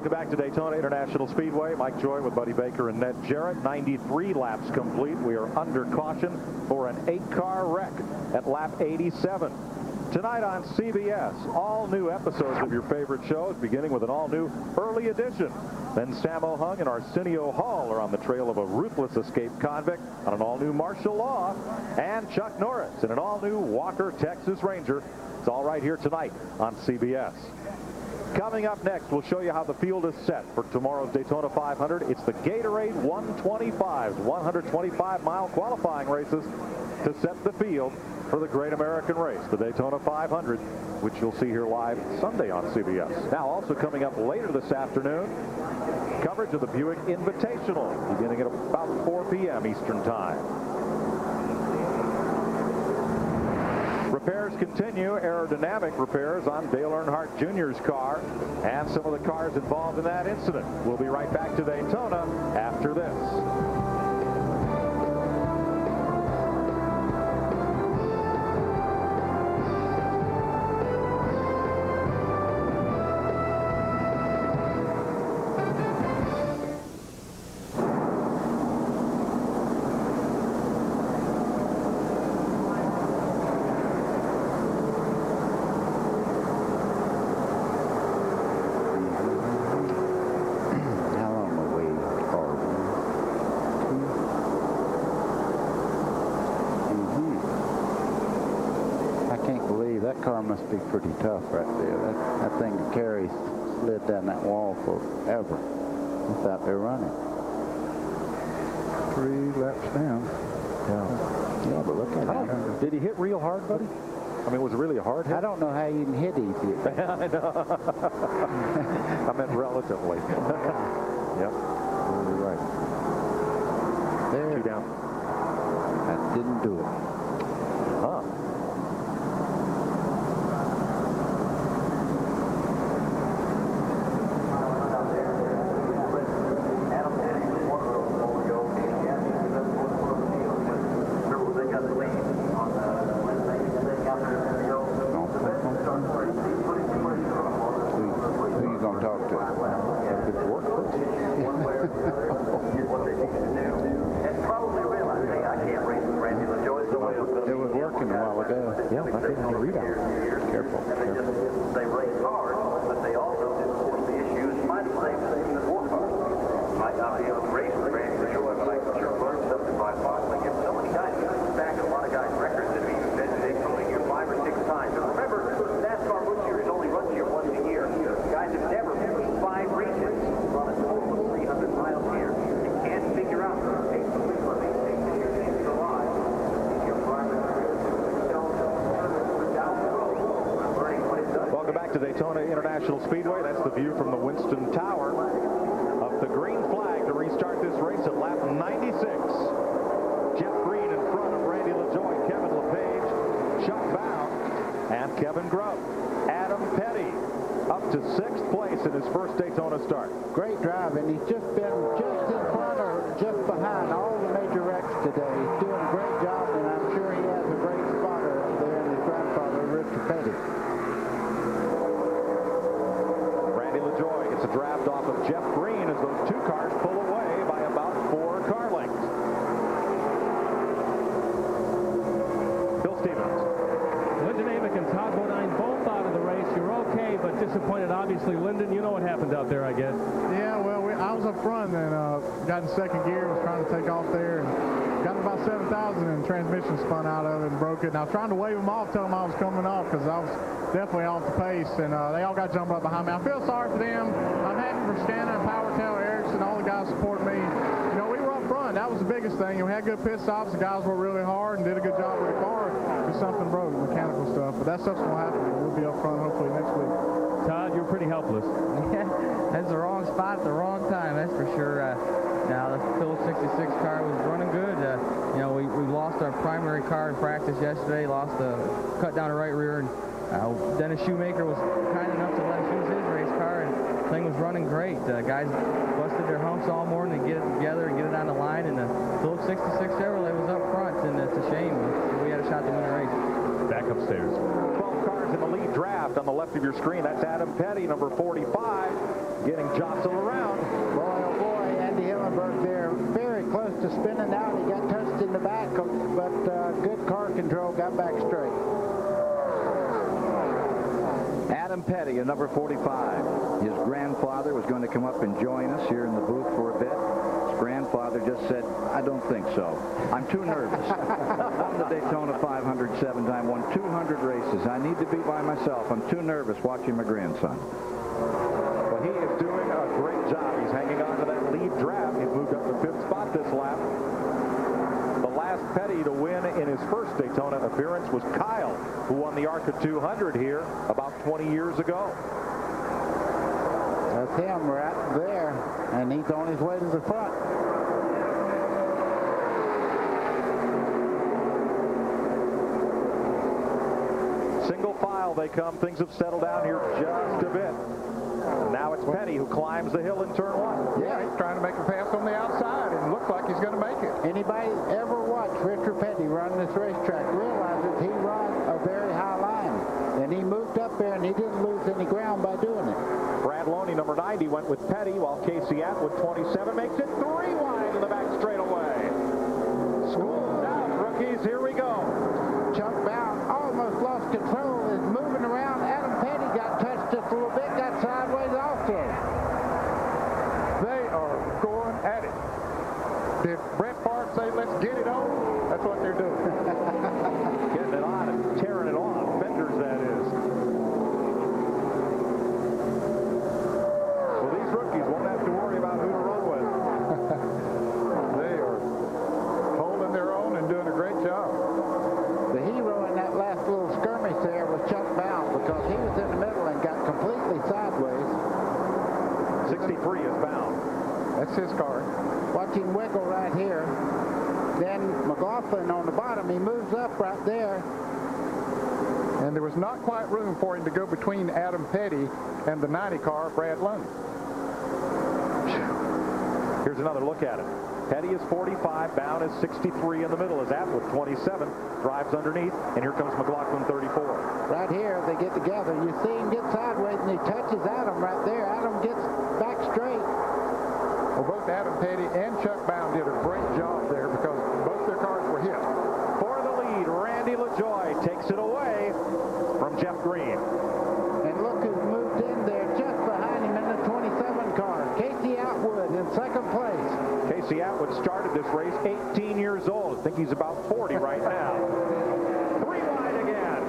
Back to Daytona International Speedway. Mike Joy with Buddy Baker and Ned Jarrett. 93 laps complete. We are under caution for an 8-car wreck at lap 87. Tonight on CBS, all new episodes of your favorite shows, beginning with an all-new early edition. Then Sammo Hung and Arsenio Hall are on the trail of a ruthless escaped convict on an all-new martial law. And Chuck Norris in an all-new Walker Texas Ranger. It's all right here tonight on CBS. Coming up next, we'll show you how the field is set for tomorrow's Daytona 500. It's the Gatorade 125s, 125-mile qualifying races to set the field for the Great American Race, the Daytona 500, which you'll see here live Sunday on CBS. Now, also coming up later this afternoon, coverage of the Buick Invitational, beginning at about 4 p.m. Eastern Time. Repairs continue, aerodynamic repairs on Dale Earnhardt Jr.'s car and some of the cars involved in that incident. We'll be right back to Daytona after this. that car must be pretty tough right there. That thing carries slid down that wall forever without their running. 3 laps down. Yeah, but look at that. Did he hit real hard, buddy? I mean, was it really a hard hit? I don't know how you can hit easy. I know. I meant relatively. Yep. You're right. There. 2 down. That didn't do it. Huh. Daytona International Speedway. That's the view from the Winston Tower of the green flag to restart this race at lap 96. Jeff Green in front of Randy LaJoie, Kevin LePage, Chuck Bow, and Kevin Grubb. Adam Petty up to 6th place in his first Daytona start. Great drive, and he's just been just in front or just behind all the major wrecks today. He's doing a great job, and I'm sure he has a great spotter up there in his grandfather, Richard Petty. LaJoie gets a draft off of Jeff Green as those 2 cars pull away by about 4 car lengths. Bill Stevens. Lyndon Amick and Todd Bodine both out of the race. You're okay, but disappointed, obviously. Lyndon, you know what happened out there, I guess. Yeah, well, I was up front and got in 2nd gear, was trying to take off there, and got about 7,000 and transmission spun out of it and broke it. And I was trying to wave them off, tell them I was coming off, because I was definitely off the pace, and they all got jumped up behind me. I feel sorry for them. I'm happy for Scannon and Powertail, Erickson, all the guys supporting me. You know, we were up front. That was the biggest thing. We had good pit stops. The guys worked really hard and did a good job with the car. Just something broke, mechanical stuff. But that stuff's going to happen. We'll be up front hopefully next week. Todd, you're pretty helpless. Yeah, that's the wrong spot at the wrong time, that's for sure. Now, the Phillips 66 car was running good. You know, we lost our primary car in practice yesterday, cut down the right rear, and Dennis Shoemaker was kind enough to let us use his race car, and the thing was running great. Guys busted their humps all morning to get it together and get it on the line, and the Phillips 66 Chevrolet was up front, and it's a shame. We had a shot to win the race. Back upstairs. 12 cars in the lead draft on the left of your screen. That's Adam Petty, number 45, getting jostled around. Boy, oh boy, Andy Hillenberg there, very close to spinning out. He got touched in the back, but good car control, got back straight. Adam Petty, number 45. His grandfather was going to come up and join us here in the booth for a bit. His grandfather just said, I don't think so. I'm too nervous. Won the Daytona 500 7-time, won 200 races. I need to be by myself. I'm too nervous watching my grandson. Well, he is doing a great job. He's hanging on to that lead draft. He's moved up to 5th spot this lap. The last Petty to win in his first Daytona appearance was Kyle, who won the ARCA 200 here about 20 years ago. That's him right there, and he's on his way to the front. Single file they come. Things have settled down here just a bit. And now it's Petty who climbs the hill in turn 1. Yeah, he's trying to make a pass on the outside, and looks like he's going to make it. Anybody ever watched Richard Petty run this racetrack realizes he runs a very high line. And he moved up there, and he didn't lose any ground by doing it. Brad Loney, number 90, went with Petty, while Casey Atwood, 27, makes it 3 wide in the back straightaway. Schooled out, rookies, here we go. Chuck Bound almost lost control, is moving around. Adam Petty got touched just a little bit, got sideways also. They are going at it. Did Brett Favre say, let's get it on? That's what they're doing. Getting it on and tearing it off. Fenders, that is. car. Watch him wiggle right here. Then McLaughlin on the bottom, he moves up right there. And there was not quite room for him to go between Adam Petty and the 90 car, Brad Lund. Here's another look at it. Petty is 45, Bound is 63 in the middle as Atwood 27 drives underneath, and here comes McLaughlin 34. Right here, they get together. You see him get sideways, and he touches Adam right there. Adam gets back straight. Well, both Adam Petty and Chuck Bound did a great job there because both their cars were hit. For the lead, Randy LaJoie takes it away from Jeff Green. And look who's moved in there just behind him in the 27 car. Casey Atwood in second place. Casey Atwood started this race 18 years old. I think he's about 40 right now. 3 wide again.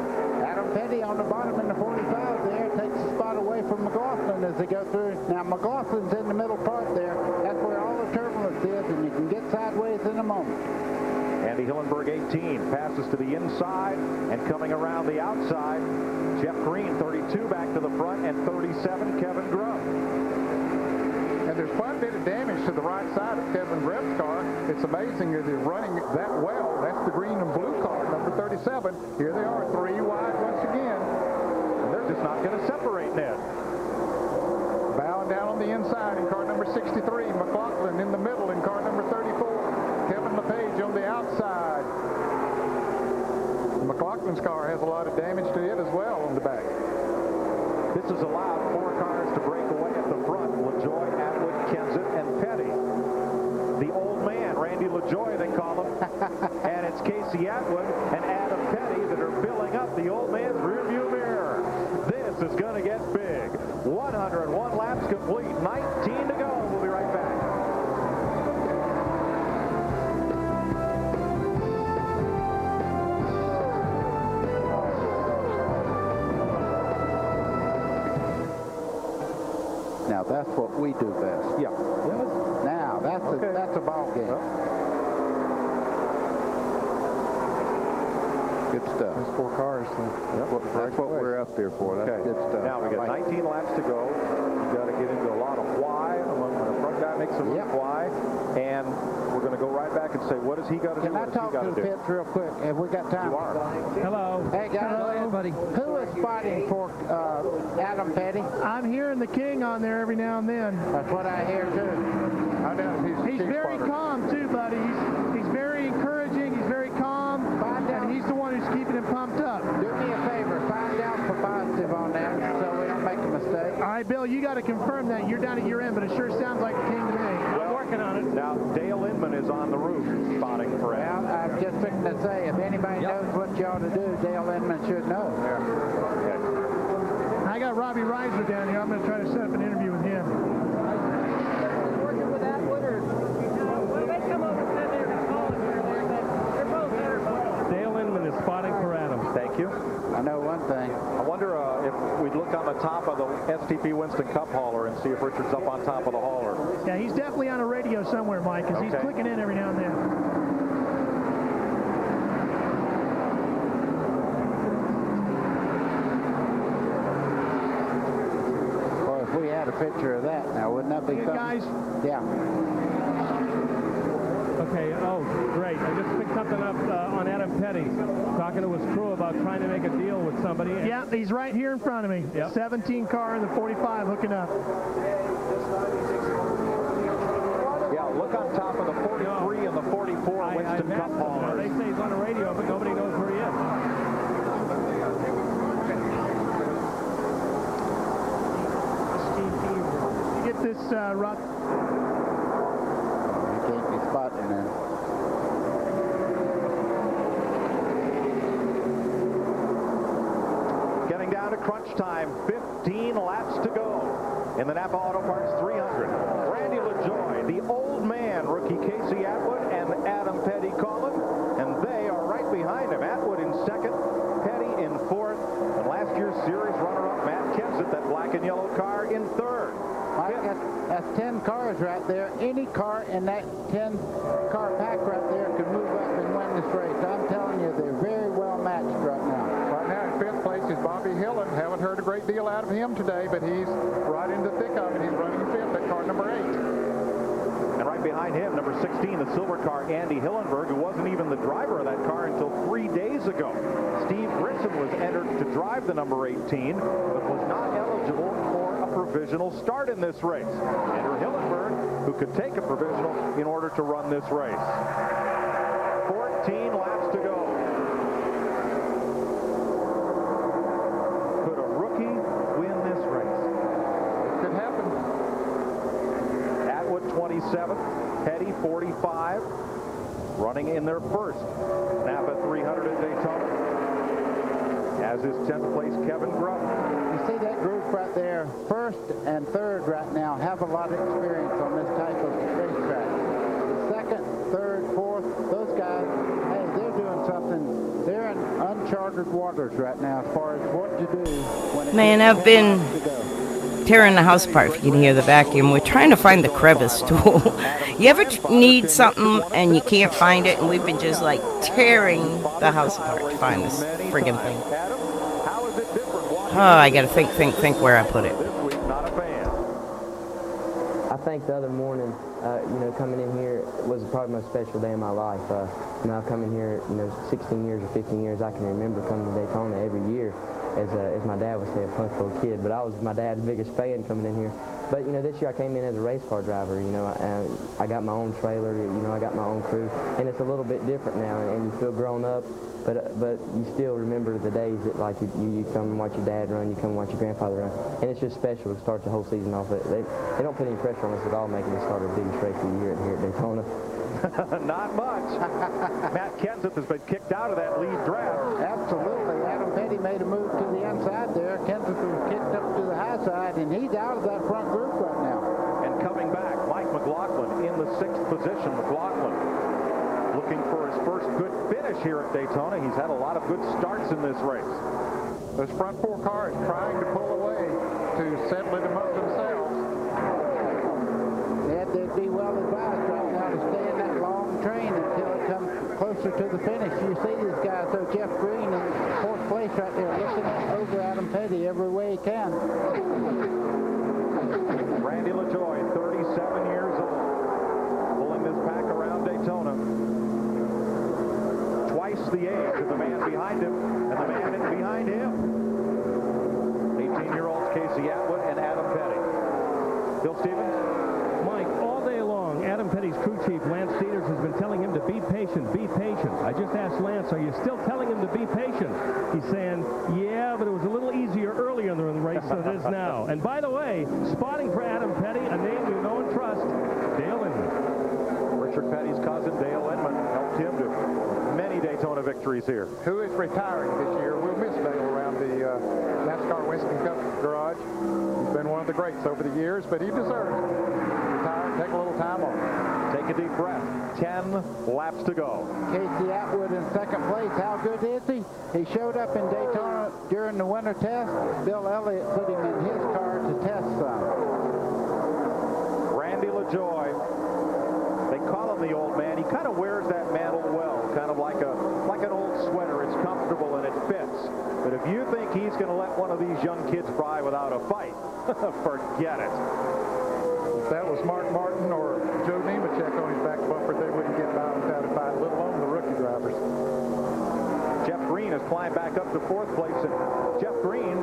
Adam Petty on the bottom in the 45 there takes the spot away from McLaughlin as they go through. Now McLaughlin's in the middle part there. That's where all the turbulence is, and you can get sideways in a moment. Andy Hillenberg 18 passes to the inside and coming around the outside. Jeff Green 32 back to the front and 37 Kevin Grubb. And there's quite a bit of damage to the right side of Kevin Grubb's car. It's amazing that he's running that well. That's the green and blue car, number 37. Here they are, 3 wide once again. And they're just not going to separate, Ned. Bowing down on the inside in car number 63. McLaughlin in the middle in car number 34. Kevin LePage on the outside. McLaughlin's car has a lot of damage to it as well on the back. This has allowed 4 cars to break away at the front. LaJoie, Atwood, Kenseth, and Petty. The old man, Randy LaJoie, they call him. And it's Casey Atwood and Adam Petty that are filling up the old man's rearview mirror. This is going to get big. 101 laps complete, 19 to go. We'll be right back. Now that's what we do best. Yeah. Now that's a ball game. Good stuff. There's 4 cars. So That's what we're up there for. That's good stuff. Now we got 19 laps to go. You got to get into a lot of why. When the front guy makes a loop, why, and we're going to go right back and say, what does he got to do? Can I talk to the pits real quick? Have we got time? You are. Hello. Hey guys. Hello, buddy. Who is fighting for Adam Petty? I'm hearing the king on there every now and then. That's what I hear too. I know He's very calm too, buddy. He's very encouraging. He's very calm, and he's the one who's keeping him pumped up. Do me a favor, find out for positive on that so we don't make a mistake. All right, Bill, you got to confirm that. You're down at your end, but it sure sounds like the king to me. I'm working on it. Now, Dale Inman is on the roof spotting for Adam. Well, I'm just fixing to say, if anybody knows what you ought to do, Dale Inman should know. Okay. I got Robbie Reiser down here. I'm going to try to set up an interview with him. Working with Atwood, or when they come over and sit there and call it here, they're both better. Dale Inman is spotting for Adam. Thank you. I know one thing. I wonder if we'd look on the top of the STP Winston Cup hauler and see if Richard's up on top of the hauler. Yeah, he's definitely on a radio somewhere, Mike, because he's clicking in every now and then. Well, if we had a picture of that now, wouldn't that be fun? Guys? Yeah. Okay, oh, great. I just picked something up on Adam Petty, talking to his crew about trying to make a deal with somebody. Yeah, he's right here in front of me. Yep. 17 car and the 45 hooking up. Yeah, look on top of the 43 and the 44 Winston Cup hauler. They say he's on the radio, but nobody knows where he is. You get this, Rock. He can't be spotting there. Getting down to crunch time, 15 laps to go in the Napa Auto Parts 300. Randy LaJoie, the old man, rookie Casey Atwood, and Adam Petty Collin, and they are right behind him. Atwood in second, Petty in fourth, and last year's series runner-up Matt Kenseth, that black and yellow car, in third. Mike, that's 10 cars right there. Any car in that 10-car pack right there could move up and win this race. I'm telling you, they're very well matched right now. Right now in 5th place is Bobby Hillen. Haven't heard a great deal out of him today, but he's right in the thick of it. He's running 5th at car number 8. And Right behind him, number 16, the silver car, Andy Hillenberg, who wasn't even the driver of that car until 3 days ago. Steve Britson was entered to drive the number 18, but was not eligible for a provisional start in this race. Andrew Hillenberg, who could take a provisional in order to run this race. 14 laps to go. Could a rookie win this race? It could happen. Atwood 27th, Petty 45, running in their first Napa 300 at Daytona. As is 10th place Kevin Grubb. You see that group right there, first and third right now, have a lot of experience on this type of racetrack. The second, third, fourth, those guys, hey, they're doing something. They're in uncharted waters right now as far as what to do when it Man, I've been tearing the house apart, if you can hear the vacuum. We're trying to find the crevice tool. You ever need something and you can't find it, and we've been just like tearing the house apart to find this friggin' thing. Oh, I gotta think where I put it. I think the other morning, coming in here was probably the most special day of my life. I've come in here, 16 years or 15 years, I can remember coming to Daytona every year. As my dad would say, a punk little kid, but I was my dad's biggest fan coming in here. But this year I came in as a race car driver. I got my own trailer. I got my own crew, and it's a little bit different now. And you feel grown up, but you still remember the days that like you come and watch your dad run, you come and watch your grandfather run, and it's just special to start the whole season off. They don't put any pressure on us at all, making us start our biggest race of the year here at Daytona. Not much. Matt Kenseth has been kicked out of that lead draft. Absolutely. Adam Petty made a move to the inside there. Kenseth was kicked up to the high side, and he's out of that front group right now. And coming back, Mike McLaughlin in the 6th position. McLaughlin looking for his first good finish here at Daytona. He's had a lot of good starts in this race. Those front 4 cars trying to pull away to settle it among themselves. They'd be well advised right now to stay in that long train until it comes closer to the finish. You see these guys, so Jeff Green in 4th place right there, looking over Adam Petty every way he can. Randy LaJoie, 37 years old, pulling this pack around Daytona. Twice the age of the man behind him and the man behind him. 18-year-olds Casey Atwood and Adam Petty. Bill Stevens? Mike, all day long, Adam Petty's crew chief, Lance Cedars, has been telling him to be patient, be patient. I just asked Lance, are you still telling him to be patient? He's saying, yeah, but it was a little easier earlier in the race than it is now. And by the way, spotting for Adam Petty, a name you know and trust, Dale Inman. Richard Petty's cousin, Dale Inman, helped him to many Daytona victories here. Who is retiring this year. We'll miss Dale around the Nascar Winston Cup garage. He's been one of the greats over the years, but he deserves it. Retire, take a little time off. Take a deep breath. 10 laps to go. Casey Atwood in 2nd place. How good is he? He showed up in Daytona during the winter test. Bill Elliott put him in his car to test some. Randy LaJoie. They call him the old man. He kind of wears that mantle well, kind of like an old sweater. It's comfortable and it fits. But if you think he's going to let one of these young kids by without a fight, forget it. If that was Mark Martin or Joe Nemechek on his back bumper, they wouldn't get by without a fight, let alone the rookie drivers. Jeff Green has climbed back up to 4th place. And Jeff Green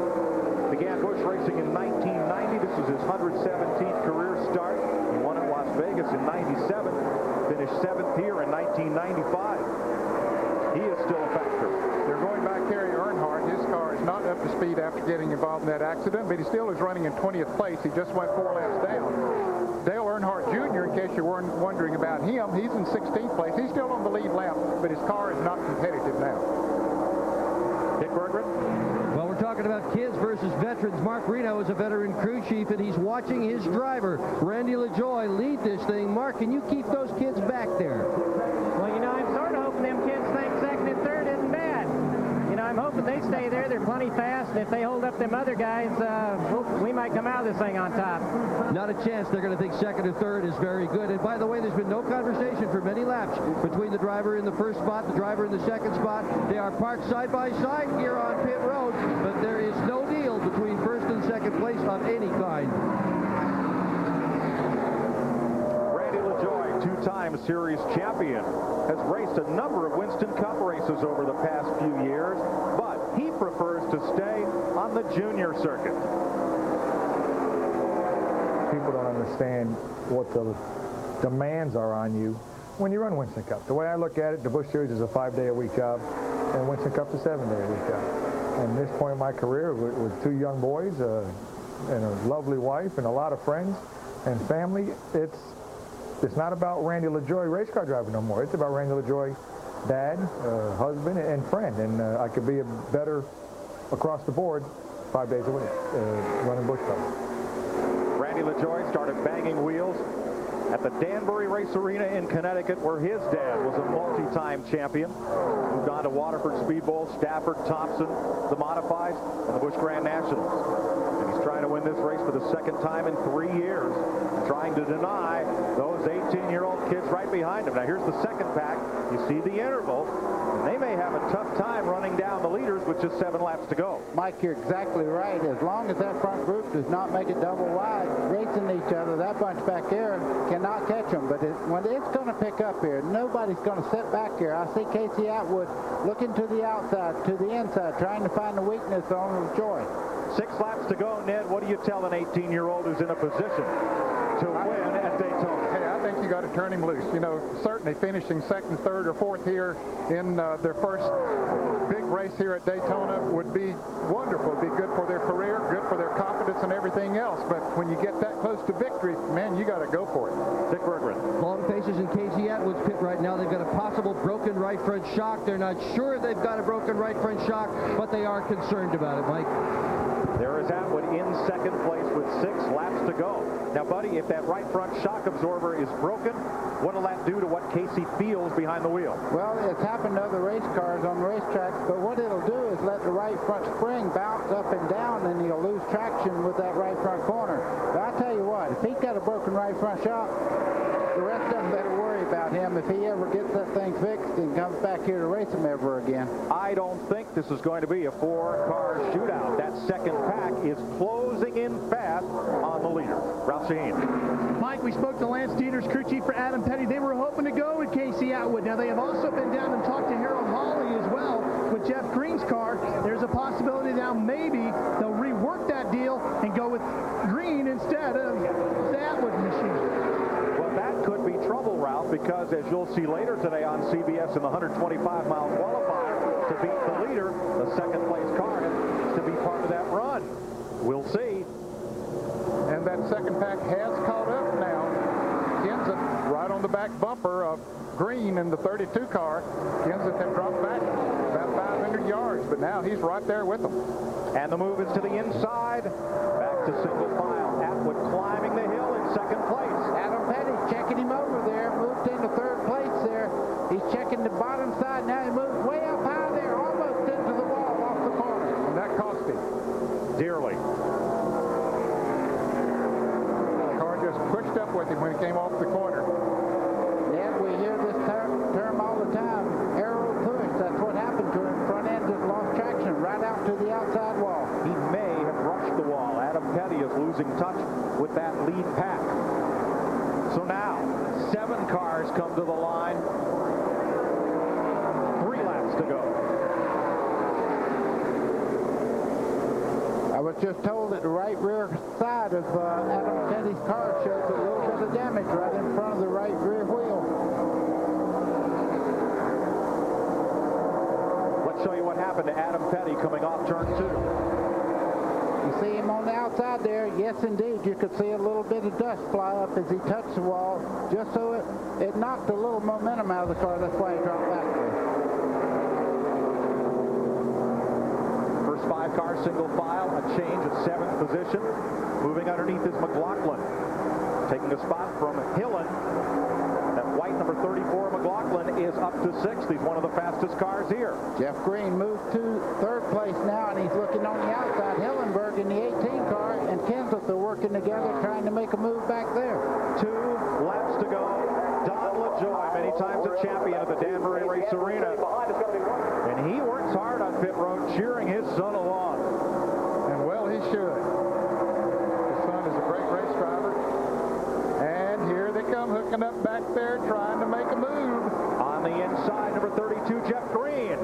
began Busch racing in 1990. This was his 117th career start. He won at Las Vegas in 97, finished 7th here in 1995. He is still a factor. They're going back Kerry Earnhardt. His car is not up to speed after getting involved in that accident, but he still is running in 20th place. He just went 4 laps down. Dale Earnhardt Jr., in case you're wondering about him, he's in 16th place. He's still on the lead lap, but his car is not competitive now. Dick Berggren? Well, we're talking about kids versus veterans. Mark Reno is a veteran crew chief, and he's watching his driver, Randy LaJoie, lead this thing. Mark, can you keep those kids back there? Well, I'm sort of hoping them kids think 2nd and 3rd isn't bad. I'm hoping they stay there. They're plenty fast. And if they hold up them other guys, we might come out of this thing on top. Not a chance. They're going to think 2nd and 3rd is very good. And by the way, there's been no conversation for many laps between the driver in the 1st spot, the driver in the 2nd spot. They are parked side by side here on pit road, but there is no deal between 1st and 2nd place of any kind. Randy LaJoie three-time series champion, has raced a number of Winston Cup races over the past few years, but he prefers to stay on the junior circuit. People don't understand what the demands are on you when you run Winston Cup. The way I look at it, the Busch Series is a 5-day-a-week job, and Winston Cup's a 7-day-a-week job. And at this point in my career, with 2 young boys and a lovely wife and a lot of friends and family, it's not about Randy LaJoy race car driver no more. It's about Randy LaJoy, dad, husband, and friend. And I could be a better across the board 5 days a week running Busch Cup. Randy LaJoy started banging wheels at the Danbury Race Arena in Connecticut, where his dad was a multi-time champion. Moved on to Waterford Speed Bowl, Stafford, Thompson, the Modifieds, and the Busch Grand Nationals. And he's trying to win this race for the second time in 3 years, trying to deny those 18-year-old kids right behind him. Now here's the second pack. You see the interval, and they may have a tough time running down the leaders with just 7 laps to go. Mike, you're exactly right. As long as that front group does not make it double wide, racing each other, that bunch back there cannot catch them. But when it's going to pick up here, nobody's going to sit back here. I see Casey Atwood looking to the outside, to the inside, trying to find the weakness on LaJoy. 6 laps to go, Ned. What do you tell an 18-year-old who's in a position to win at Daytona? Hey, I think you got to turn him loose. You know, certainly finishing second, third, or fourth here in their first big race here at Daytona would be wonderful. It'd be good for their career, good for their confidence and everything else. But when you get that close to victory, man, you got to go for it. Dick Berggren. Long faces in Casey Atwood's pit right now. They've got a possible broken right front shock. They're not sure they've got a broken right front shock, but they are concerned about it, Mike. There is Atwood in second place with 6 laps to go. Now, buddy, if that right front shock absorber is broken, what will that do to what Casey feels behind the wheel? Well, it's happened to other race cars on racetracks, but what it'll do is let the right front spring bounce up and down, and he'll lose traction with that right front corner. But I tell you what, if he's got a broken right front shock, the rest of them better worry about him if he ever gets that thing fixed and comes back here to race him ever again. I don't think this is going to be a 4-car shootout. That second pack is closing in fast on the leader. Ralph Shaheen. Mike, we spoke to Lance Dieter's crew chief for Adam Petty. They were hoping to go with Casey Atwood. Now, they have also been down and talked to Harold Hawley as well with Jeff Green's car. There's a possibility now maybe they'll rework that deal and go with Green instead of the Atwood machine. Could be trouble, Ralph, because as you'll see later today on CBS in the 125-mile qualifier, to beat the leader, the second-place car to be part of that run. We'll see. And that second pack has caught up now. Kenseth right on the back bumper of Green in the 32 car. Kenseth had dropped back about 500 yards, but now he's right there with them. And the move is to the inside. Back to single file. Atwood climbing the hill in second place. Adam Petty checking him over there, moved into third place there. He's checking the bottom side. Now he moves way up high there, almost into the wall off the corner. And that cost him dearly. The car just pushed up with him when he came off the corner. Yeah, we hear this term all the time, arrow push. That's what happened to him. Front end just lost traction right out to the outside wall. He may have brushed the wall. Adam Petty is losing touch with that lead pack. So now, 7 cars come to the line. 3 laps to go. I was just told that the right rear side of Adam Petty's car shows a little bit of damage right in front of the right rear wheel. Let's show you what happened to Adam Petty coming off turn 2. You see him on the outside there. Yes, indeed. You could see a little bit of dust fly up as he touched the wall, just so it knocked a little momentum out of the car. That's why he dropped back there. First 5 cars, single file, a change at 7th position. Moving underneath is McLaughlin. Taking a spot from Hillen. That white number 34 McLaughlin is up to 6th. He's one of the fastest cars here. Jeff Green moved to 3rd place now, and he's looking on the outside. Hillenberg in the 18 car and Kenseth are working together trying to make a move back there. 2 laps to go. Don LaJoy, many times a champion at the Danbury Race Arena. And he works hard on pit road, cheering his son along. And well, he should. His son is a great race driver. And here they come, hook backing up back there, trying to make a move. On the inside, number 32, Geoff Green.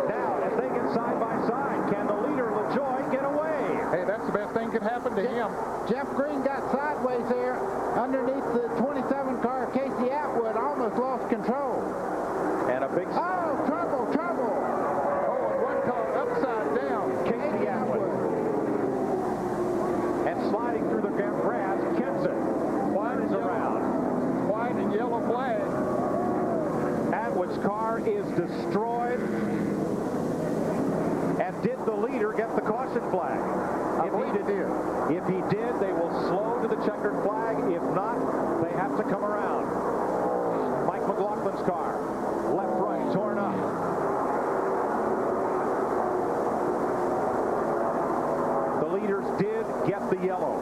Now, as they get side by side, can the leader, LaJoie, get away? Hey, that's the best thing could happen to him. Jeff Green got sideways there underneath the 27 car. Casey Atwood almost lost control. And a big... Oh, trouble, trouble. Oh, and one car upside down. Casey Atwood. And sliding through the grass, Kenson winds around. White and yellow flag. Atwood's car is destroyed. And did the leader get the caution flag? I believe he did. If he did, they will slow to the checkered flag. If not, they have to come around. Mike McLaughlin's car, left, right, torn up. The leaders did get the yellow.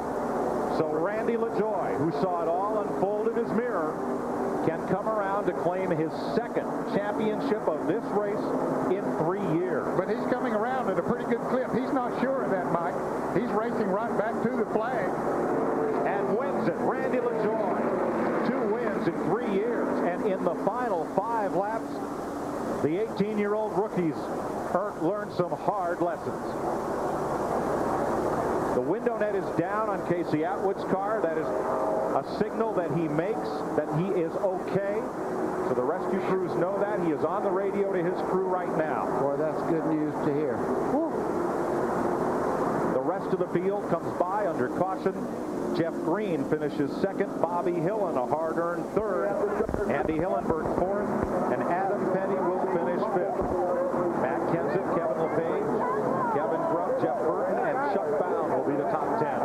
So Randy LaJoie, who saw it all unfold in his mirror, can come around to claim his second championship of this race in 3 years. But he's coming around at a pretty good clip. He's not sure of that, Mike. He's racing right back to the flag. And wins it. Randy LaJoie. 2 wins in 3 years. And in the final 5 laps, the 18-year-old rookies learned some hard lessons. The window net is down on Casey Atwood's car. That is a signal that he makes that he is okay. So the rescue crews know that. He is on the radio to his crew right now. Boy, that's good news to hear. Woo. The rest of the field comes by under caution. Geoff Green finishes second. Bobby Hillen, a hard-earned third. Andy Hillenberg fourth. And Adam Petty will finish fifth. Matt Kenseth, Kevin LePage, Kevin Grubb, Jeff Burton, and Chuck Bound will be the top 10.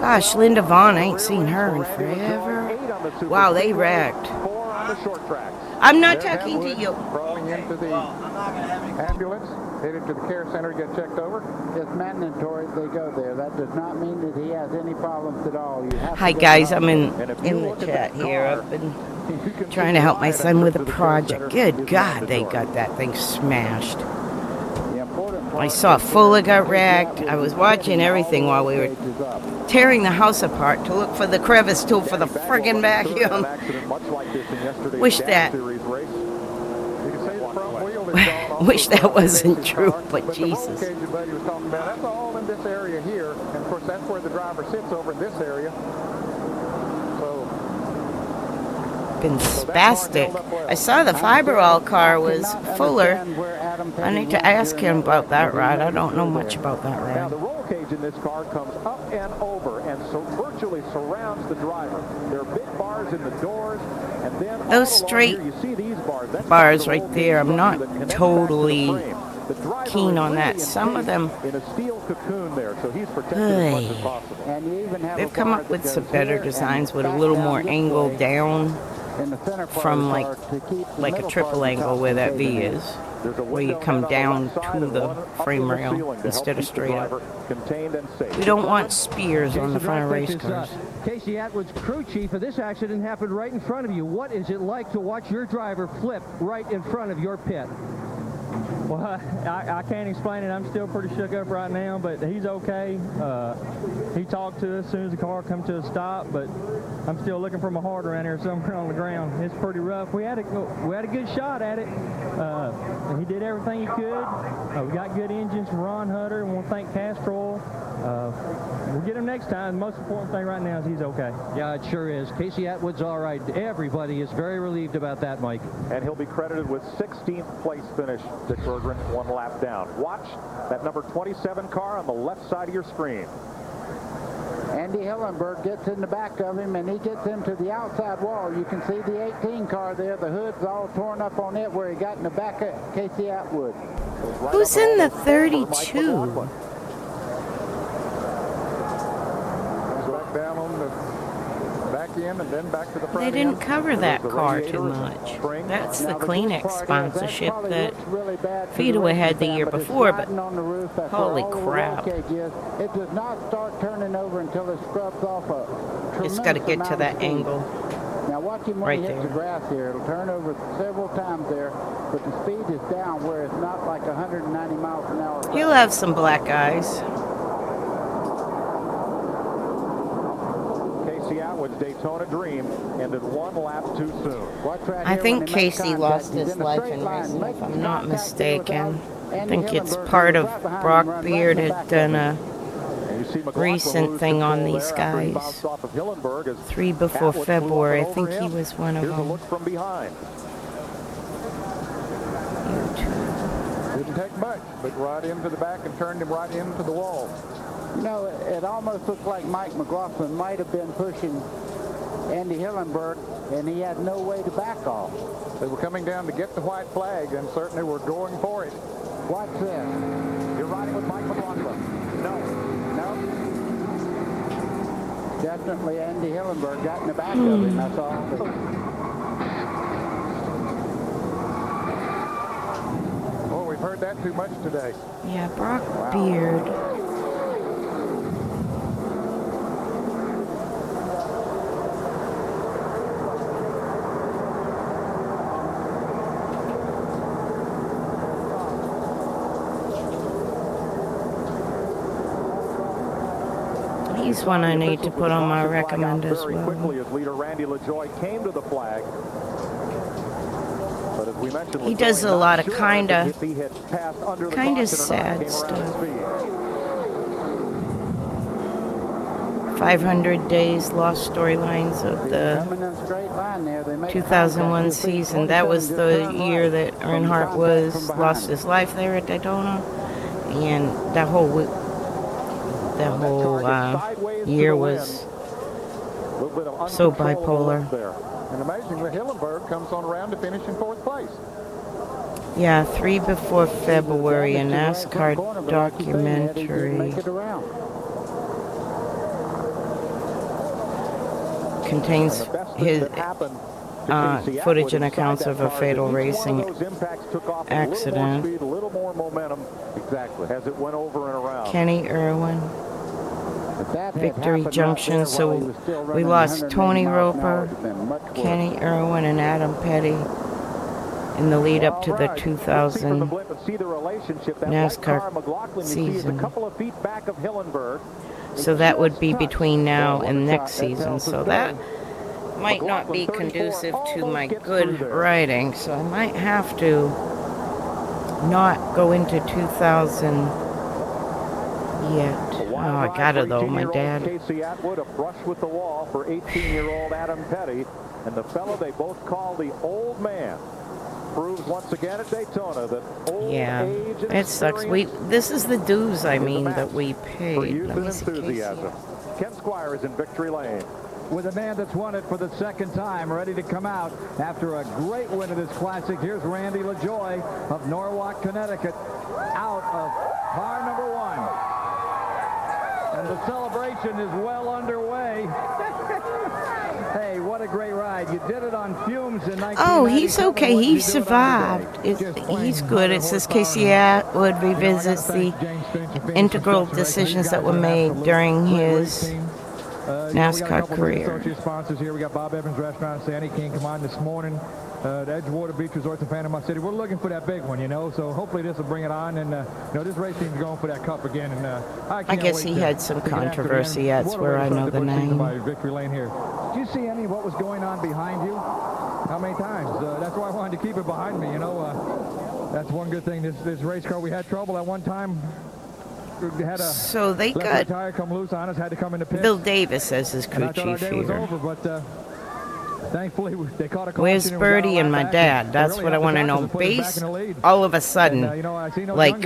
Gosh, Linda Vaughn, I ain't seen her in forever. Wow, they wrecked. 4 on the short tracks. I'm not talking to you. Crawling into the ambulance, headed to the care center to get checked over. It's mandatory they go there. That does not mean that he has any problems at all. You have Hi guys, I'm in the chat here. I've been trying to help my son with a project. Good God, they got that thing smashed. I saw Fuller got wrecked. I was watching everything while we were tearing the house apart to look for the crevice tool for the friggin' vacuum. Wish that wasn't true, but Jesus. That's all in this area here, and of course that's where the driver sits over in this area. So been spastic. I saw the Fiberall car was Fuller. I need to ask him about that ride. I don't know much about that Now ride. the roll cage in this car comes up and over and so virtually surrounds the driver. There are big bars in the doors, and then Those straight here you see these bars. That's bars right there, I'm not totally keen on that. Some of them, in a steel cocoon there, so he's protected as much as possible. they've come up with some better designs with a little more angle down from like a triple angle where that V is, where you come down to the frame rail instead of straight up. We don't want spears on the front of race cars. Casey Atwood's crew chief, and this accident happened right in front of you. What is it like to watch your driver flip right in front of your pit? Well, I can't explain it. I'm still pretty shook up right now, but he's okay. He talked to us as soon as the car come to a stop, but I'm still looking for my heart around here somewhere on the ground. It's pretty rough. We had a good shot at it. And he did everything he could. We got good engines from Ron Hutter, and we'll thank Castrol. We'll get him next time. The most important thing right now is he's okay. Yeah, it sure is. Casey Atwood's all right. Everybody is very relieved about that, Mike. And he'll be credited with 16th place finish, Dick Berggren, 1 lap down. Watch that number 27 car on the left side of your screen. Andy Hillenberg gets in the back of him, and he gets into the outside wall. You can see the 18 car there. The hood's all torn up on it where he got in the back of Casey Atwood. Who's in the 32? Back down on the back end and then back to the front They didn't end. cover that car too much. That's the Kleenex sponsorship that Feedaway had the year before, but holy crap. It does not start turning over until it scrubs off a It's got to get to that angle. Now watch him when Right he hits there. the grass here. It'll turn over several times there, but the speed is down where it's not like 190 miles an hour. He'll have some black eyes. its Daytona dream ended one lap too soon. I think Casey lost his life in racing, if I'm not mistaken. I think it's part of Brock Beard had done a recent thing on these guys. 3 before February, I think he was one of them. Here's a look from behind. Didn't take much, but right into the back and turned him right into the wall. You know, it almost looked like Mike McLaughlin might have been pushing Andy Hillenberg, and he had no way to back off. They were coming down to get the white flag, and certainly were going for it. Watch this. You're riding with Mike McLaughlin. No. Definitely Andy Hillenberg got in the back of him, that's all. Oh, we've heard that too much today. Yeah, Brock Beard. He's one I need to put on my recommend as well. Quickly as leader Randy LaJoie came to the flag. But as we mentioned, He does a lot of kind of sad stuff. 500 days lost storylines of the 2001 season. That was the year that Earnhardt lost his life there at Daytona, and that whole year was so bipolar. And amazingly, Hillenberg comes on around to finish in 4th place. Yeah, 3 before February, a NASCAR documentary. Contains his footage and accounts of a fatal racing accident. A little more momentum, exactly, as it went over and around. Kenny Irwin. Victory Junction, so we lost Tony Roper, Kenny Irwin, and Adam Petty in the lead up to the 2000 NASCAR season. So that would be between now and next season, so that might not be conducive to my good riding, so I might have to not go into 2000 yet. Oh, I got it though, my dad. Casey Atwood, a brush with the wall for 18-year-old Adam Petty, and the fellow they both call the old man proves once again at Daytona that old age and it sucks. This is the dues, I mean, that we paid. For youth and enthusiasm. Ken Squire is in victory lane. With a man that's won it for the 2nd time, ready to come out after a great win of this classic. Here's Randy LaJoie of Norwalk, Connecticut, out of car number 1. And the celebration is well underway. Hey, what a great ride. You did it on fumes in 1997. Oh, he's okay. He survived. He's good. It says Casey Atwood revisits the integral decisions that were made during his NASCAR career. Sponsors here. We got Bob Evans Restaurant, Sandy King come on this morning. The Edgewater Beach Resort in Panama City. We're looking for that big one, you know, so hopefully this will bring it on. And, this race team's going for that cup again. And I guess he had some controversy. That's where I know the name. Victory lane here. Did you see any of what was going on behind you? How many times? That's why I wanted to keep it behind me, you know. That's one good thing. This race car, we had trouble at one time. So they got tire come loose on us, had to come in the pit. Bill Davis as his crew chief here. Thankfully, they caught a caution. Where's Birdie and my dad? That's what I want to know. All of a sudden, like,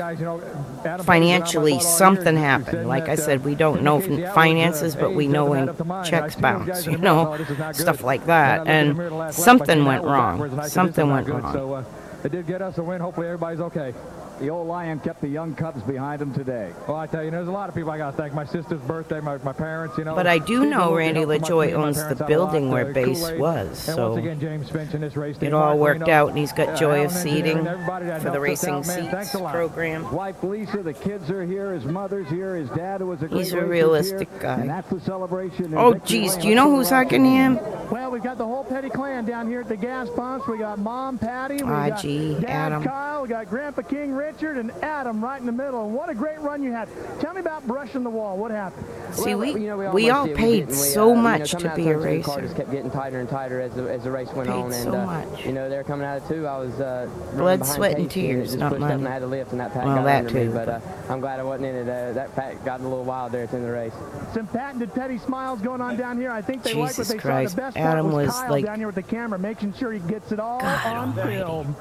financially, something happened. Like I said, we don't know finances, but we know when checks bounce, you know, stuff like that. And something went wrong. Something went wrong. So it did get us a win. Hopefully, everybody's okay. The old Lion kept the young Cubs behind him today. Well, I tell you, there's a lot of people I got to thank. My sister's birthday, my parents, you know. But I do know Randy LaJoie owns the building where Base was, so it all worked out, and he's got Joy of Seating for the Racing Seats program. His wife Lisa, the kids are here, his mother's here, his dad was a great He's a realistic guy. And that's the celebration. Oh, geez, do you know who's hugging him? Well, we've got the whole Petty clan down here at the gas pumps. We got Mom Patty, we got Dad Adam. Kyle, we got Grandpa King Rick. Richard and Adam right in the middle. And what a great run you had. Tell me about brushing the wall. What happened? See, we all paid so much to be a racer. The car just kept getting tighter and tighter as the race went on. So much. You know, they're coming out of 2. I was blood, sweat, and tears, not money. And I had to lift, and that pack well, got that under too. me. But I'm glad I wasn't in it. That pack got a little wild there at the end of the race. Some patented petty smiles going on down here. I think they like what they Christ. saw. The best Adam part was was Kyle like, down here with the camera, making sure he gets it all on film.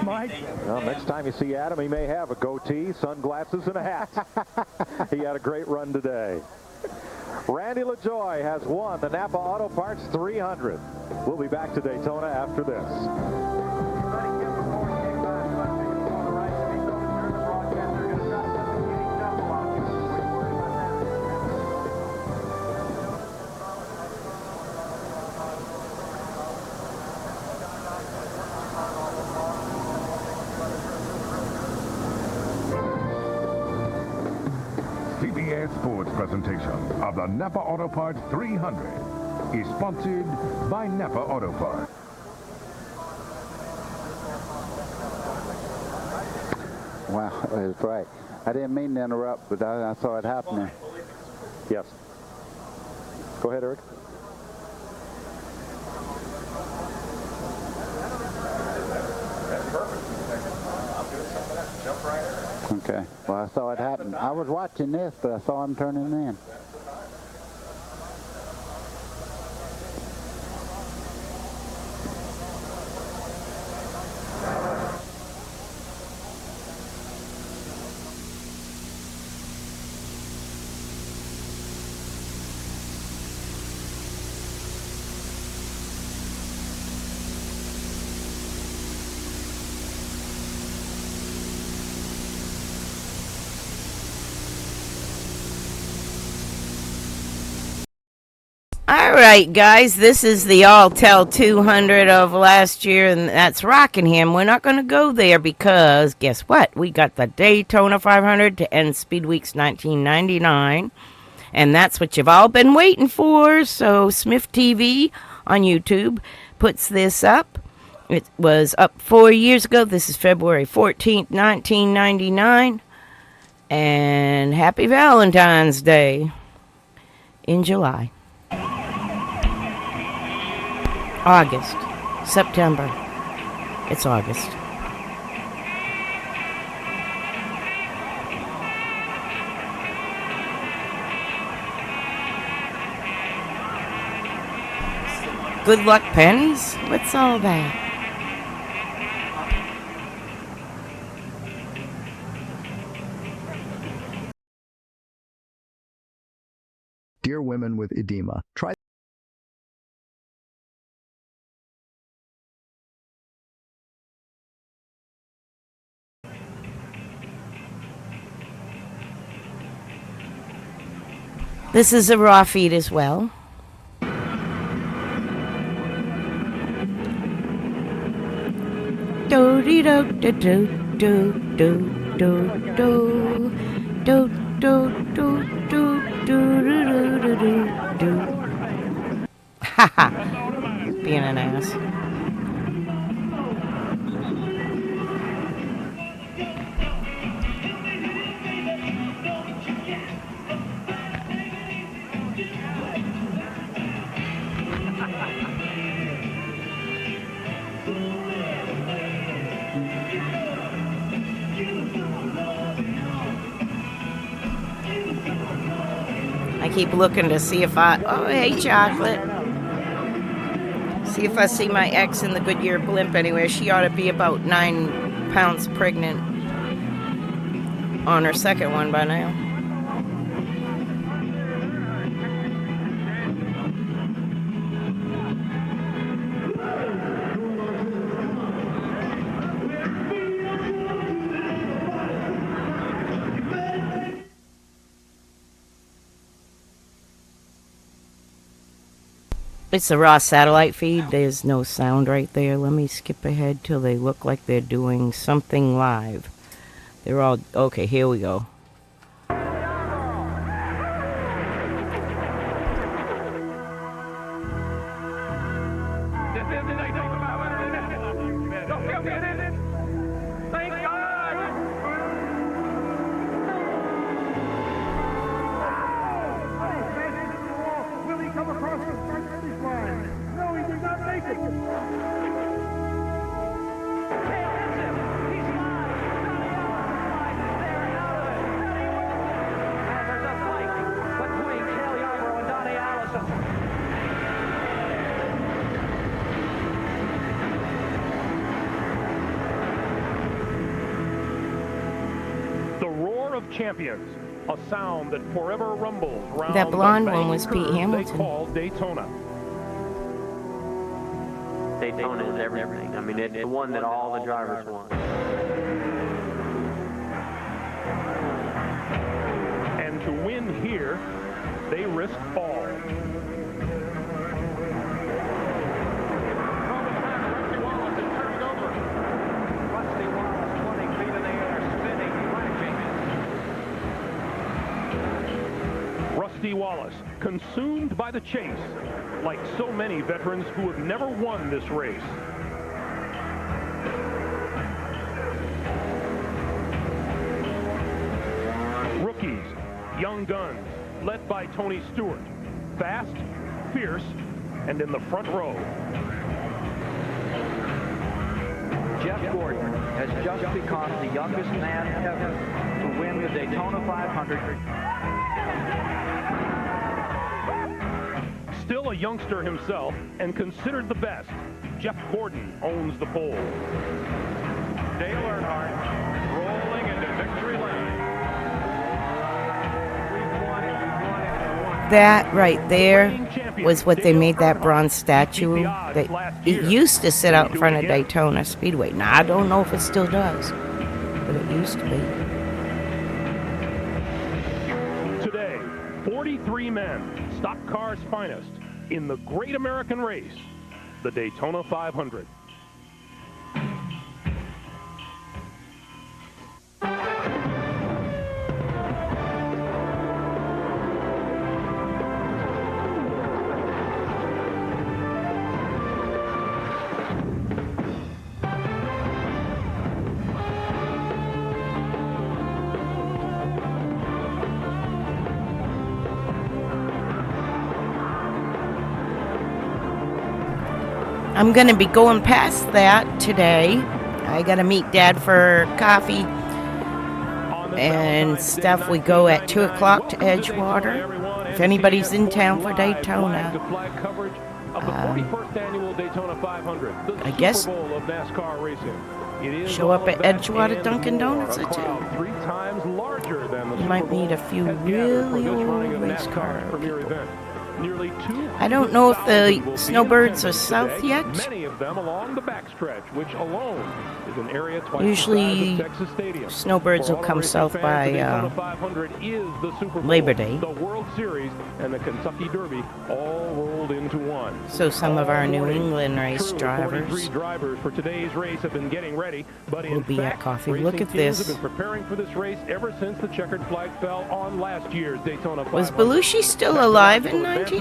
Mike? Well, next time you see Adam, he may have a goatee, sunglasses, and a hat. He had a great run today. Randy LaJoie has won the Napa Auto Parts 300. We'll be back to Daytona after this. Sports presentation of the Napa Auto Parts 300 is sponsored by Napa Auto Parts. Wow, that's right. I didn't mean to interrupt, but I saw it happening. Yes. Go ahead, Eric. That's perfect. I'll do something else. Jump right in. Okay. Well, I saw it happen. I was watching this, but I saw him turning in. All right, guys, this is the All-Tell 200 of last year, and that's Rockingham. We're not going to go there because, guess what? We got the Daytona 500 to end Speedweeks 1999, and that's what you've all been waiting for. So Smith TV on YouTube puts this up. It was up 4 years ago. This is February 14th, 1999, and happy Valentine's Day in July. August, September, it's August. Good luck pennies? What's all that? Dear women with edema, try This is a raw feed as well. Do dee do do do do do do do do do do do do do do. Haha, being an ass. I keep looking to see if oh, hey, chocolate. See if I see my ex in the Goodyear blimp anywhere. She ought to be about 9 pounds pregnant on her second one by now. It's a raw satellite feed. There's no sound right there. Let me skip ahead till they look like they're doing something live. They're all... Okay, here we go. Thank God! NEARHOF Champions, a sound that forever rumbles round That blonde the one was Pete curve Hamilton. they call Daytona. Daytona is everything. I mean, it's the one that all the drivers want. And to win here, they risk all. Rusty Wallace, consumed by the chase, like so many veterans who have never won this race. Rookies, young guns, led by Tony Stewart, fast, fierce, and in the front row. Geoff Gordon has just become the youngest man ever to win the Daytona 500. Still a youngster himself and considered the best, Geoff Gordon owns the pole. Dale Earnhardt rolling into victory lane. That right there was what they made that bronze statue. That it used to sit out in front of Daytona Speedway. Now, I don't know if it still does, but it used to be. Today, 43 men, stock cars finest, in the great American race, the Daytona 500. I'm going to be going past that today. I got to meet Dad for coffee and stuff. We go at 2 o'clock to Edgewater. If anybody's in town for Daytona, I guess show up at Edgewater Dunkin' Donuts at 2. You might meet a few really old race car people. I don't know if the snowbirds are south yet. Many of them along the backstretch, which alone is an area twice Usually, the size of Texas Stadium. snowbirds will come south by Labor Day. The World Series and the Kentucky Derby all rolled into one. So some of our New England race drivers 43 drivers for today's race have been getting ready, but will in be fact, at coffee. racing Look at teams this. have been preparing for this race ever since the checkered flag fell on last year's Daytona 500. Was Belushi still alive in 1999?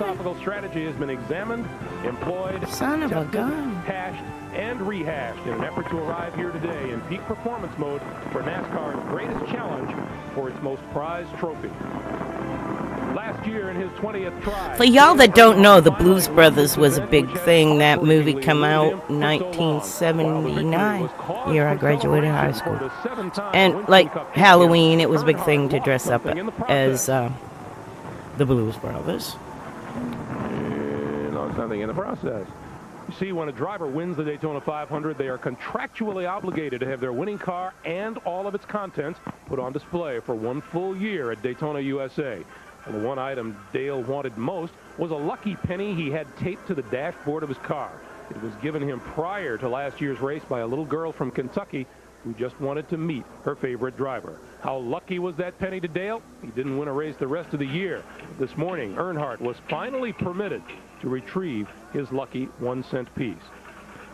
Philosophical strategy has been examined, employed, Son of a tested, gun. hashed, and rehashed in an effort to arrive here today in peak performance mode for NASCAR's greatest challenge for its most prized trophy. Last year in his 20th try. For y'all that don't know, the Blues Brothers was a big thing. That movie come out in 1979, year I graduated high school. And like Halloween, it was a big thing to dress up as the Blues Brothers. No, it's nothing in the process. You see, when a driver wins the Daytona 500, they are contractually obligated to have their winning car and all of its contents put on display for 1 full year at Daytona, USA. And the one item Dale wanted most was a lucky penny he had taped to the dashboard of his car. It was given him prior to last year's race by a little girl from Kentucky who just wanted to meet her favorite driver. How lucky was that penny to Dale? He didn't win a race the rest of the year. This morning, Earnhardt was finally permitted to retrieve his lucky 1-cent piece.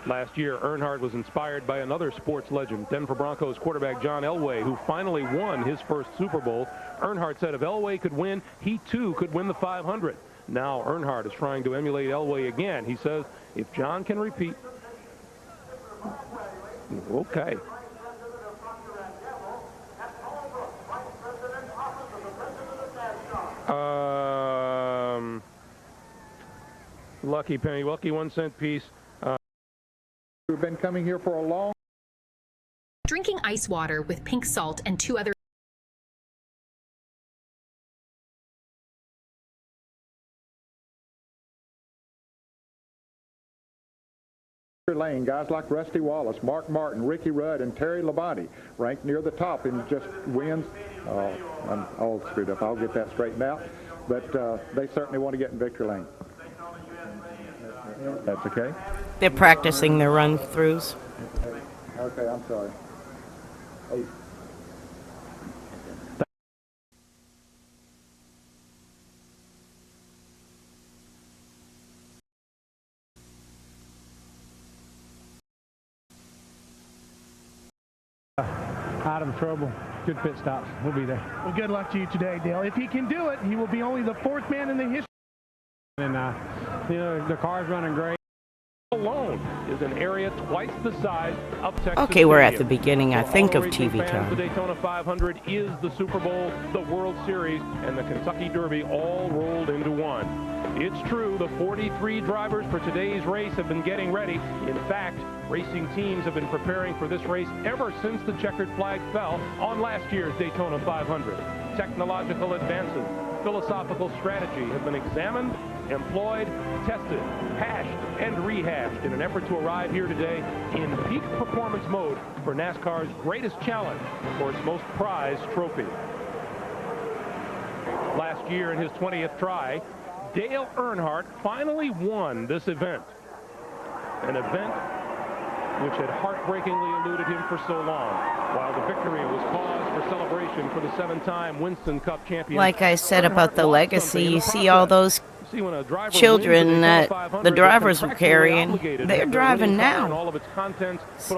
Last year, Earnhardt was inspired by another sports legend, Denver Broncos quarterback John Elway, who finally won his first Super Bowl. Earnhardt said if Elway could win, he too could win the 500. Now Earnhardt is trying to emulate Elway again. He says if John can repeat, okay. Lucky penny, lucky 1-cent piece. We've been coming here for a long Drinking ice water with pink salt and 2 other Lane, guys like Rusty Wallace, Mark Martin, Ricky Rudd, and Terry Labonte ranked near the top in just wins. I'm all screwed up. I'll get that straightened out. But they certainly want to get in victory lane. That's okay. They're practicing their run-throughs. Okay, I'm sorry. Hey. Out of trouble. Good pit stops. We'll be there. Well, good luck to you today, Dale. If he can do it, he will be only the 4th man in the history. And, you know, the car's running great. Alone is an area twice the size of Texas. Okay, we're at the Stadium. beginning, I For think, all of racing TV fans, time. The Daytona 500 is the Super Bowl, the World Series, and the Kentucky Derby all rolled into one. It's true, the 43 drivers for today's race have been getting ready. In fact, racing teams have been preparing for this race ever since the checkered flag fell on last year's Daytona 500. Technological advances, philosophical strategy have been examined, employed, tested, hashed, and rehashed in an effort to arrive here today in peak performance mode for NASCAR's greatest challenge for its most prized trophy. Last year in his 20th try, Dale Earnhardt finally won this event. An event which had heartbreakingly eluded him for so long, while the victory was cause for celebration for the 7-time Winston Cup champion. Like I said about the legacy, you see all those children that the drivers were carrying. They're driving now.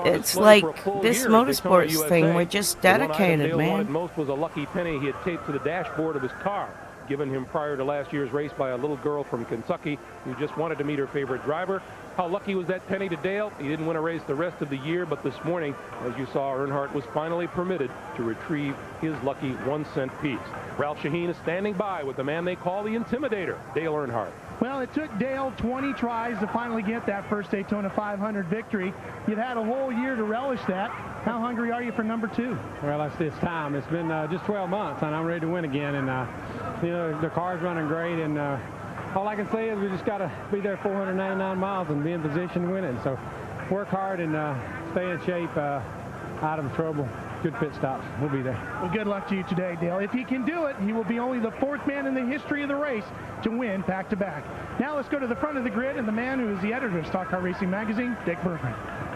It's like this motorsports thing. We're just dedicated, man. Most was a lucky penny he had taped to the dashboard of his car, given him prior to last year's race by a little girl from Kentucky who just wanted to meet her favorite driver. How lucky was that penny to Dale? He didn't win a race the rest of the year, but this morning, as you saw, Earnhardt was finally permitted to retrieve his lucky 1-cent piece. Ralph Shaheen is standing by with the man they call the Intimidator, Dale Earnhardt. Well, it took Dale 20 tries to finally get that first Daytona 500 victory. You've had a whole year to relish that. How hungry are you for number 2? Well, it's time. It's been just 12 months, and I'm ready to win again. And, you know, the car's running great, and all I can say is we just got to be there 499 miles and be in position to win it. So work hard and stay in shape, out of trouble. Good pit stops. We'll be there. Well, good luck to you today, Dale. If he can do it, he will be only the 4th man in the history of the race to win back-to-back. Now let's go to the front of the grid and the man who is the editor of Stock Car Racing Magazine, Dick Bergman.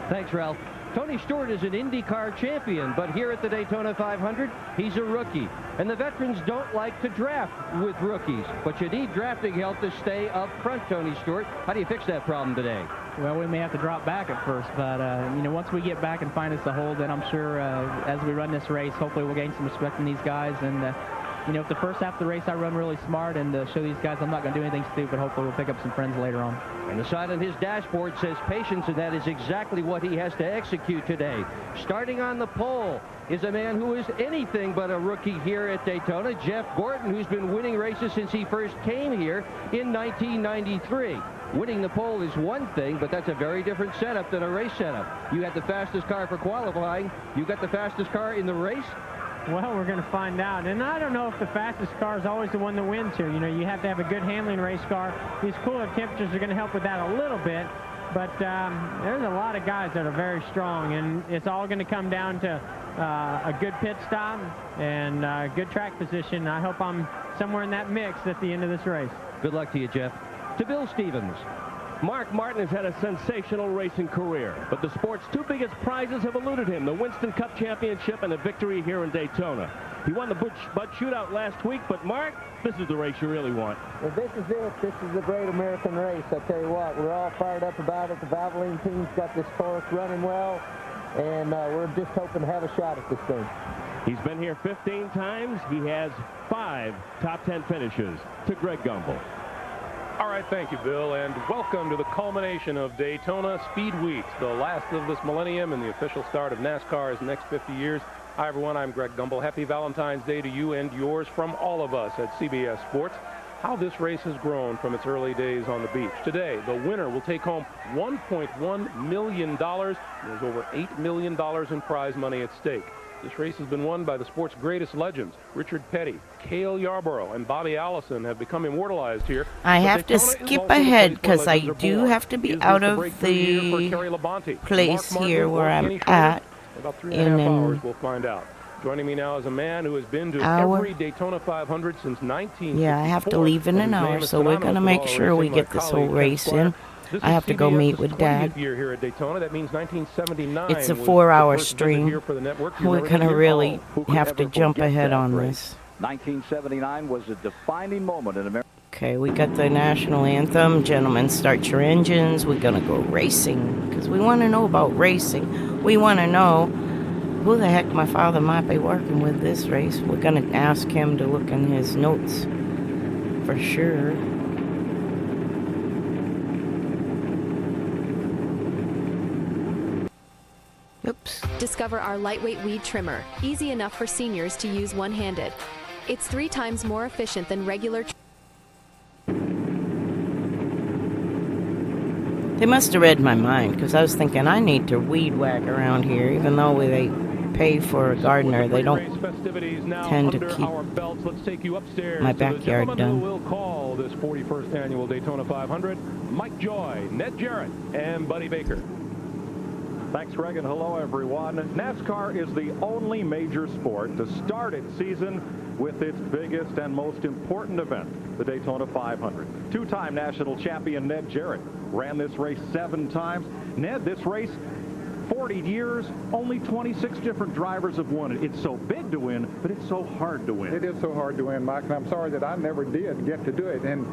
Thanks, Ralph. Tony Stewart is an IndyCar champion, but here at the Daytona 500, he's a rookie. And the veterans don't like to draft with rookies, but you need drafting help to stay up front, Tony Stewart. How do you fix that problem today? Well, we may have to drop back at first, but, you know, once we get back and find us a hole, then I'm sure as we run this race, hopefully we'll gain some respect from these guys. And, you know, if the first half of the race I run really smart and show these guys I'm not going to do anything stupid, hopefully we'll pick up some friends later on. And the sign on his dashboard says patience, and that is exactly what he has to execute today. Starting on the pole is a man who is anything but a rookie here at Daytona, Jeff Gordon, who's been winning races since he first came here in 1993. Winning the pole is one thing, but that's a very different setup than a race setup. You had the fastest car for qualifying. You got the fastest car in the race. Well, we're going to find out. And I don't know if the fastest car is always the one that wins here. You know, you have to have a good handling race car. These cooler temperatures are going to help with that a little bit. But there's a lot of guys that are very strong, and it's all going to come down to a good pit stop and good track position. I hope I'm somewhere in that mix at the end of this race. Good luck to you, Jeff. To Bill Stevens. Mark Martin has had a sensational racing career, but the sport's 2 biggest prizes have eluded him, the Winston Cup Championship and a victory here in Daytona. He won the Bud Shootout last week, but Mark, this is the race you really want. Well, this is it. This is the great American race. I tell you what, we're all fired up about it. The Valvoline team's got this course running well, and we're just hoping to have a shot at this thing. He's been here 15 times. He has 5 top 10 finishes. To Greg Gumbel. All right, thank you, Bill, and welcome to the culmination of Daytona Speedweeks, the last of this millennium and the official start of NASCAR's next 50 years. Hi, everyone. I'm Greg Gumbel. Happy Valentine's Day to you and yours from all of us at CBS Sports. How this race has grown from its early days on the beach. Today, the winner will take home $1.1 million. There's over $8 million in prize money at stake. This race has been won by the sport's greatest legends. Richard Petty, Cale Yarborough, and Bobby Allison have become immortalized here. I have to skip ahead because I do have to be out of the place here where I'm at. About 3.5 hours, we'll find out. Joining me now is a man who has been to every Daytona 500 since 1964. Yeah, I have to leave in an hour, so we're going to make sure we get this whole race in. I have to go meet with Dad. Year here at Daytona. That means 1979 it's a 4-hour stream. We're going to really have to jump ahead on this. 1979 was a defining moment in America. Okay, we got the national anthem. Gentlemen, start your engines. We're going to go racing because we want to know about racing. We want to know who the heck my father might be working with this race. We're going to ask him to look in his notes for sure. Oops. Discover our lightweight weed trimmer, easy enough for seniors to use one-handed. It's 3 times more efficient than regular. They must have read my mind because I was thinking I need to weed whack around here, even though they pay for a gardener. They don't tend to keep my backyard done. We'll call this 41st annual Daytona 500, Mike Joy, Ned Jarrett, and Buddy Baker. Thanks, Greg, and hello, everyone. NASCAR is the only major sport to start its season with its biggest and most important event, the Daytona 500. Two-time national champion Ned Jarrett ran this race 7 times. Ned, this race, 40 years, only 26 different drivers have won it. It's so big to win, but it's so hard to win. It is so hard to win, Mike, and I'm sorry that I never did get to do it. And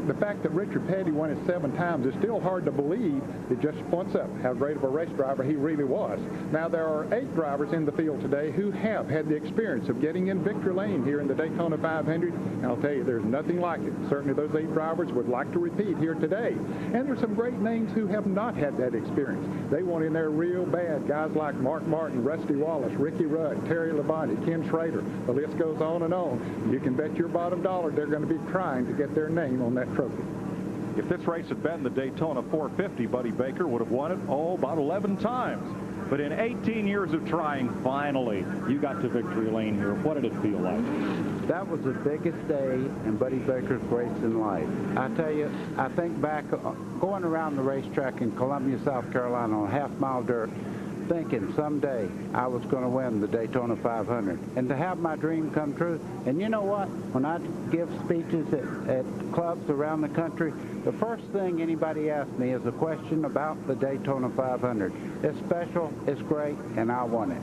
the fact that Richard Petty won it 7 times is still hard to believe. It just points up how great of a race driver he really was. Now, there are 8 drivers in the field today who have had the experience of getting in victory lane here in the Daytona 500. And I'll tell you, there's nothing like it. Certainly those 8 drivers would like to repeat here today. And there's some great names who have not had that experience. They want in there real bad. Guys like Mark Martin, Rusty Wallace, Ricky Rudd, Terry Labonte, Ken Schrader. The list goes on and on. You can bet your bottom dollar they're going to be trying to get their name on that trophy. If this race had been the Daytona 450, Buddy Baker would have won it, about 11 times. But in 18 years of trying, finally, you got to victory lane here. What did it feel like? That was the biggest day in Buddy Baker's racing life. I tell you, I think back going around the racetrack in Columbia, South Carolina on half-mile dirt, thinking someday I was going to win the Daytona 500 and to have my dream come true. And you know what? When I give speeches at clubs around the country, the first thing anybody asks me is a question about the Daytona 500. It's special, it's great, and I won it.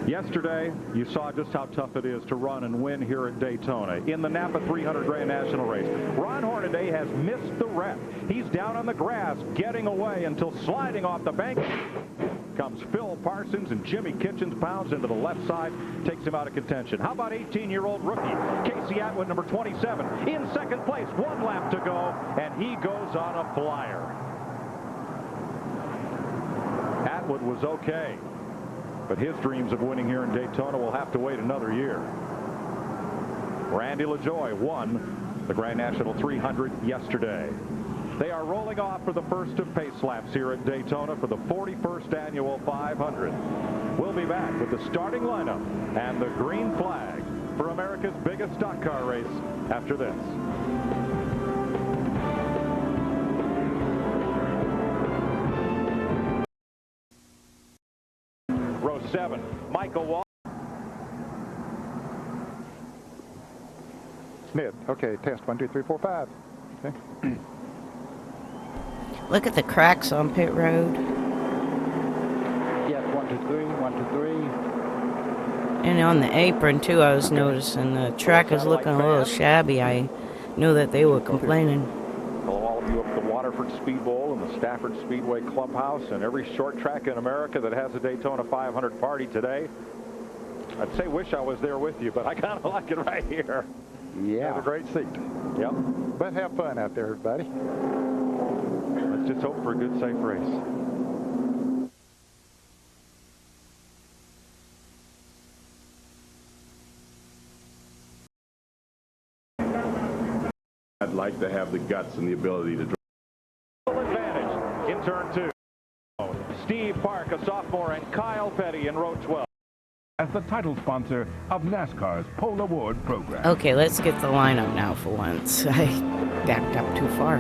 Yesterday, you saw just how tough it is to run and win here at Daytona in the Napa 300 Grand National Race. Ron Hornaday has missed the wreck. He's down on the grass, getting away until sliding off the bank. Comes Phil Parsons, and Jimmy Kitchens pounds into the left side, takes him out of contention. How about 18-year-old rookie Casey Atwood, number 27, in second place, 1 lap to go, and he goes on a flyer. Atwood was okay, but his dreams of winning here in Daytona will have to wait another year. Randy LaJoie won the Grand National 300 yesterday. They are rolling off for the first of pace laps here at Daytona for the 41st annual 500. We'll be back with the starting lineup and the green flag for America's biggest stock car race after this. Row 7, Michael Wall. Smith, okay, test 1, 2, 3, 4, 5. Okay. Look at the cracks on pit road. Yes, 1, 2, 3, 1, 2, 3. And on the apron, too, I was noticing the track is looking a little shabby. I knew that they were complaining. Hello, all of you up at the Waterford Speed Bowl and the Stafford Speedway Clubhouse and every short track in America that has a Daytona 500 party today. I'd say wish I was there with you, but I kind of like it right here. Yeah. Have a great seat. Yep. But have fun out there, everybody. Let's just hope for a good, safe race. I'd like to have the guts and the ability to drive. Advantage in turn 2. Steve Park, a sophomore, and Kyle Petty in row 12. As the title sponsor of NASCAR's Pole Award program. Okay, let's get the lineup now for once. I backed up too far.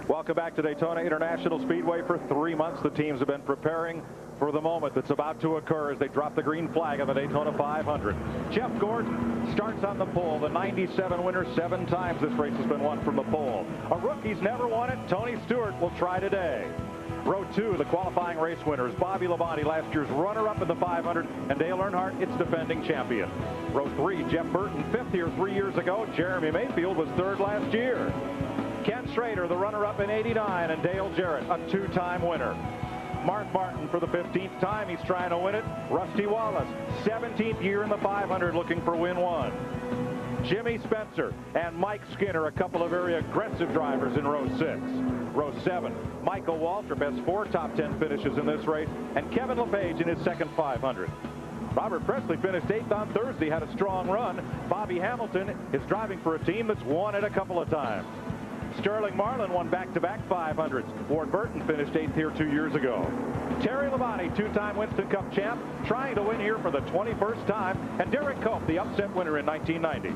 Welcome back to Daytona International Speedway. For 3 months, the teams have been preparing for the moment that's about to occur as they drop the green flag on the Daytona 500. Geoff Gordon starts on the pole, the 97 winner. 7 times this race has been won from the pole. A rookie's never won it. Tony Stewart will try today. Row 2, the qualifying race winners, Bobby Labonte, last year's runner-up in the 500, and Dale Earnhardt, its defending champion. Row 3, Jeff Burton, 5th here 3 years ago. Jeremy Mayfield was 3rd last year. Ken Schrader, the runner-up in '89, and Dale Jarrett, a 2-time winner. Mark Martin for the 15th time. He's trying to win it. Rusty Wallace, 17th year in the 500, looking for win 1. Jimmy Spencer and Mike Skinner, a couple of very aggressive drivers in row 6. Row 7, Michael Waltrip has 4 top 10 finishes in this race, and Kevin LePage in his second 500. Robert Presley finished 8th on Thursday, had a strong run. Bobby Hamilton is driving for a team that's won it a couple of times. Sterling Marlin won back-to-back 500s. Ward Burton finished 8th here 2 years ago. Terry Labonte, 2-time Winston Cup champ, trying to win here for the 21st time. And Derek Cope, the upset winner in 1990.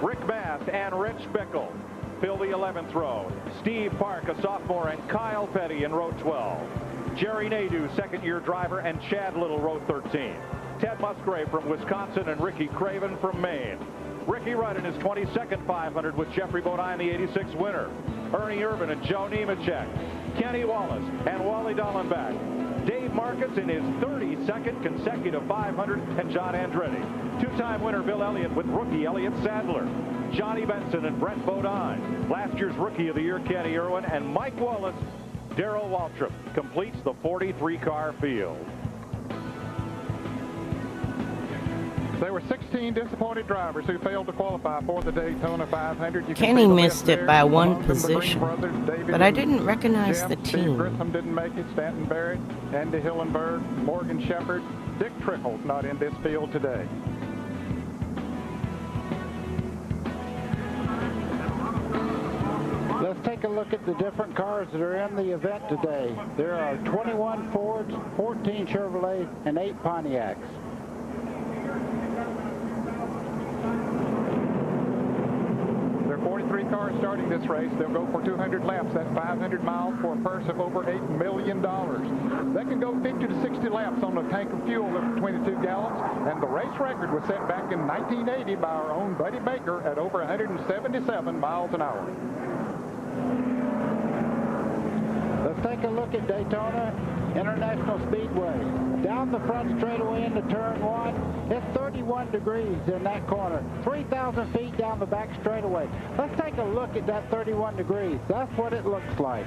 Rick Mast and Rich Bickle fill the 11th row. Steve Park, a sophomore, and Kyle Petty in row 12. Jerry Nadeau, 2nd-year driver, and Chad Little, row 13. Ted Musgrave from Wisconsin and Ricky Craven from Maine. Ricky Rudd in his 22nd 500 with Jeffrey Bodine, the 86 winner. Ernie Irvin and Joe Nemechek. Kenny Wallace and Wally Dallenbach. Dave Marcus in his 32nd consecutive 500, and John Andretti. 2-time winner Bill Elliott with rookie Elliott Sadler. Johnny Benson and Brent Bodine. Last year's Rookie of the Year Kenny Irwin, and Mike Wallace. Darrell Waltrip completes the 43-car field. There were 16 disappointed drivers who failed to qualify for the Daytona 500. Kenny missed it by 1 position, but I didn't recognize the team. Steve Grissom didn't make it. Stanton Barrett, Andy Hillenberg, Morgan Shepherd. Dick Trickle's not in this field today. Let's take a look at the different cars that are in the event today. There are 21 Fords, 14 Chevrolets, and 8 Pontiacs. There are 43 cars starting this race. They'll go for 200 laps. That's 500 miles for a purse of over $8 million. They can go 50 to 60 laps on a tank of fuel of 22 gallons. And the race record was set back in 1980 by our own Buddy Baker at over 177 miles an hour. Let's take a look at Daytona International Speedway. Down the front straightaway into turn 1, it's 31 degrees in that corner. 3,000 feet down the back straightaway. Let's take a look at that 31 degrees. That's what it looks like.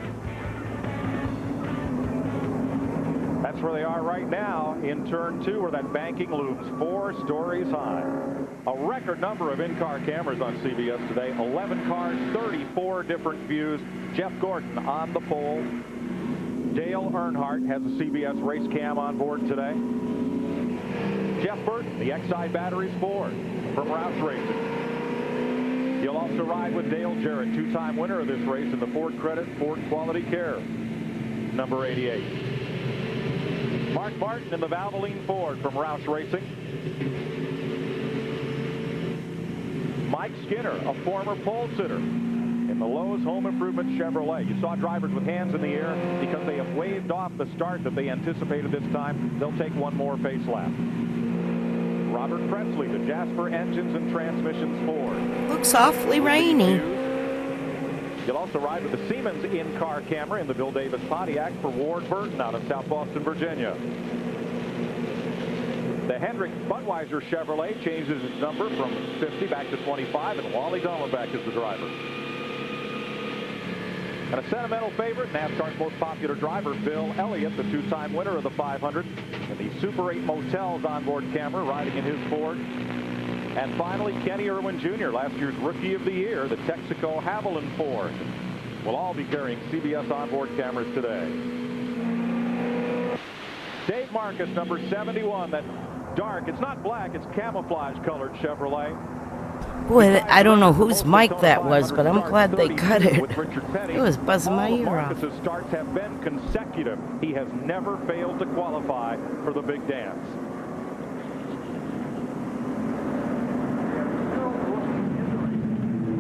That's where they are right now in turn 2, where that banking looms 4 stories high. A record number of in-car cameras on CBS today. 11 cars, 34 different views. Jeff Gordon on the pole. Dale Earnhardt has a CBS race cam on board today. Jeff Burton, the Exide Batteries Ford from Roush Racing. He'll also ride with Dale Jarrett, 2-time winner of this race in the Ford Credit Ford Quality Care, number 88. Mark Martin in the Valvoline Ford from Roush Racing. Mike Skinner, a former pole sitter in the Lowe's Home Improvement Chevrolet. You saw drivers with hands in the air because they have waved off the start that they anticipated this time. They'll take one more face lap. Robert Presley, the Jasper Engines and Transmissions Ford. Looks awfully rainy. You'll also ride with the Siemens in-car camera in the Bill Davis Pontiac for Ward Burton out of South Boston, Virginia. The Hendrick Budweiser Chevrolet changes its number from 50 back to 25, and Wally Dallenbach is the driver. And a sentimental favorite, NASCAR's most popular driver, Bill Elliott, the 2-time winner of the 500, and the Super 8 Motels onboard camera riding in his Ford. And finally, Kenny Irwin Jr., last year's Rookie of the Year, the Texaco Haviland Ford. Will all be carrying CBS onboard cameras today. Dave Marcus, number 71, that dark, it's not black, it's camouflage colored Chevrolet. Boy, I don't know whose mic that was, but I'm glad they cut it. It was buzzing my ear off. Marcus's starts have been consecutive. He has never failed to qualify for the big dance.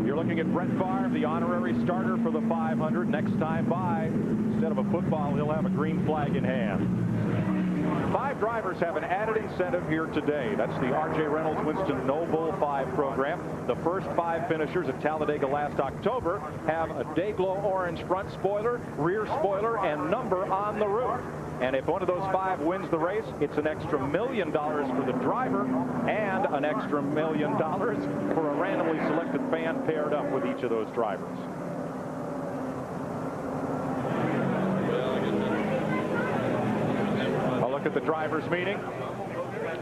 You're looking at Brett Favre, the honorary starter for the 500. Next time by, instead of a football, he'll have a green flag in hand. 5 drivers have an added incentive here today. That's the R.J. Reynolds Winston No Bull 5 program. The first 5 finishers at Talladega last October have a Dayglow orange front spoiler, rear spoiler, and number on the roof. And if one of those 5 wins the race, it's an extra $1 million for the driver and an extra $1 million for a randomly selected fan paired up with each of those drivers. At the drivers meeting.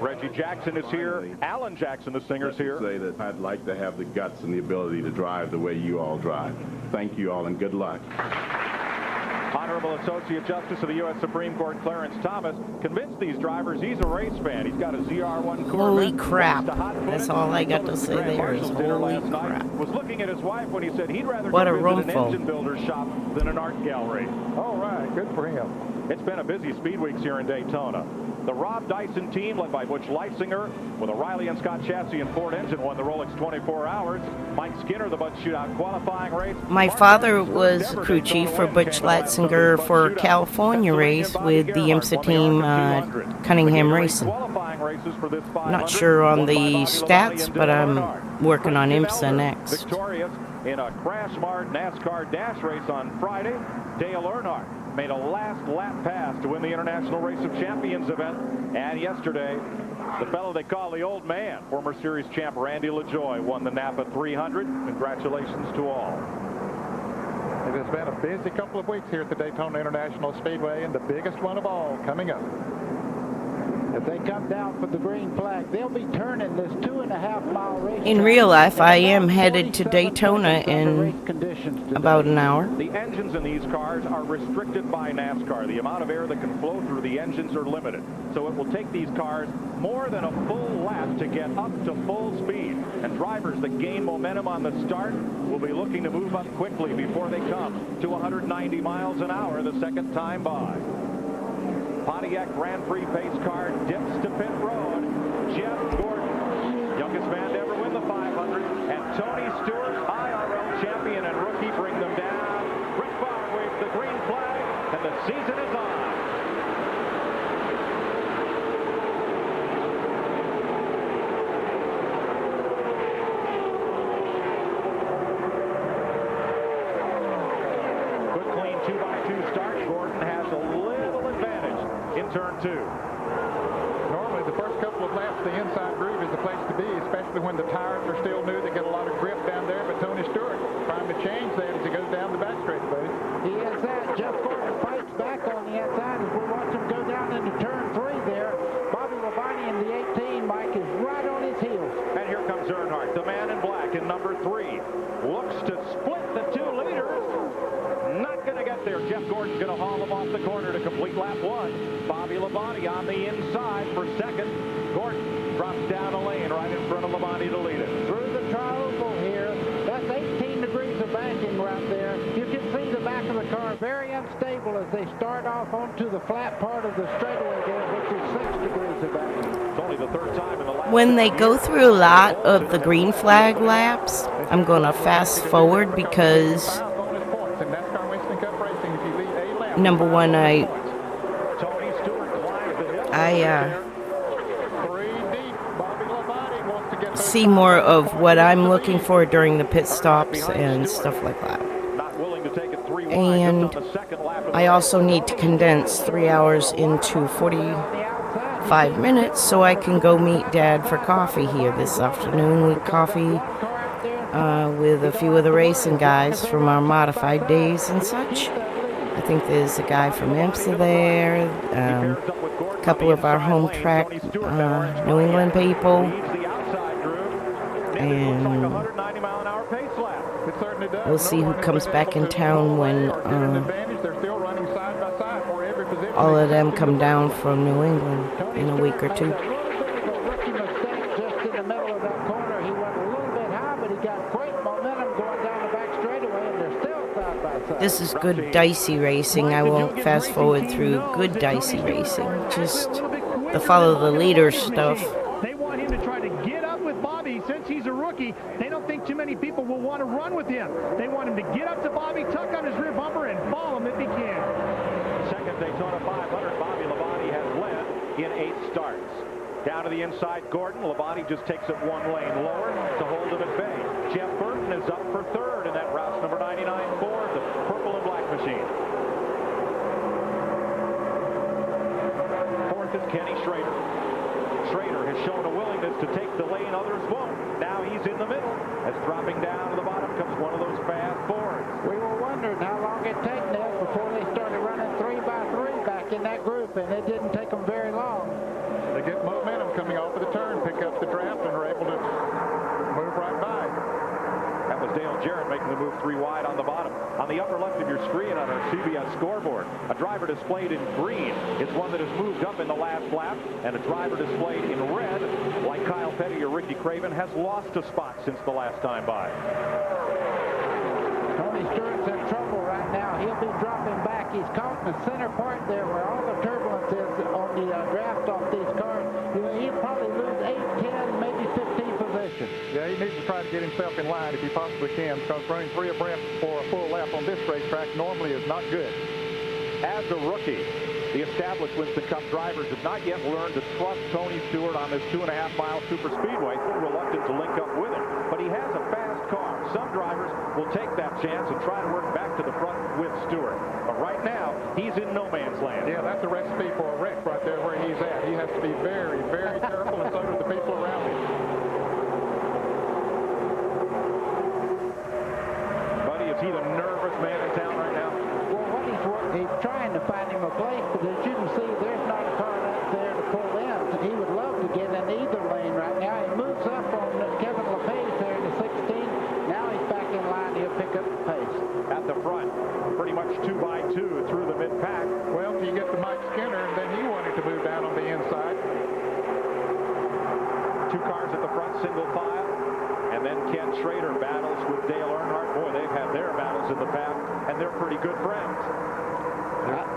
Reggie Jackson is here. Alan Jackson, the singer's here. Say that I'd like to have the guts and the ability to drive the way you all drive. Thank you all and good luck. Honorable Associate Justice of the U.S. Supreme Court Clarence Thomas convinced these drivers he's a race fan. He's got a ZR1 Corvette. Holy crap. That's all I got to say there is holy crap. Was looking at his wife when he said he'd rather what go a visit an roomful. engine builder's shop than an art gallery. All right, good for him. It's been a busy Speedweeks here in Daytona. The Rob Dyson team, led by Butch Leitzinger, with a Riley and Scott chassis and Ford engine, won the Rolex 24 Hours. Mike Skinner, the Butch Shootout qualifying race. My father was crew chief for Butch Leitzinger for California race with the IMSA team, Cunningham Racing. Not sure on the stats, but I'm working on IMSA next. Victorious in a crash-marred NASCAR dash race on Friday, Dale Earnhardt made a last lap pass to win the International Race of Champions event. And yesterday, the fellow they call the old man, former series champ Randy LaJoie, won the Napa 300. Congratulations to all. It has been a busy couple of weeks here at the Daytona International Speedway, and the biggest one of all coming up. If they come down for the green flag, they'll be turning this 2.5-mile race. In real life, I am headed to Daytona in about an hour. The engines in these cars are restricted by NASCAR. The amount of air that can flow through the engines are limited. So it will take these cars more than a full lap to get up to full speed. And drivers that gain momentum on the start will be looking to move up quickly before they come to 190 miles an hour the second time by. Pontiac Grand Prix pace car dips to pit road. Geoff Gordon, youngest man to ever win the 500, and Tony Stewart, IRL champion and rookie, bring them down. Brett Favre waves the green flag, and the season is on. Good clean 2x2 start. Gordon has a little advantage in turn 2. Normally, the first couple of laps, the inside groove is the place to be, especially when the tires are still new. They get a lot of grip down there, but Tony Stewart trying to change that as he goes down the backstretch, buddy. He is that. Geoff Gordon fights back on the outside as we watch him go down into turn 3 there. Bobby Labonte in the 18, Mike, is right on his heels. And here comes Earnhardt, the man in black in number 3. Looks to split the 2 leaders. Not going to get there. Geoff Gordon's going to haul him off the corner to complete lap 1. Bobby Labonte on the inside for second. Gordon drops down a lane right in front of Labonte to lead it. Through the tri-oval here. That's 18 degrees of banking right there. You can see the back of the car very unstable as they start off onto the flat part of the straightaway there, which is 6 degrees of banking. It's only the 3rd time in the last. When they go through a lot of the green flag laps, I'm going to fast forward because number one, I see more of what I'm looking for during the pit stops and stuff like that. And I also need to condense 3 hours into 45 minutes so I can go meet Dad for coffee here this afternoon. We coffee with a few of the racing guys from our modified days and such. I think there's a guy from IMSA there, a couple of our home track New England people, and we'll see who comes back in town when all of them come down from New England in a week or 2. This is good dicey racing. I won't fast forward through good dicey racing. Just the follow the leader stuff. They want him to try to get up with Bobby. Since he's a rookie, they don't think too many people will want to run with him. They want him to get up to Bobby, tuck on his rear bumper, and follow him if he can. Second Daytona 500, Bobby Labonte has led in 8 starts. Down to the inside, Gordon. Labonte just takes it 1 lane lower to hold him at bay. Jeff Burton is up for 3rd in that Roush number 99 Ford, the purple and black machine. 4th is Kenny Schrader. Schrader has shown a willingness to take the lane others won't. Now he's in the middle. As dropping down to the bottom comes one of those fast Fords. We were wondering how long it'd take Ned before they started running 3x3 back in that group, and it didn't take them very long. They get momentum coming off of the turn, pick up the draft, and are able to move right by. That was Dale Jarrett making the move 3 wide on the bottom. On the upper left of your screen on our CBS scoreboard, a driver displayed in green is one that has moved up in the last lap, and a driver displayed in red, like Kyle Petty or Ricky Craven, has lost a spot since the last time by. Tony Stewart's in trouble right now. He'll be dropping back. He's caught in the center part there where all the turbulence is on the draft off these cars. He'll probably lose 8, 10, maybe 15 positions. Yeah, he needs to try to get himself in line if he possibly can, because running 3 abreast for a full lap on this racetrack normally is not good. As a rookie, the established Winston Cup drivers have not yet learned to trust Tony Stewart on this 2.5-mile super speedway. They're reluctant to link up with him, but he has a fast car. Some drivers will take that chance and try to work back to the front with Stewart. But right now, he's in no man's land. Yeah, that's a recipe for a wreck right there where he's at. He has to be very, very careful, and so do the people around him. Buddy, is he the nervous man in town right now? Well, what he's trying to find him a place, but as you can see, there's not a car out there to pull in. He would love to get in either lane right now. He moves up on Kevin LePage there in the 16. Now he's back in line. He'll pick up the pace. At the front, pretty much 2x2 through the mid-pack. Well, you get to Mike Skinner, and then he wanted to move down on the inside. 2 cars at the front, single file. And then Ken Schrader battles with Dale Earnhardt. Boy, they've had their battles in the past, and they're pretty good friends.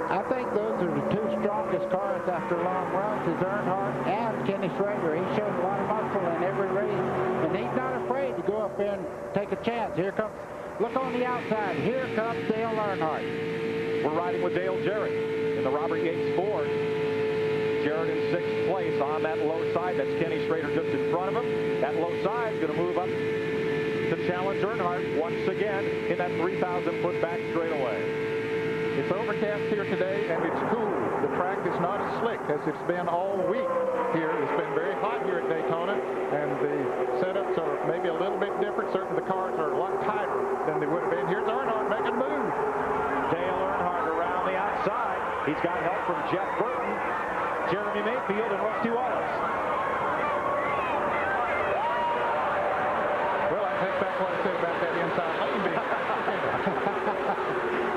I think those are the 2 strongest cars after long runs is Earnhardt and Kenny Schrader. He shows a lot of muscle in every race, and he's not afraid to go up there and take a chance. Here comes, look on the outside, here comes Dale Earnhardt. We're riding with Dale Jarrett in the Robert Yates Ford. Jarrett in 6th place on that low side. That's Kenny Schrader just in front of him. That low side is going to move up to challenge Earnhardt once again in that 3,000-foot back straightaway. It's overcast here today, and it's cool. The track is not as slick as it's been all week here. It's been very hot here at Daytona, and the setups are maybe a little bit different. Certainly the cars are a lot tighter than they would have been. Here's Earnhardt making a move. Dale Earnhardt around the outside. He's got help from Jeff Burton, Jeremy Mayfield, and Rusty Wallace. Well, I take back what I said about that inside lane being.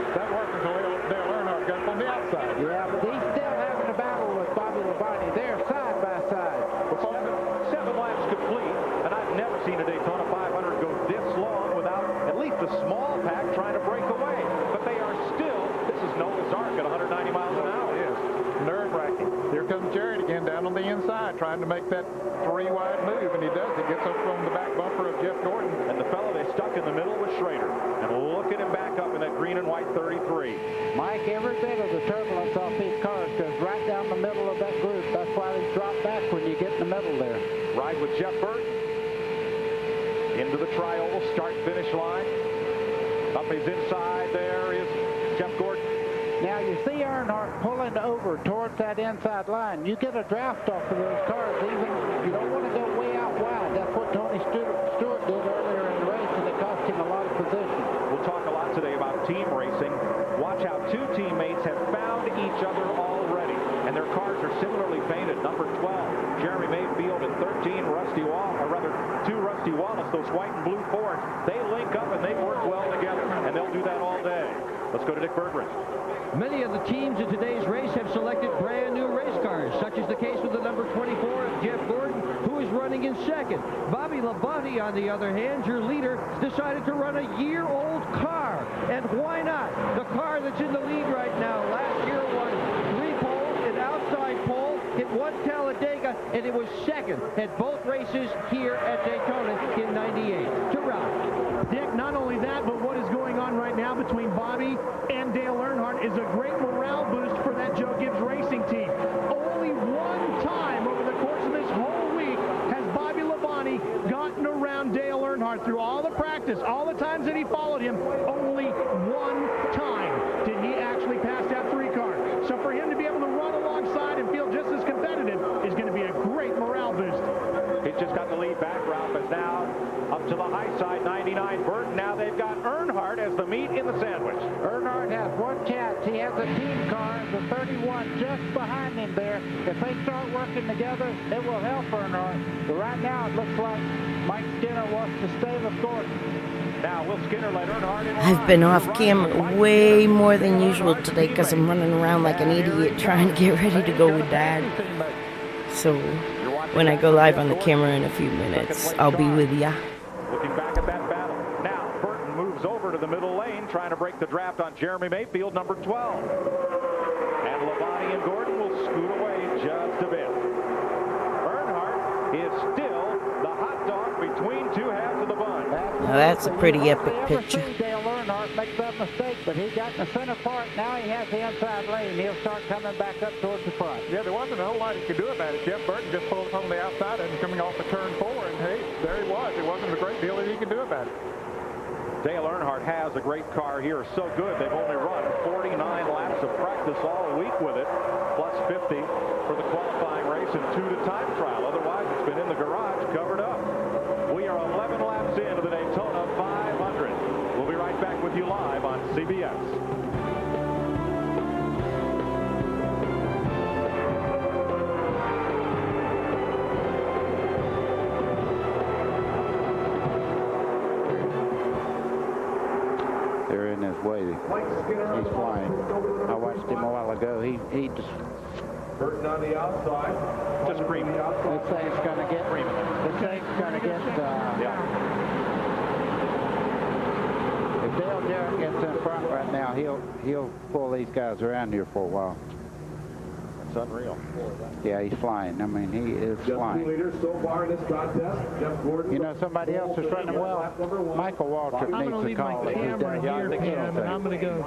That worked until Dale Earnhardt got up on the outside. Yeah, but he's still having a battle with Bobby Labonte. They're side by side. Well, 7 laps complete, and I've never seen a Daytona 500 go this long without at least a small pack trying to break away. But they are still, this is Noah's Ark at 190 miles an hour. It is nerve-wracking. Here comes Jarrett again down on the inside, trying to make that 3-wide move, and he does. He gets over on the back bumper of Jeff Gordon. And the fellow they stuck in the middle was Schrader. And look at him back up in that green and white 33. Mike, every bit of the turbulence off these cars goes right down the middle of that group. That's why they drop back when you get in the middle there. Ride with Jeff Burton. Into the tri-oval start-finish line. Up his inside there is Jeff Gordon. Now you see Earnhardt pulling over towards that inside line. You get a draft off of those cars, even you don't want to go way out wide. That's what Tony Stewart did earlier in the race, and it cost him a lot of position. We'll talk a lot today about team racing. Watch how 2 teammates have found each other already, and their cars are similarly painted. Number 12, Jeremy Mayfield, and 13, Rusty Wallace, or rather 2 Rusty Wallace, those white and blue Fords. They link up and they work well together, and they'll do that all day. Let's go to Dick Berggren. Many of the teams in today's race have selected brand new race cars, such as the case with the number 24 of Jeff Gordon, who is running in 2nd. Bobby Labonte, on the other hand, your leader, decided to run a year-old car. And why not? The car that's in the lead right now last year won 3 poles, an outside pole, it won Talladega, and it was second at both races here at Daytona in '98. To Ralph. Dick, not only that, but what is going on right now between Bobby and Dale Earnhardt is a great morale boost for that Joe Gibbs racing team. Only one time over the course of this whole week has Bobby Labonte gotten around Dale Earnhardt through all the practice, all the times that he followed him. Only one time did he actually pass that 3 car. So for him to be able to run alongside and feel just as competitive is going to be a great morale boost. He's just got the lead back. Ralph is now up to the high side, 99 Burton. Now they've got Earnhardt as the meat in the sandwich. Earnhardt has one chance. He has a team car, the 31, just behind him there. If they start working together, it will help Earnhardt. But right now, it looks like Mike Skinner wants to stay with Gordon. Now, will Skinner let Earnhardt in? I've been off camera way more than usual today because I'm running around like an idiot trying to get ready to go with Dad. So when I go live on the camera in a few minutes, I'll be with ya. Looking back at that battle. Now, Burton moves over to the middle lane, trying to break the draft on Jeremy Mayfield, number 12. And Labonte and Gordon will scoot away just a bit. Earnhardt is still the hot dog between 2 halves of the bun. Now that's a pretty epic picture. Dale Earnhardt makes that mistake, but he got in the center part. Now he has the inside lane. He'll start coming back up towards the front. Yeah, there wasn't a whole lot he could do about it. Jeff Burton just pulled from the outside and coming off the turn 4, and hey, there he was. It wasn't a great deal that he could do about it. Dale Earnhardt has a great car here. So good, they've only run 49 laps of practice all week with it, plus 50 for the qualifying race and 2 to time trial. Otherwise, it's been in the garage, covered up. We are 11 laps into the Daytona 500. We'll be right back with you live on CBS. They're in his way. He's flying. I watched him a while ago. He just... Burton on the outside. Just screaming. This thing's going to get... This thing's going to get... If Dale Jarrett gets in front right now, he'll pull these guys around here for a while. It's unreal. Yeah, he's flying. I mean, he is flying. Leader so far in this contest, Jeff Gordon. You know, somebody else is running well. Michael Waltrip needs to call it. I'm going to leave my camera here, Pam, and I'm going to go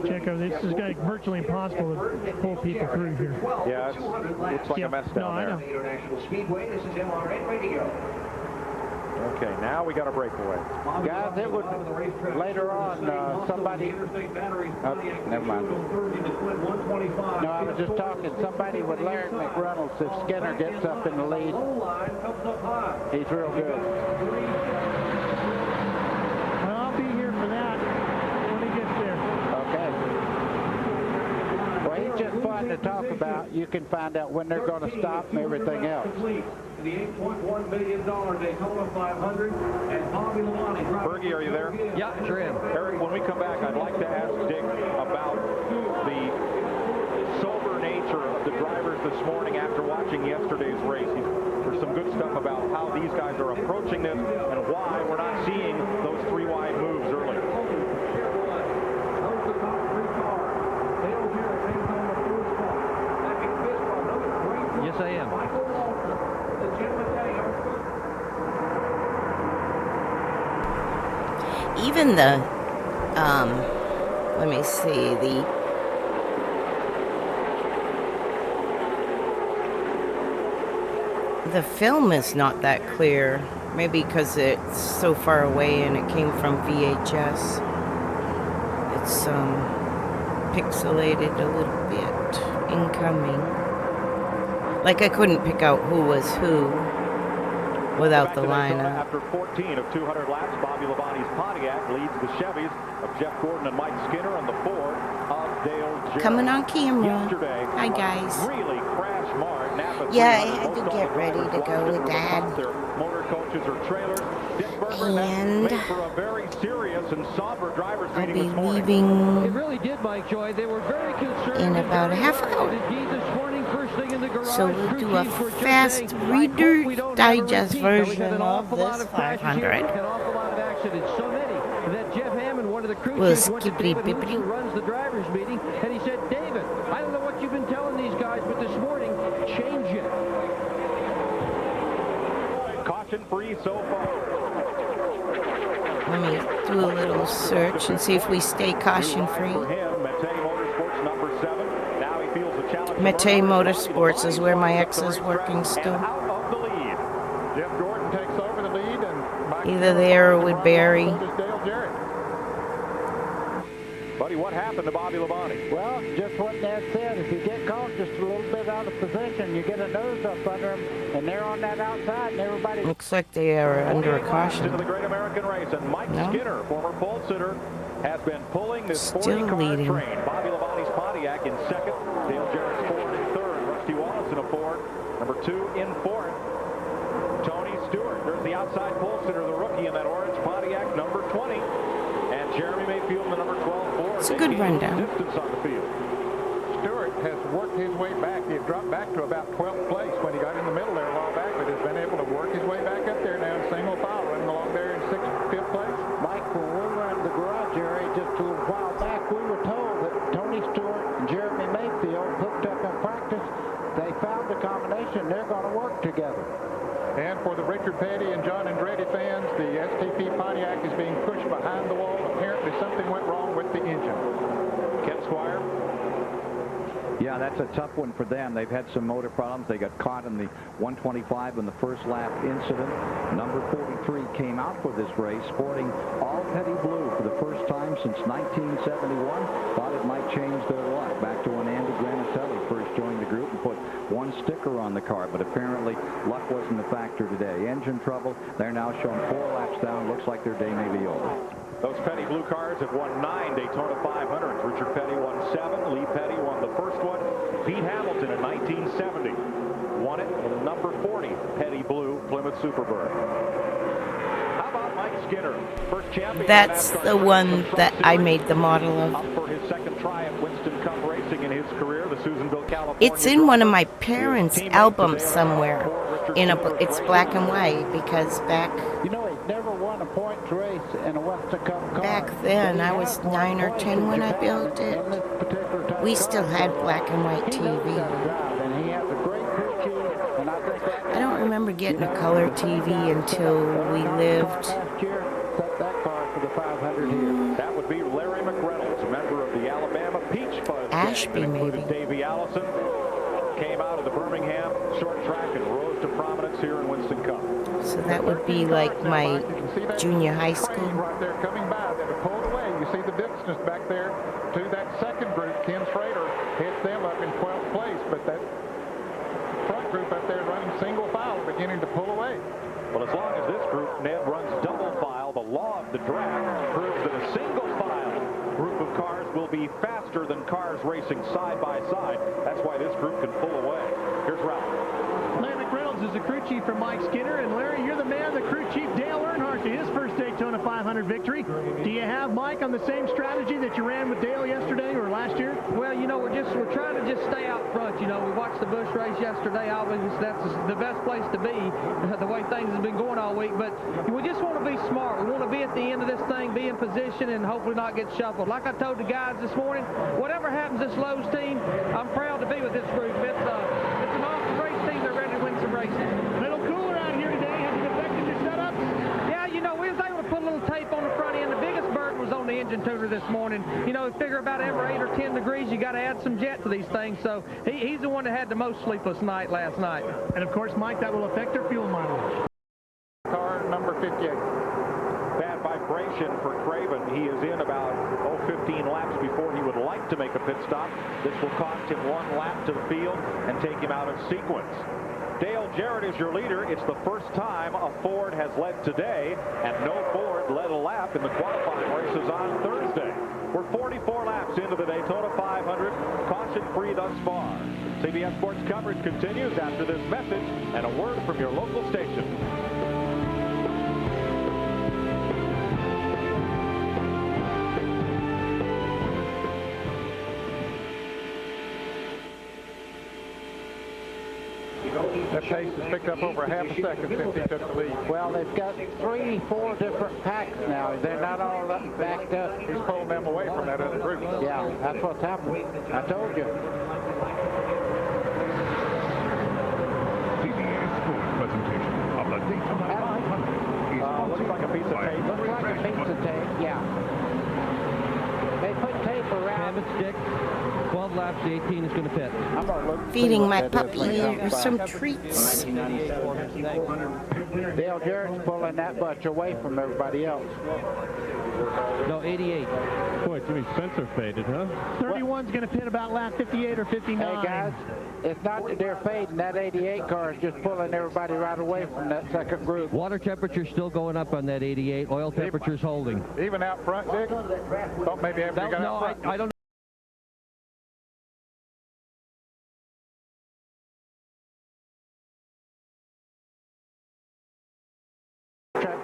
check over. This is going to be virtually impossible to pull people through here. Yeah, it looks like a mess down there. International Speedway, this is MRN Radio. Okay, now we got a breakaway. Guys, it would later on somebody. Never mind. No, I was just talking. Somebody would Larry McReynolds if Skinner gets up in the lead. He's real good. Well, I'll be here for that when he gets there. Okay. Well, he's just fun to talk about. You can find out when they're going to stop and everything else. The $8.1 million Daytona 500 and Bobby Labonte. Bergie, are you there? Yeah, sure am. Eric, when we come back, I'd like to ask Dick about the sober nature of the drivers this morning after watching yesterday's race. There's some good stuff about how these guys are approaching this and why we're not seeing those 3 wide moves earlier. Yes, I am. Even the, let me see, the film is not that clear. Maybe because it's so far away and it came from VHS. It's pixelated a little bit incoming. Like I couldn't pick out who was who without the lineup. After 14 of 200 laps, Bobby Labonte's Pontiac leads the Chevys of Jeff Gordon and Mike Skinner and the Ford of Dale Jarrett. Coming on camera. Yesterday, hi guys. Really crash marred. Napa yeah, I had to get ready to go with Dad. Motor coaches or trailers. And made for a very serious and somber drivers I'll meeting be this morning. leaving It really did, Mike Joy. They were very concerned in about a half hour. So we'll do a fast Reader Digest version of this 500. An awful lot of accidents, so many that Jeff Hammond, one of the crew Well, chiefs, went to skippity David, bippity. who runs the drivers' meeting, and he said, David, I don't know what you've been telling these guys, but this morning, change it. Caution-free so far. Let me do a little search and see if we stay caution-free. Mete Motorsports is where my ex is working still. Jeff Jordan takes over the lead, and Either there or with Barry. Buddy, what happened to Bobby Labonte? Well, just what Dad said. If you get caught just a little bit out of position, you get a nose up under them, and they're on that outside, and everybody... Looks like they are under a caution. Into the Great American Race, and Mike Skinner, former pole sitter, has been pulling this 40-car leading. train. Bobby Labonte's Pontiac in second, Dale Jarrett's Ford in third, Rusty Wallace in a Ford, number 2 in fourth. Tony Stewart, there's the outside pole sitter, the rookie in that orange Pontiac, number 20. And Jeremy Mayfield, the number 12 Ford. It's a good rundown. Distance on the field. Stewart has worked his way back. He had dropped back to about 12th place when he got in the middle there a while back, but has been able to work his way back up there now in single file, running along there in 5th place. Mike, when we were in the garage area just a little while back, we were told that Tony Stewart and Jeremy Mayfield hooked up in practice. They found a combination. They're going to work together. And for the Richard Petty and John Andretti fans, the STP Pontiac is being pushed behind the wall. Apparently something went wrong with the engine. Ken Squire. Yeah, that's a tough one for them. They've had some motor problems. They got caught in the 125 in the first lap incident. Number 43 came out for this race sporting all petty blue for the first time since 1971. Thought it might change their luck. Back to when Andy Granatelli first joined the group and put one sticker on the car, but apparently luck wasn't a factor today. Engine trouble. They're now showing 4 laps down. Looks like their day may be over. Those Petty blue cars have won 9 Daytona 500s. Richard Petty won 7. Lee Petty won the first one. Pete Hamilton in 1970 won it in the number 40 Petty blue Plymouth Superbird. How about Mike Skinner, first champion? That's the one that I made the model Up of. for his second try at Winston Cup racing in his career, the Susanville, California. It's in one of my parents' albums somewhere. It's black and white because back You know, he's never won a points race in a Winston Cup car. back then I was 9 or 10 when I built it. We still had black and white TV. I don't remember getting a color TV until we lived. That would be Larry McReynolds, a member of the Alabama Peach Fuzz. Ashby, maybe. Davey Allison came out of the Birmingham short track and rose to prominence here in Winston Cup. So that would be like my junior high school. Right there coming by, they were pulled away. You see the distance back there to that second group. Ken Schrader hits them up in 12th place, but that front group up there running single file beginning to pull away. Well, as long as this group, Ned, runs double file, the law of the draft proves that a single file group of cars will be faster than cars racing side by side. That's why this group can pull away. Here's Ralph. Larry McReynolds is the crew chief for Mike Skinner, and Larry, you're the man, the crew chief, Dale Earnhardt, to his first Daytona 500 victory. Do you have Mike on the same strategy that you ran with Dale yesterday or last year? Well, you know, we're trying to just stay out front. You know, we watched the Busch race yesterday. Obviously, that's the best place to be, the way things have been going all week. But we just want to be smart. We want to be at the end of this thing, be in position, and hopefully not get shuffled. Like I told the guys this morning, whatever happens this Lowe's team, I'm proud to be with this group. It's an awesome race team. They're ready to win some races. A little cooler out here today. Has it affected your setup? Yeah, you know, we was able to put a little tape on the front end. The biggest burden was on the engine tuner this morning. You know, figure about every 8 or 10 degrees, you got to add some jet to these things. So he's the one that had the most sleepless night last night. And of course, Mike, that will affect their fuel mileage. Car number 58. Bad vibration for Craven. He is in about 15 laps before he would like to make a pit stop. This will cost him 1 lap to the field and take him out of sequence. Dale Jarrett is your leader. It's the first time a Ford has led today, and no Ford led a lap in the qualifying races on Thursday. We're 44 laps into the Daytona 500, caution-free thus far. CBS Sports coverage continues after this message and a word from your local station. That pace has picked up over a half a second since he took the lead. Well, they've got 3, 4 different packs now. They're not all backed up. He's pulling them away from that other group. Yeah, that's what's happening. I told you. Presentation of the Daytona 500 looks like a piece of tape. Looks like a piece of tape, yeah. They put tape around. Canvas stick, 12 laps, the 18 is going to pit. Feeding my puppy some treats. Dale Jarrett's pulling that bunch away from everybody else. No, 88. Boy, Jimmy Spencer faded, huh? 31's going to pit about lap 58 or 59. Hey, guys, it's not that they're fading. That 88 car is just pulling everybody right away from that second group. Water temperature still going up on that 88. Oil temperature's holding. Even out front, Dick? Thought maybe after you got out front. I don't know.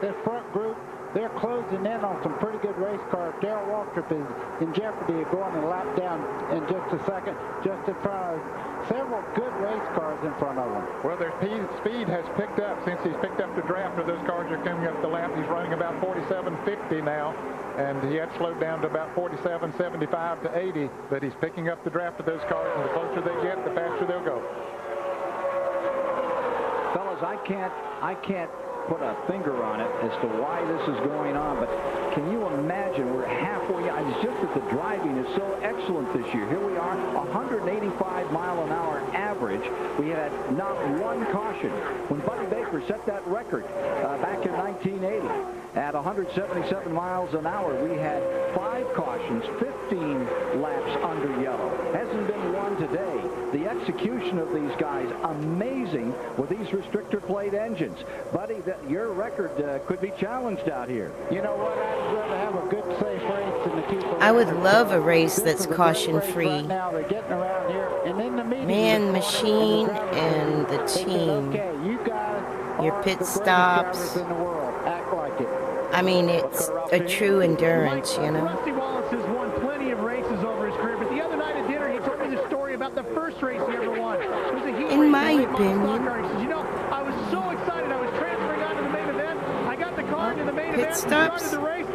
This front group, they're closing in on some pretty good race cars. Darrell Waltrip is in jeopardy of going a lap down in just a second, just in front of several good race cars in front of him. Well, their speed has picked up since he's picked up the draft of those cars are coming up the lap. He's running about 47.50 now, and he had slowed down to about 47.75 to 80, but he's picking up the draft of those cars, and the closer they get, the faster they'll go. Fellas, I can't put a finger on it as to why this is going on, but can you imagine we're halfway? It's just that the driving is so excellent this year. Here we are, 185 mile an hour average. We had not one caution. When Buddy Baker set that record back in 1980 at 177 miles an hour, we had 5 cautions, 15 laps under yellow. Hasn't been one today. The execution of these guys, amazing with these restrictor plate engines. Buddy, your record could be challenged out here. You know what? I'd rather have a good, safe race than to keep a I would love a race that's caution-free. right now. They're getting around here, and in the meeting, Man, machine, and the team. Okay, you guys Your are pit the stops. greatest drivers in the world. Act like it. I mean, it's a true endurance, you know. Rusty Wallace has won plenty of races over his career, but the other night at dinner, he told me the story about the first race he ever won. It was a heat In race my in Lake opinion. Monster. He says, you know, I was so excited. I was transferring on to the main event. I got the car into the main Pit event. stops. Started the race.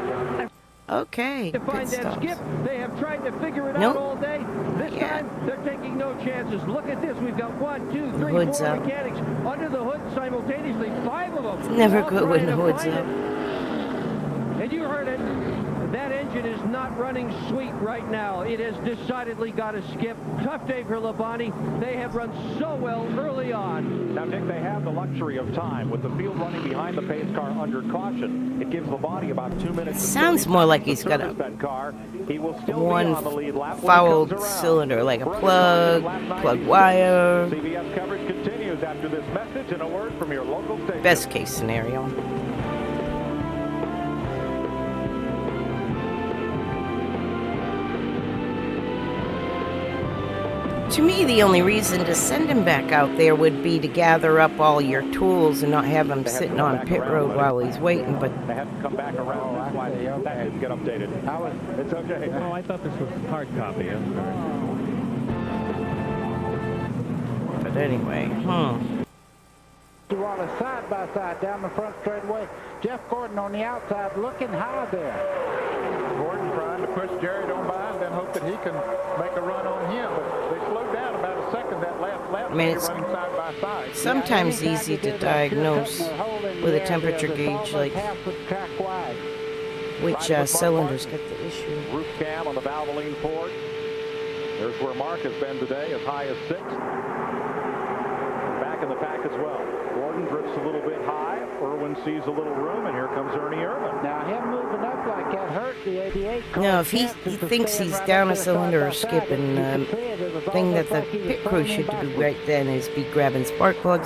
Okay, To find pit that stops. skip, they have tried to figure it Nope. out all day. This time, they're taking no chances. Look at this. We've got 1, 2, 3, hood's 4 up. mechanics under the hood simultaneously. 5 of them. It's never all good when trying the to hood's find up. it. And you heard it. That engine is not running sweet right now. It has decidedly got to skip. Tough day for Labonte. They have run so well early on. Now, Dick, they have the luxury of time. With the field running behind the pace car under caution, it gives Labonte about 2 minutes. Sounds more like he's got a that car. He will still one be on the lead lap when he fouled comes around. cylinder, like a Brooks plug wire. CBS coverage continues after this message and a word from your local station. Best case scenario. To me, the only reason to send him back out there would be to gather up all your tools and not have him sitting on pit road while he's waiting, but They have to come back around. That's why that didn't get updated. It's okay. Oh, I thought this was hard copy. I'm sorry. but anyway, You want a side by side down the front straightaway. Jeff Gordon on the outside looking high there. Gordon trying to push Jared on by and then hope that he can make a run on him. But they slowed down about a second that last lap. I mean, it's running side by side. sometimes easy to diagnose with a temperature gauge, like which cylinders get the issue. Roof cam on the Valvoline port. There's where Mark has been today, as high as 6th. Back in the pack as well. Gordon drifts a little bit high. Irwin sees a little room, and here comes Ernie Irvin. Now him moving up like that hurt the 88 car. No, if he thinks he's down a cylinder or skipping, the thing that the pit crew should do right then is be grabbing spark plug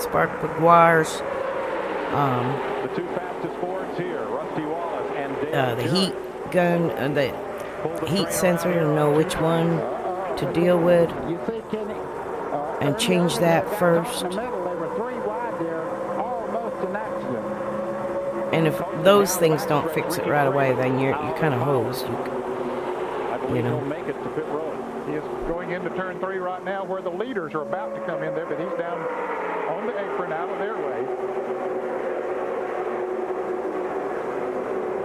wires, The 2 fastest Fords here, Rusty Wallace and Dale the heat gun, the heat sensor to know which one to deal with, and change that first. And if those things don't fix it right away, then you're kind of hosed. You know. He'll make it to pit road. He is going into turn 3 right now where the leaders are about to come in there, but he's down on the apron out of their way.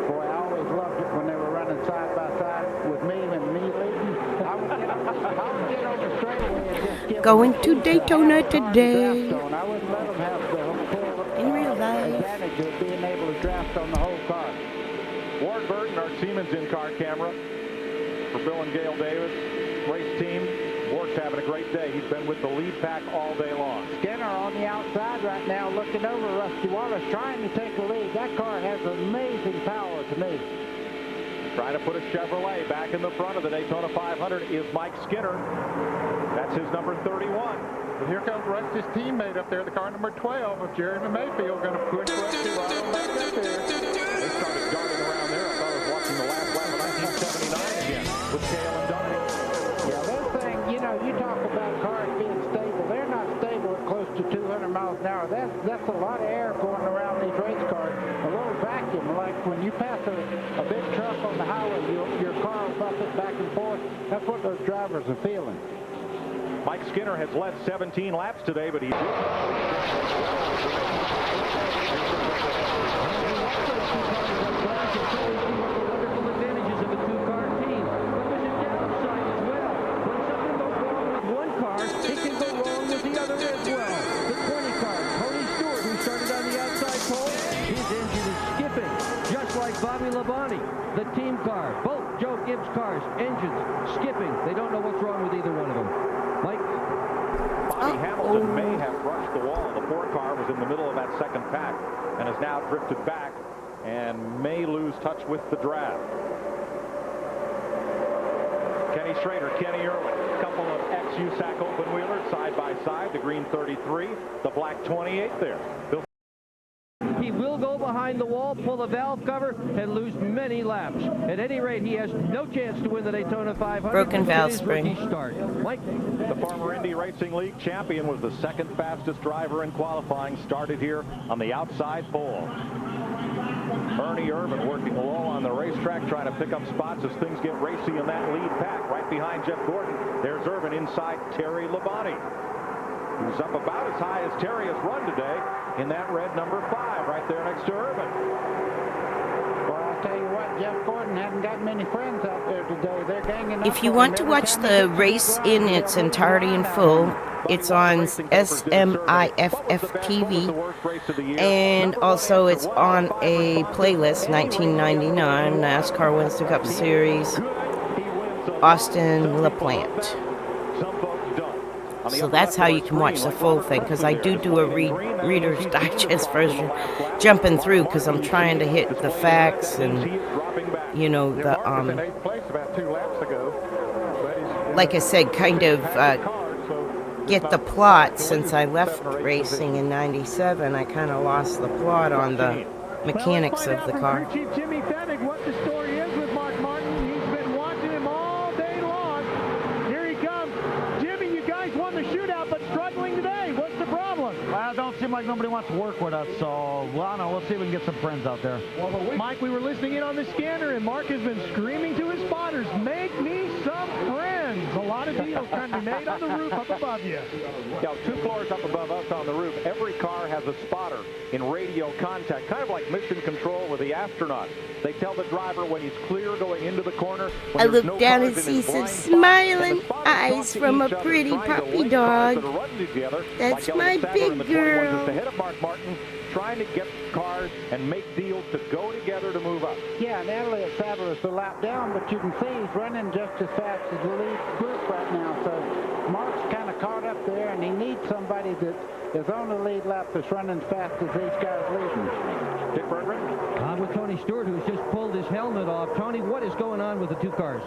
Boy, I always loved it when they were running side by side with me and me leading. I would get over the straightaway and just give Going to Daytona today. I wouldn't let them have the full in real life advantage of being able to draft on the whole car. Ward Burton, our Siemens in-car camera for Bill and Gail Davis, race team. Ward's having a great day. He's been with the lead pack all day long. Skinner on the outside right now looking over Rusty Wallace, trying to take the lead. That car has amazing power to me. Trying to put a Chevrolet back in the front of the Daytona 500 is Mike Skinner. That's his number 31. But here comes Rusty's teammate up there, the car number 12 of Jeremy Mayfield, going to push Rusty right on back up there. They started darting around there. I thought I was watching the last lap of 1979 again with Cale and Duncan. Yeah, this thing, you know, you talk about cars being stable. They're not stable at close to 200 miles an hour. That's a lot of air going around these race cars. A little vacuum, like when you pass a big truck on the highway, your car will buff it back and forth. That's what those drivers are feeling. Mike Skinner has led 17 laps today, but he did. Bobby Labonte, the team car, both Joe Gibbs cars, engines, skipping. They don't know what's wrong with either one of them. Mike? Bobby Hamilton may have brushed the wall. The 4 car was in the middle of that second pack and has now drifted back and may lose touch with the draft. Kenny Schrader, Kenny Irwin, a couple of ex-USAC open wheelers side by side, the green 33, the black 28 there. He will go behind the wall, pull the valve cover, and lose many laps. At any rate, he has no chance to win the Daytona 500. Broken valve spring. Start. Mike? The former Indy Racing League champion was the second fastest driver in qualifying, started here on the outside pole. Ernie Irvin working low on the racetrack, trying to pick up spots as things get racy in that lead pack. Right behind Jeff Gordon, there's Irvin inside Terry Labonte, who's up about as high as Terry has run today in that red number 5 right there next to Irvin. Well, I'll tell you what, Jeff Gordon hasn't got many friends out there today. They're ganging up. If you want to watch the race in its entirety in full, it's on SMIFF TV, and also it's on a playlist, 1999 NASCAR Winston Cup Series, Austin LaPlante. So that's how you can watch the full thing, because I do a Reader's Digest version, jumping through, because I'm trying to hit the facts and, you know, the, like I said, kind of get the plot. Since I left racing in '97, I kind of lost the plot on the mechanics of the car. Chief Jimmy Fennick, what the story is with Mark Martin. He's been watching him all day long. Here he comes. Jimmy, you guys won the shootout, but struggling today. What's the problem? Well, it don't seem like nobody wants to work with us, so, well, I don't know. We'll see if we can get some friends out there. Mike, we were listening in on the scanner, and Mark has been screaming to his spotters, make me some friends. A lot of deals trying to be made on the roof up above you. Yeah, 2 floors up above us on the roof. Every car has a spotter in radio contact, kind of like mission control with the astronauts. They tell the driver when he's clear going into the corner. I look down and see some smiling eyes from a pretty puppy dog. That's my big girl. Ahead of Mark Martin, trying to get cars and make deals to go together to move up. Yeah, and Elliott Sadler is a lap down, but you can see he's running just as fast as the lead group right now. So Mark's kind of caught up there, and he needs somebody that is on the lead lap that's running as fast as these guys leading. Dick Bergman? I'm with Tony Stewart, who's just pulled his helmet off. Tony, what is going on with the 2 cars?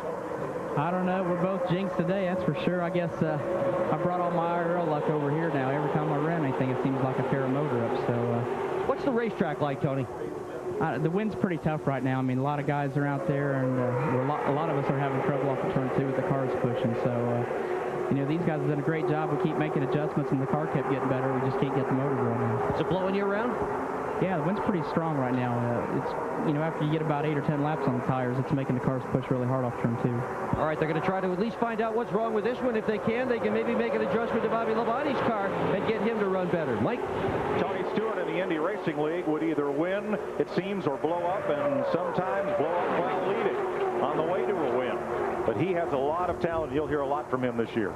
I don't know. We're both jinxed today, that's for sure. I guess I brought all my IRL luck over here now. Every time I run anything, it seems like I tear a motor up. So, what's the racetrack like, Tony? The wind's pretty tough right now. I mean, a lot of guys are out there, and a lot of us are having trouble off the turn 2 with the cars pushing. So, you know, these guys have done a great job. We keep making adjustments, and the car kept getting better. We just can't get the motor going now. Is it blowing you around? Yeah, the wind's pretty strong right now. It's you know, after you get about 8 or 10 laps on the tires, it's making the cars push really hard off turn 2. All right, they're going to try to at least find out what's wrong with this one. If they can, they can maybe make an adjustment to Bobby Labonte's car and get him to run better. Mike? Tony Stewart in the Indy Racing League would either win, it seems, or blow up, and sometimes blow up while leading on the way to a win. But he has a lot of talent. You'll hear a lot from him this year.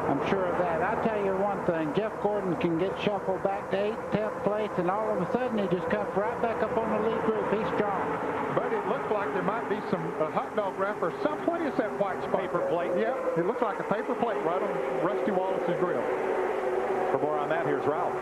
I'm sure of that. I'll tell you one thing. Jeff Gordon can get shuffled back to 8th, 10th place, and all of a sudden he just comes right back up on the lead group. He's strong. But it looks like there might be some hot dog wrap or some. What is that white spot? Paper plate. Yeah, it looks like a paper plate right on Rusty Wallace's grill. For more on that, here's Ralph.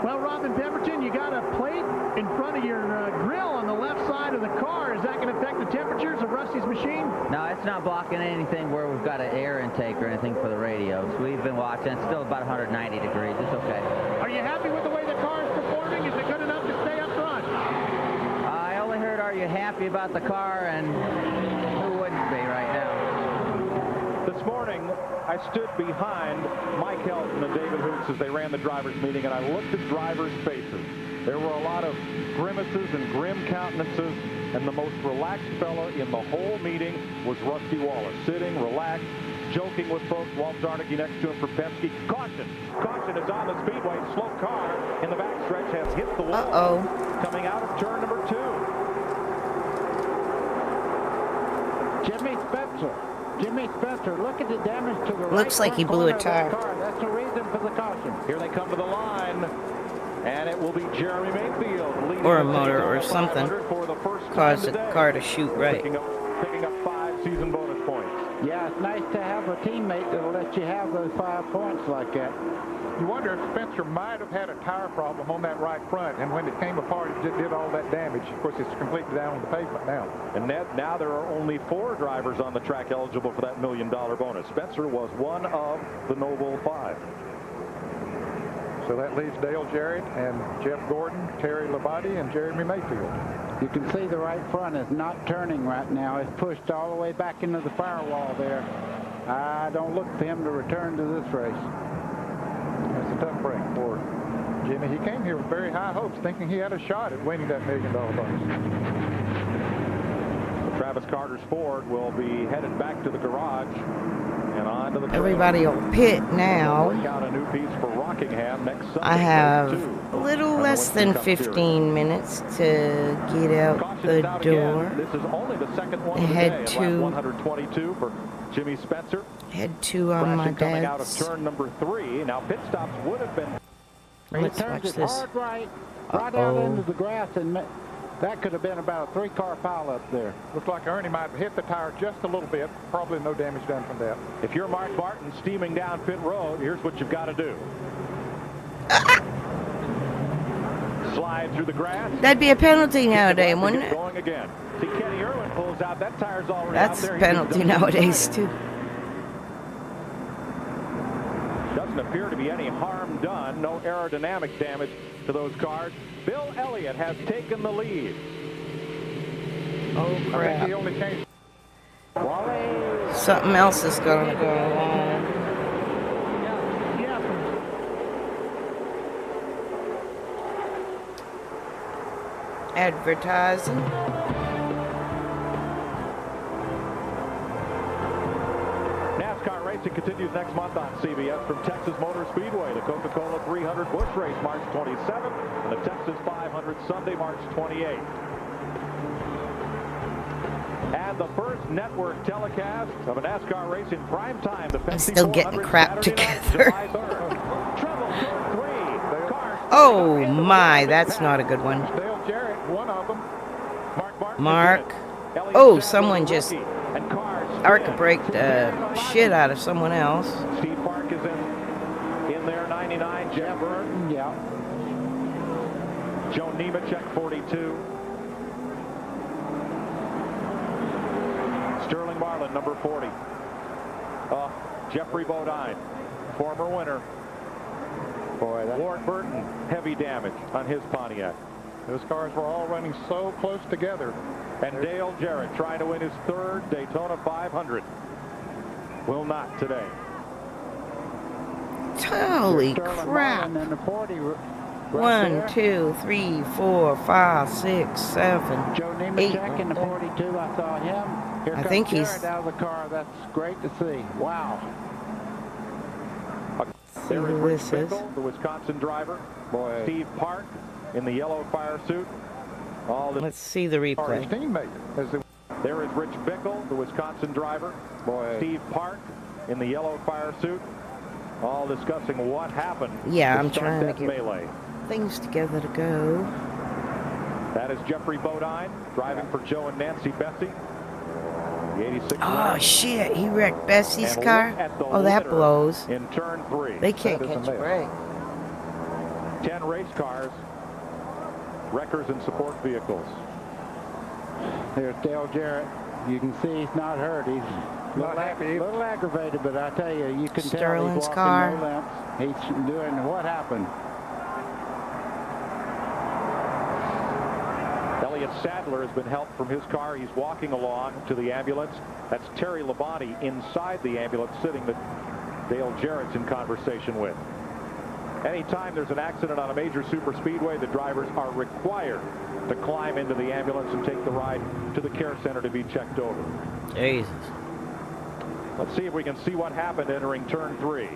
Well, Robin Pemberton, you got a plate in front of your grill on the left side of the car. Is that going to affect the temperatures of Rusty's machine? No, it's not blocking anything where we've got an air intake or anything for the radios. We've been watching. It's still about 190 degrees. It's okay. Are you happy with the way the car is performing? Is it good enough to stay up front? I only heard, are you happy about the car? And who wouldn't be right now? This morning, I stood behind Mike Helton and David Hoots as they ran the drivers' meeting, and I looked at drivers' faces. There were a lot of grimaces and grim countenances, and the most relaxed fella in the whole meeting was Rusty Wallace, sitting, relaxed, joking with folks. Walt Zarnicki next to him for Penske. Caution! Caution is on the speedway. Slow car in the backstretch has hit the wall. Coming out of turn number 2. Jimmy Spencer. Jimmy Spencer, look at the damage to the Looks like he blew a tire. That's the reason for the caution. Here they come to the line, and it will be Jeremy Mayfield leading Or a motor or something. Caused the car to shoot right. Picking up 5 season bonus points. Yeah, it's nice to have a teammate that'll let you have those 5 points like that. You wonder if Spencer might have had a tire problem on that right front, and when it came apart, it just did all that damage. Of course, it's completely down on the pavement now. And now there are only 4 drivers on the track eligible for that $1 million bonus. Spencer was one of the noble 5. So that leaves Dale Jarrett and Jeff Gordon, Terry Labonte, and Jeremy Mayfield. You can see the right front is not turning right now. It's pushed all the way back into the firewall there. I don't look for him to return to this race. That's a tough break for Jimmy. He came here with very high hopes, thinking he had a shot at winning that $1 million bonus. Travis Carter's Ford will be headed back to the garage and on to the Everybody will pit now. A new piece for Rockingham next Sunday. I have a little less than 15 minutes to get out the door. This is only the second one Head to 122 for Jimmy Spencer. Head 2 on my coming out of dad's. turn number 3. Now pit stops would have been. Let's watch this. Hard right out into the grass, and that could have been about a 3-car pile up there. Looks like Ernie might have hit the tire just a little bit. Probably no damage done from that. If you're Mark Martin steaming down pit road, here's what you've got to do. Slide through the grass. That'd be a penalty nowadays, wouldn't it? Going again. See, Kenny Irwin pulls out. That tire's already That's out there. a penalty nowadays, too. Doesn't appear to be any harm done. No aerodynamic damage to those cars. Bill Elliott has taken the lead. Oh, I crap. think he only changed. Something else is going to go on. Advertising. NASCAR racing continues next month on CBS from Texas Motor Speedway. The Coca-Cola 300 Busch Race March 27th and the Texas 500 Sunday, March 28th. And the first network telecast of a NASCAR race in prime time. The I'm still getting crap together. Oh my, that's not a good one. Dale Jarrett, one of them. Mark. Oh, someone just arc braked the shit out of someone else. Steve Park is in there, 99. Jeff Burton, yeah. Joe Nemechek, 42. Sterling Marlin, number 40. Jeffrey Bodine, former winner. Boy, Ward Burton, heavy damage on his Pontiac. Those cars were all running so close together. And Dale Jarrett trying to win his 3rd Daytona 500. Will not today. Holy crap. And the 40 1, 2, 3, 4, 5, 6, 7, Joe 8. Nemechek in the 42, I saw him. Here I comes think Jared he's- out of the car. That's great to see. Wow. See There is who Rich this is. Bickle, the Wisconsin driver. Steve Park in the yellow fire suit. All the Let's see the replay. There is Rich Bickle, the Wisconsin driver. Steve Park in the yellow fire suit. All discussing what happened. Yeah, to I'm start trying to that get melee. things together to go. That is Jeffrey Bodine driving for Joe and Nancy Bessie. The 86. Oh shit, he wrecked Bessie's And car. look at the Oh, that litter blows. In turn 3. They can't catch a break. 10 race cars, wreckers and support vehicles. There's Dale Jarrett. You can see he's not hurt. He's Not happy. A little aggravated, but I tell you, you can tell Sterling's he's walking car. no limps. He's doing what happened. Elliott Sadler has been helped from his car. He's walking along to the ambulance. That's Terry Labonte inside the ambulance sitting that Dale Jarrett's in conversation with. Anytime there's an accident on a major super speedway, the drivers are required to climb into the ambulance and take the ride to the care center to be checked over. Jesus. Let's see if we can see what happened entering turn 3.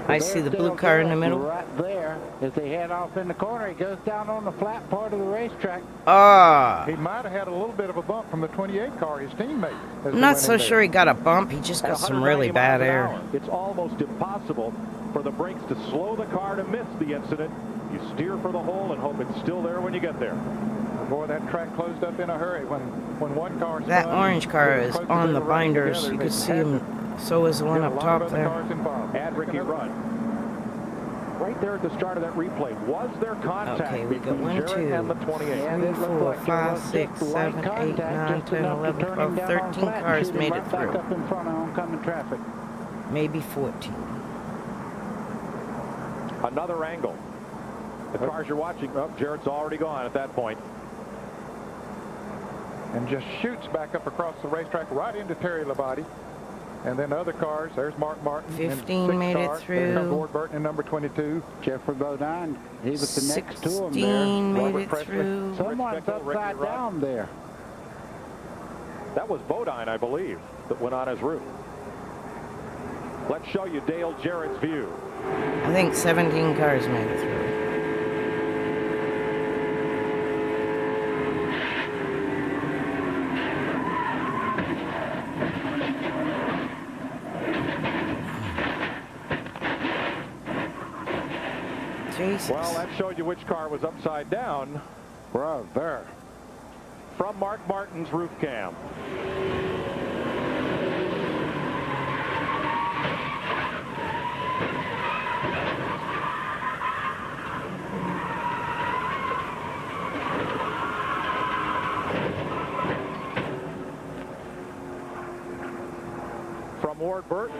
I see the blue car in the middle. Right there, as they head off in the corner, he goes down on the flat part of the racetrack. Ah. He might have had a little bit of a bump from the 28 car, his teammate. I'm not so sure he got a bump. He just got some really bad air. It's almost impossible for the brakes to slow the car to miss the incident. You steer for the hole and hope it's still there when you get there. Boy, that track closed up in a hurry when one car. That orange car is on the binders. You can see him. So is the one up top there. And Ricky Rudd. Right there at the start of that replay, was there contact Okay, we got between 1, 2, Jarrett and the 28? 3, 4, 5, 6, 7, 8, 9, 10, 11, 12, 13 cars made it through. Up in front of oncoming traffic. Maybe 14. Another angle. The cars you're watching, oh, Jarrett's already gone at that point. And just shoots back up across the racetrack right into Terry Labonte. And then other cars, there's Mark Martin. 15 made it through. There comes Ward Burton in number 22. Jeffrey Bodine, he was the next to him there. 16 made Robert it Presley. through. Someone's upside down there. That was Bodine, I believe, that went on his route. Let's show you Dale Jarrett's view. I think 17 cars made it through. Jesus. Well, that showed you which car was upside down. Right there. From Mark Martin's roof cam. From Ward Burton.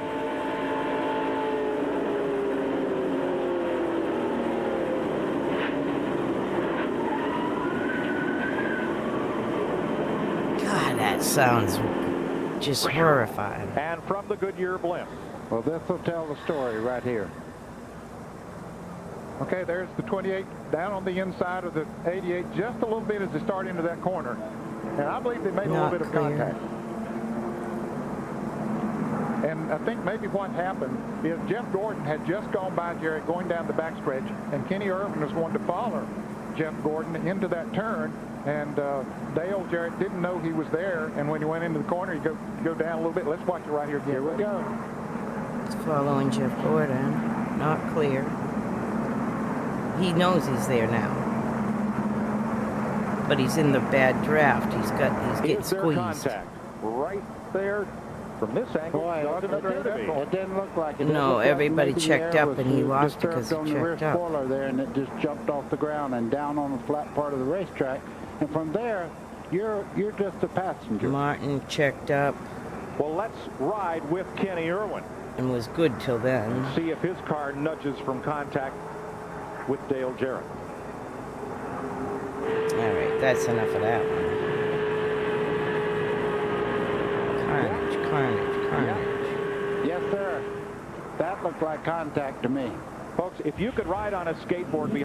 God, that sounds just horrifying. And from the Goodyear blimp. Well, this will tell the story right here. Okay, there's the 28 down on the inside of the 88 just a little bit as they start into that corner. And I believe they made a little bit of contact. And I think maybe what happened is Jeff Gordon had just gone by Jarrett going down the backstretch, and Kenny Irvin was going to follow Jeff Gordon into that turn. And Dale Jarrett didn't know he was there, and when he went into the corner, he go down a little bit. Let's watch it right here again. Here we go. It's following Jeff Gordon. Not clear. He knows he's there now. But he's in the bad draft. He's getting squeezed. Contact right there from this angle. Boy, it didn't look like it. No, like everybody maybe the checked air up was and he lost because he disturbed on the rear checked up. spoiler there, and it just jumped off the ground and down on the flat part of the racetrack. And from there, you're just a passenger. Martin checked up. Well, let's ride with Kenny Irwin. And was good till then. See if his car nudges from contact with Dale Jarrett. All right, that's enough of that one. Carnage, carnage, carnage. Yes, sir. That looked like contact to me. Folks, if you could ride on a skateboard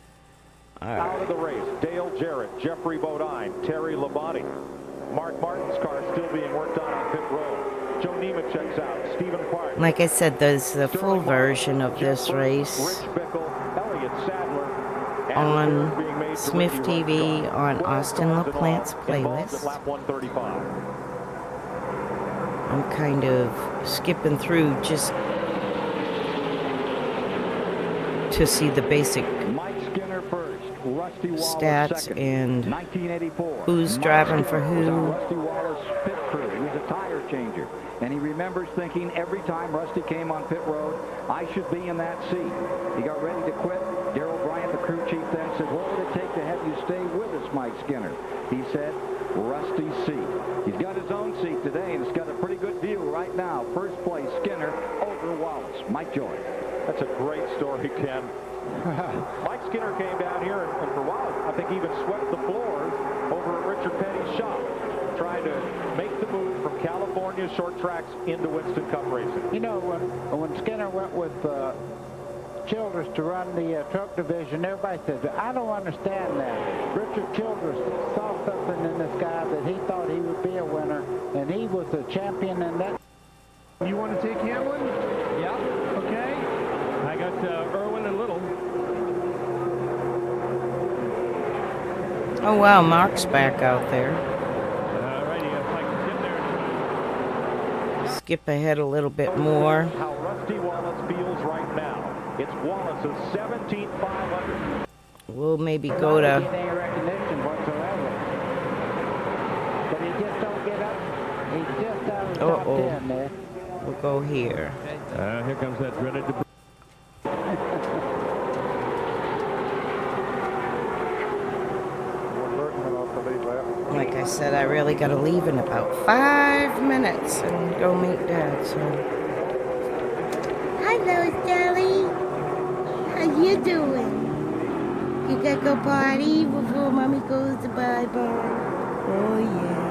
out of the race, Dale Jarrett, Jeffrey Bodine, Terry Labonte. Mark Martin's car still being worked on pit road. Joe Nemac checks out. Stephen Park. Like I said, there's the full version of this race on Smith TV on Austin LaPlante's playlist. I'm kind of skipping through just to see the basic stats and who's driving for who. Rusty Wallace pit crew. He was a tire changer, and he remembers thinking every time Rusty came on pit road, I should be in that seat. He got ready to quit. Darrell Bryant, the crew chief, then said, "What would it take to have you stay with us, Mike Skinner?" He said, "Rusty's seat." He's got his own seat today, and it's got a pretty good view right now. First place, Skinner over Wallace. Mike Joy. That's a great story, Ken. Mike Skinner came down here and for a while, I think, even swept the floors over at Richard Petty's shop, trying to make the move from California short tracks into Winston Cup racing. You know, when Skinner went with Childress to run the truck division, everybody said, "I don't understand that." Richard Childress saw something in this guy that he thought he would be a winner, and he was a champion in that. You want to take Hamlin? Yeah. Okay. I got Irwin and Little. Oh wow, Mark's back out there. Alrighty, if I can get there. Skip ahead a little bit more. How Rusty Wallace feels right now. It's Wallace's 17,500. We'll maybe go to. Any recognition whatsoever. But he just don't get up. He's just out of the top 10 there. We'll go here. Here comes that dreaded debris. Like I said, I really got to leave in about 5 minutes and go meet Dad. So. Hello, Sally. How you doing? You gotta go party before Mommy goes to bye-bye. Oh, yeah.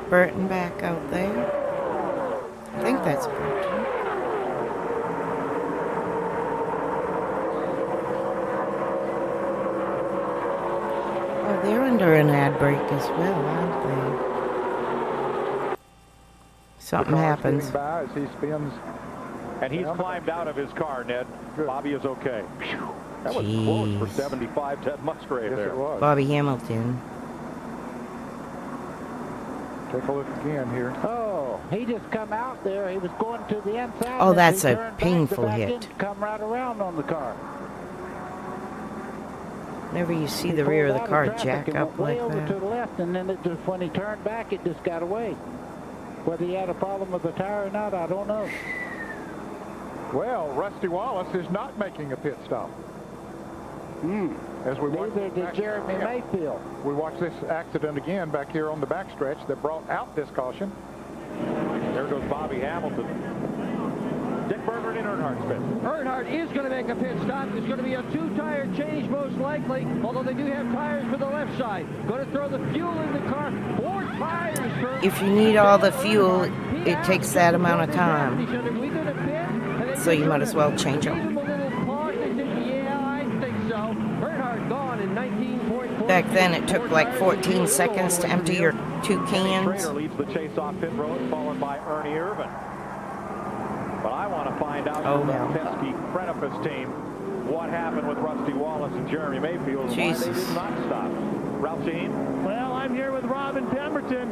Burton back out there. I think that's Burton. Oh, they're under an ad break as well, aren't they? Something happens. By as he spins. And he's climbed out of his car, Ned. Good. Bobby is okay. That was close for 75 Ted Musgrave there. It was. Bobby Hamilton. Take a look again here. Oh, he just come out there. He was going to the inside. Oh, that's a painful hit. Come right around on the car. Whenever you see the rear of the car jack up like way over that. to the left, and then it just, when he turned back, it just got away. Whether he had a problem with the tire or not, I don't know. Well, Rusty Wallace is not making a pit stop. As we Neither did Jeremy Mayfield. We watched this accident again back here on the backstretch that brought out this caution. There goes Bobby Hamilton. Dick Berger in Earnhardt's pit. Earnhardt is going to make a pit stop. There's going to be a two-tire change most likely, although they do have tires for the left side. Going to throw the fuel in the car. 4 tires for... If you need all the fuel, it takes that amount of time. So you might as well change them. Back then, it took like 14 seconds to empty your 2 cans. Leads the chase off pit road, followed by Ernie Irvin. But I want to find out from the Penske Crenifus team what happened with Rusty Wallace and Jeremy Mayfield and why they did not stop. Ralph Shaheen? Well, I'm here with Robin Pemberton.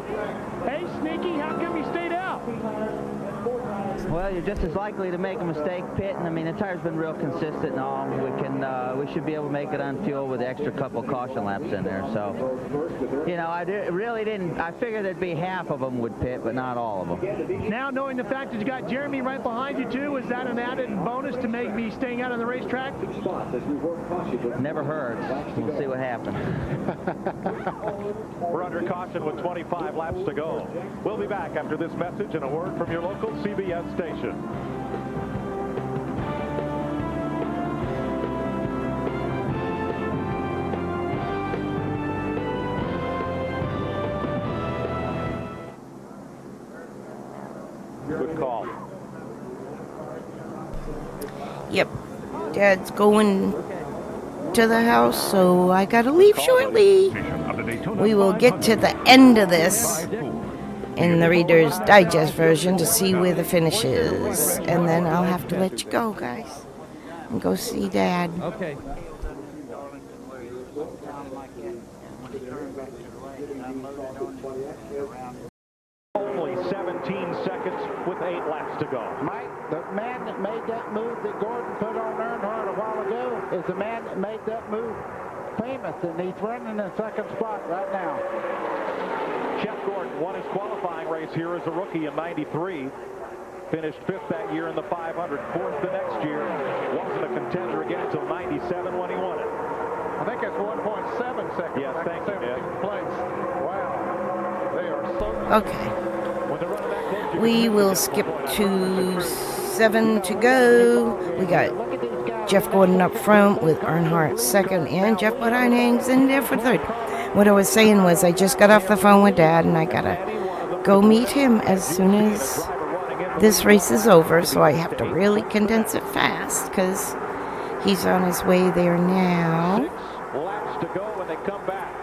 Hey, Sneaky, how come you stayed out? Well, you're just as likely to make a mistake pitting. I mean, the tire's been real consistent and all. We should be able to make it on fuel with the extra couple caution laps in there. So, you know, I figured there'd be half of them would pit, but not all of them. Now, knowing the fact that you got Jeremy right behind you, too, is that an added bonus to make me staying out on the racetrack? Never hurts. We'll see what happens. We're under caution with 25 laps to go. We'll be back after this message and a word from your local CBS station. Good call. Yep. Dad's going to the house, so I gotta leave shortly. We will get to the end of this in the Reader's Digest version to see where the finish is. And then I'll have to let you go, guys, and go see Dad. Okay. Only 17 seconds with 8 laps to go. Mike, the man that made that move that Gordon put on Earnhardt a while ago is the man that made that move famous, and he's running in second spot right now. Jeff Gordon won his qualifying race here as a rookie in '93. Finished 5th that year in the 500, 4th the next year. Wasn't a contender again until '97 when he won it. I think it's 1.7 seconds. Yes, thank you, Ed. Place. Wow. They are so... Okay. We will skip to 7 to go. We got Jeff Gordon up front with Earnhardt second, and Jeff Bodine hangs in there for third. What I was saying was I just got off the phone with Dad, and I gotta go meet him as soon as this race is over, so I have to really condense it fast because he's on his way there now. 6 laps to go when they come back.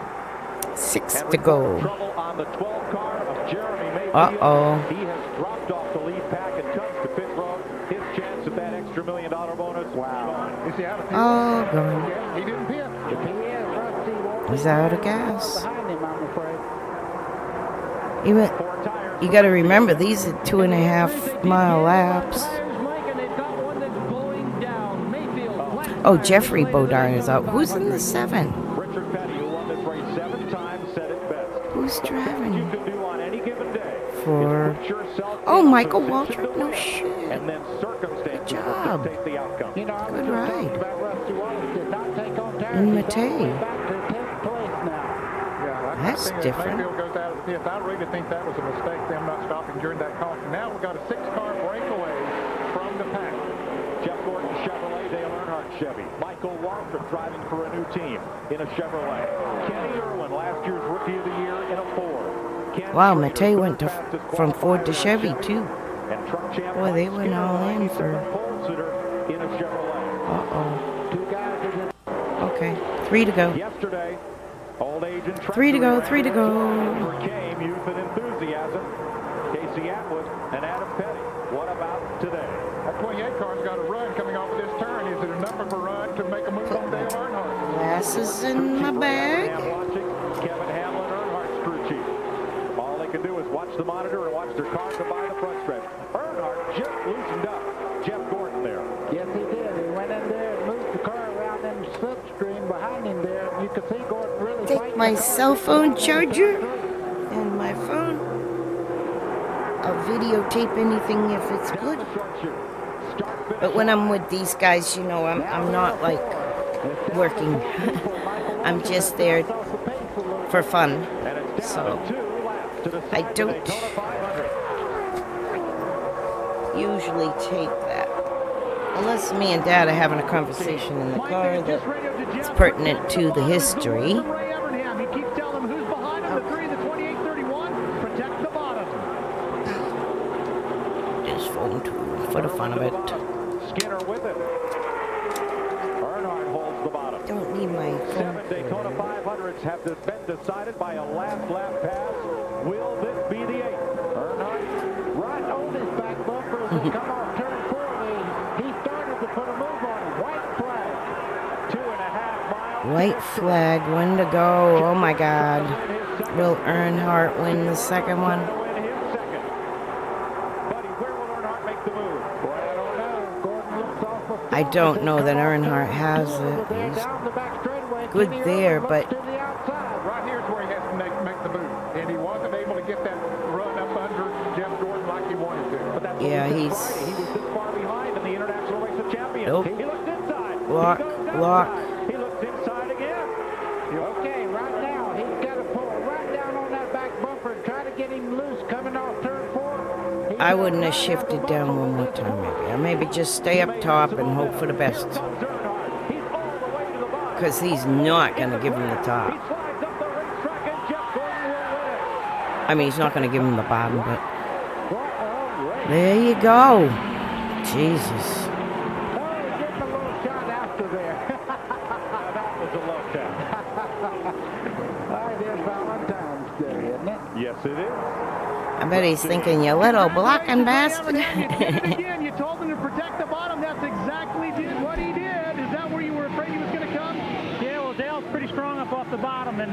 6 to go. Trouble on the 12 car of Jeremy Mayfield. Uh-oh. He has dropped off the lead pack and comes to pit road. His chance at that extra $1 million bonus. Wow. Is he out of pit? Oh, gone. He didn't pit. If he is, Rusty won't He's out of gas. behind him, I'm afraid. Even, you got to remember, these are 2.5 mile laps. Oh, Jeffrey Bodine is out. Who's in the 7? Richard Petty, who won this race 7 times, said it best. Who's driving? You can do on any given day. For... Oh, Michael Waltrip. No shit. And then circumstances Good job. will dictate the outcome. You know, Good ride. about Rusty Wallace did not take on tires. In He's Matei. already back to 10th place now. Yeah, That's different. Mayfield goes out of the pits. I really think that was a mistake, them not stopping during that caution. Now we've got a 6-car breakaway from the pack. Jeff Gordon Chevrolet, Dale Earnhardt Chevy. Michael Waltrip driving for a new team in a Chevrolet. Kenny Irwin, last year's Rookie of the Year in a Ford. Wow, Matei went from Ford to Chevy, too. Boy, they went all in for... Uh-oh. Okay, 3 to go. Yesterday, old age and 3 to go, 3 to go. overcame youth and enthusiasm. Casey Atwood and Adam Petty. What about today? That 28 car's got a run coming off of this turn. Is it enough of a run to make a move on Dale Earnhardt? Glasses in my bag. Kevin Hamlin, Earnhardt's crew chief. All they can do is watch the monitor and watch their car come by the front stretch. Earnhardt just loosened up. Jeff Gordon there. Yes, he did. He went in there and moved the car around in the slipstream behind him there. You could see Gordon really Take my cell phone charger and my phone. I'll videotape anything if it's good. But when I'm with these guys, you know, I'm not like working. I'm just there for fun. So I don't usually take that. Unless me and Dad are having a conversation in the car that's pertinent to the history. He keeps telling them who's behind him, the 3, the 28, 31. Protect the bottom. Just phone too, for the fun of it. Skinner with it. Earnhardt holds the bottom. Don't need my phone. 7 Daytona 500s have been decided by a last lap pass. Will this be the 8th? Earnhardt right on his back bumper as he come off turn 4. He started to put a move on him. White flag. 2.5 miles. White flag, when to go. Oh my God. Will Earnhardt win the second one? I don't know that Earnhardt has it. He's good there, but Right here's where he has to make the move. And he wasn't able to get that run up under Jeff Gordon like he wanted to. But that's yeah, he was this far behind in the International Race of Champions. Nope. He looked inside. Lock. He looked inside again. Okay, right now he's got to pull right down on that back bumper and try to get him loose coming off turn 4. I wouldn't have shifted down one more time, maybe. Or maybe just stay up top and hope for the best. Because he's not going to give him the top. I mean, he's not going to give him the bottom, but There you go. Jesus. Getting a little shot after there. That was a love tap. It is Valentine's Day, isn't it? Yes, it is. I bet he's thinking, you little blocking bastard. Again, you told him to protect the bottom. That's exactly what he did. Is that where you were afraid he was going to come? Yeah, well, Dale's pretty strong up off the bottom, and,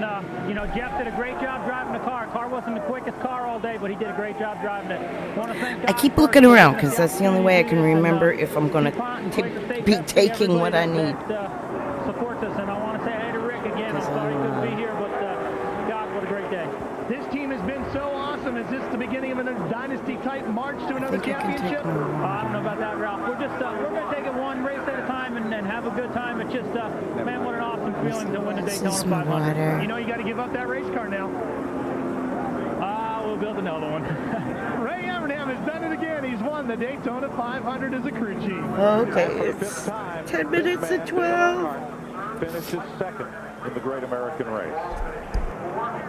you know, Geoff did a great job driving the car. Car wasn't the quickest car all day, but he did a great job driving it. Want to thank I keep looking around because that's the only way I can remember if I'm going to be taking what I need. Supports us, and I want to say hey to Rick again. I'm sorry he couldn't be here, but God, what a great day. This team has been so awesome. Is this the beginning of a dynasty-type march to another championship? I don't know about that, Ralph. We're going to take it one race at a time and have a good time. It's just, man, what an awesome feeling to win the Daytona 500. You know you got to give up that race car now. We'll build another one. Ray Evernham has done it again. He's won the Daytona 500 as a crew chief. Okay, it's 10 minutes to 12. Finishes second in the Great American Race.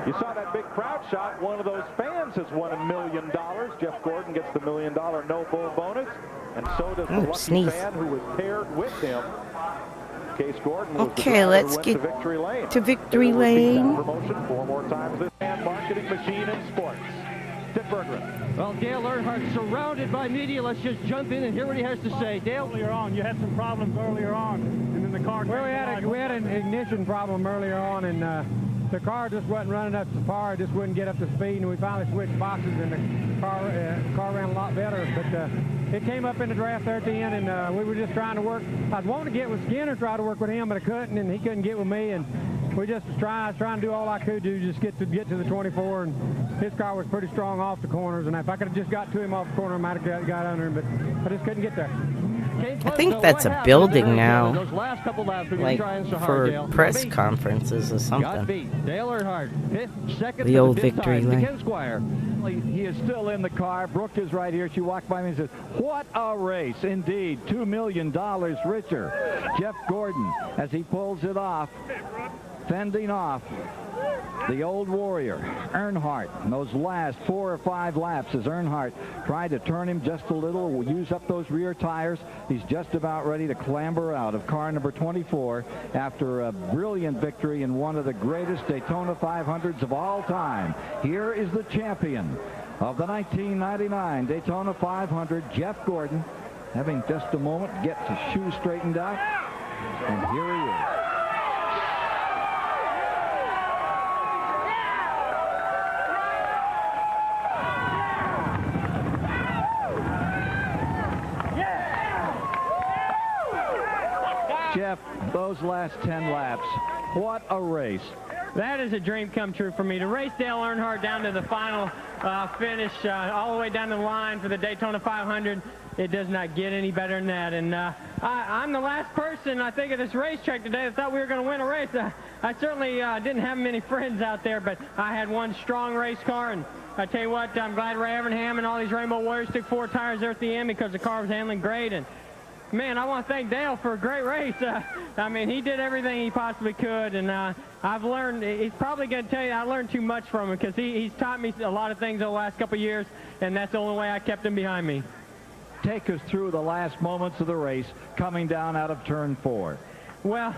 You saw that big crowd shot. One of those fans has won $1 million. Geoff Gordon gets the $1 million no-bull bonus, and so does the lucky fan who was paired with him. Case Gordon was okay, let's get to victory lane. Promotion 4 more times this man marketing machine in sports. Tim Bergeron. Well, Dale Earnhardt surrounded by media. Let's just jump in and hear what he has to say. Dale, earlier on, you had some problems earlier on, and then the car. Well, we had an ignition problem earlier on, and the car just wasn't running up to par. It just wouldn't get up to speed, and we finally switched boxes, and the car ran a lot better. But it came up in the draft there at the end, and we were just trying to work. I was wanting to get with Skinner, try to work with him, but I couldn't, and he couldn't get with me. And we just was trying to do all I could do, just get to the 24. And his car was pretty strong off the corners, and if I could have just got to him off the corner, I might have got under him, but I just couldn't get there. I think that's a building now, those last couple laps like for press conferences or something. Got beat. Dale Earnhardt, second the old victory lane. Squire. He is still in the car. Brooke is right here. She walked by me and says, what a race. Indeed, $2 million richer. Geoff Gordon, as he pulls it off, fending off the old warrior, Earnhardt. In those last 4 or 5 laps, as Earnhardt tried to turn him just a little, use up those rear tires, he's just about ready to clamber out of car number 24 after a brilliant victory in one of the greatest Daytona 500s of all time. Here is the champion of the 1999 Daytona 500, Geoff Gordon, having just a moment to get his shoes straightened out, and here he is. Geoff, those last 10 laps, what a race. That is a dream come true for me. To race Dale Earnhardt down to the final finish, all the way down the line for the Daytona 500, it does not get any better than that. And I'm the last person, I think, at this racetrack today that thought we were going to win a race. I certainly didn't have many friends out there, but I had one strong race car, and I tell you what, I'm glad Ray Evernham and all these Rainbow Warriors took 4 tires there at the end because the car was handling great. And man, I want to thank Dale for a great race. I mean, he did everything he possibly could, and I've learned, he's probably going to tell you I learned too much from him because he's taught me a lot of things over the last couple of years, and that's the only way I kept him behind me. Take us through the last moments of the race coming down out of turn 4. Well,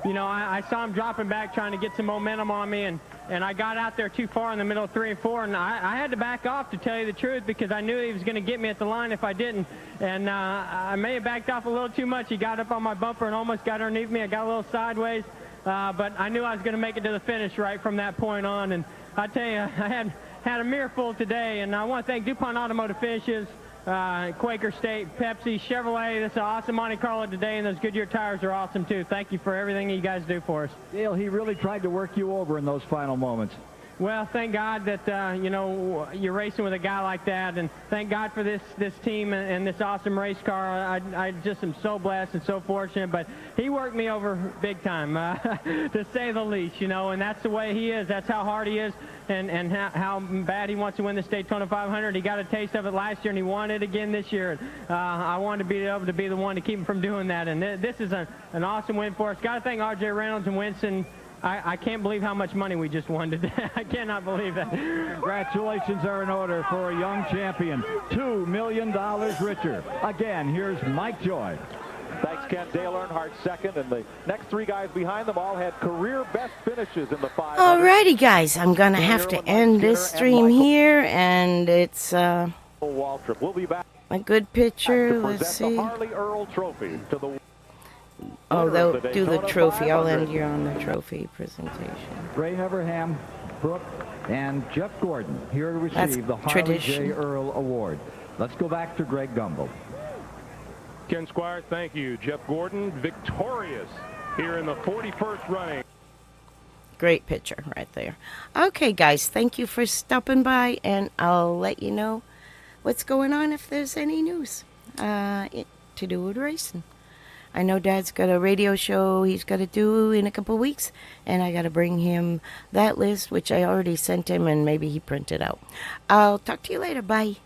you know, I saw him dropping back trying to get some momentum on me, and I got out there too far in the middle of 3 and 4, and I had to back off, to tell you the truth, because I knew he was going to get me at the line if I didn't. And I may have backed off a little too much. He got up on my bumper and almost got underneath me. I got a little sideways, but I knew I was going to make it to the finish right from that point on. And I tell you, I had a mirror today, and I want to thank DuPont Automotive Finishes, Quaker State, Pepsi, Chevrolet. This is an awesome Monte Carlo today, and those Goodyear tires are awesome too. Thank you for everything you guys do for us. Dale, he really tried to work you over in those final moments. Well, thank God that, you know, you're racing with a guy like that, and thank God for this team and this awesome race car. I just am so blessed and so fortunate, but he worked me over big time, to say the least, you know, and that's the way he is. That's how hard he is, and how bad he wants to win this Daytona 500. He got a taste of it last year, and he wanted it again this year. I wanted to be able to be the one to keep him from doing that, and this is an awesome win for us. Got to thank R.J. Reynolds and Winston I can't believe how much money we just won today. I cannot believe that. Congratulations are in order for a young champion. $2 million richer. Again, here's Mike Joy. Thanks, Ken. Dale Earnhardt second, and the next three guys behind them all had career best finishes in the 500. Alrighty, guys, I'm gonna have to end this stream here, and it's We'll be back a good picture. to Let's present see. the Harley Earl Trophy to the Oh, they'll do the Daytona trophy. I'll 500. end you on the trophy presentation. Ray Everham, Brooke, and Jeff Gordon here to That's receive the Harley tradition. J. Earl Award. Let's go back to Greg Gumbel. Ken Squire, thank you. Jeff Gordon, victorious here in the 41st running. Great picture right there. Okay, guys, thank you for stopping by, and I'll let you know what's going on if there's any news to do with racing. I know Dad's got a radio show he's got to do in a couple of weeks, and I got to bring him that list, which I already sent him, and maybe he printed out. I'll talk to you later. Bye.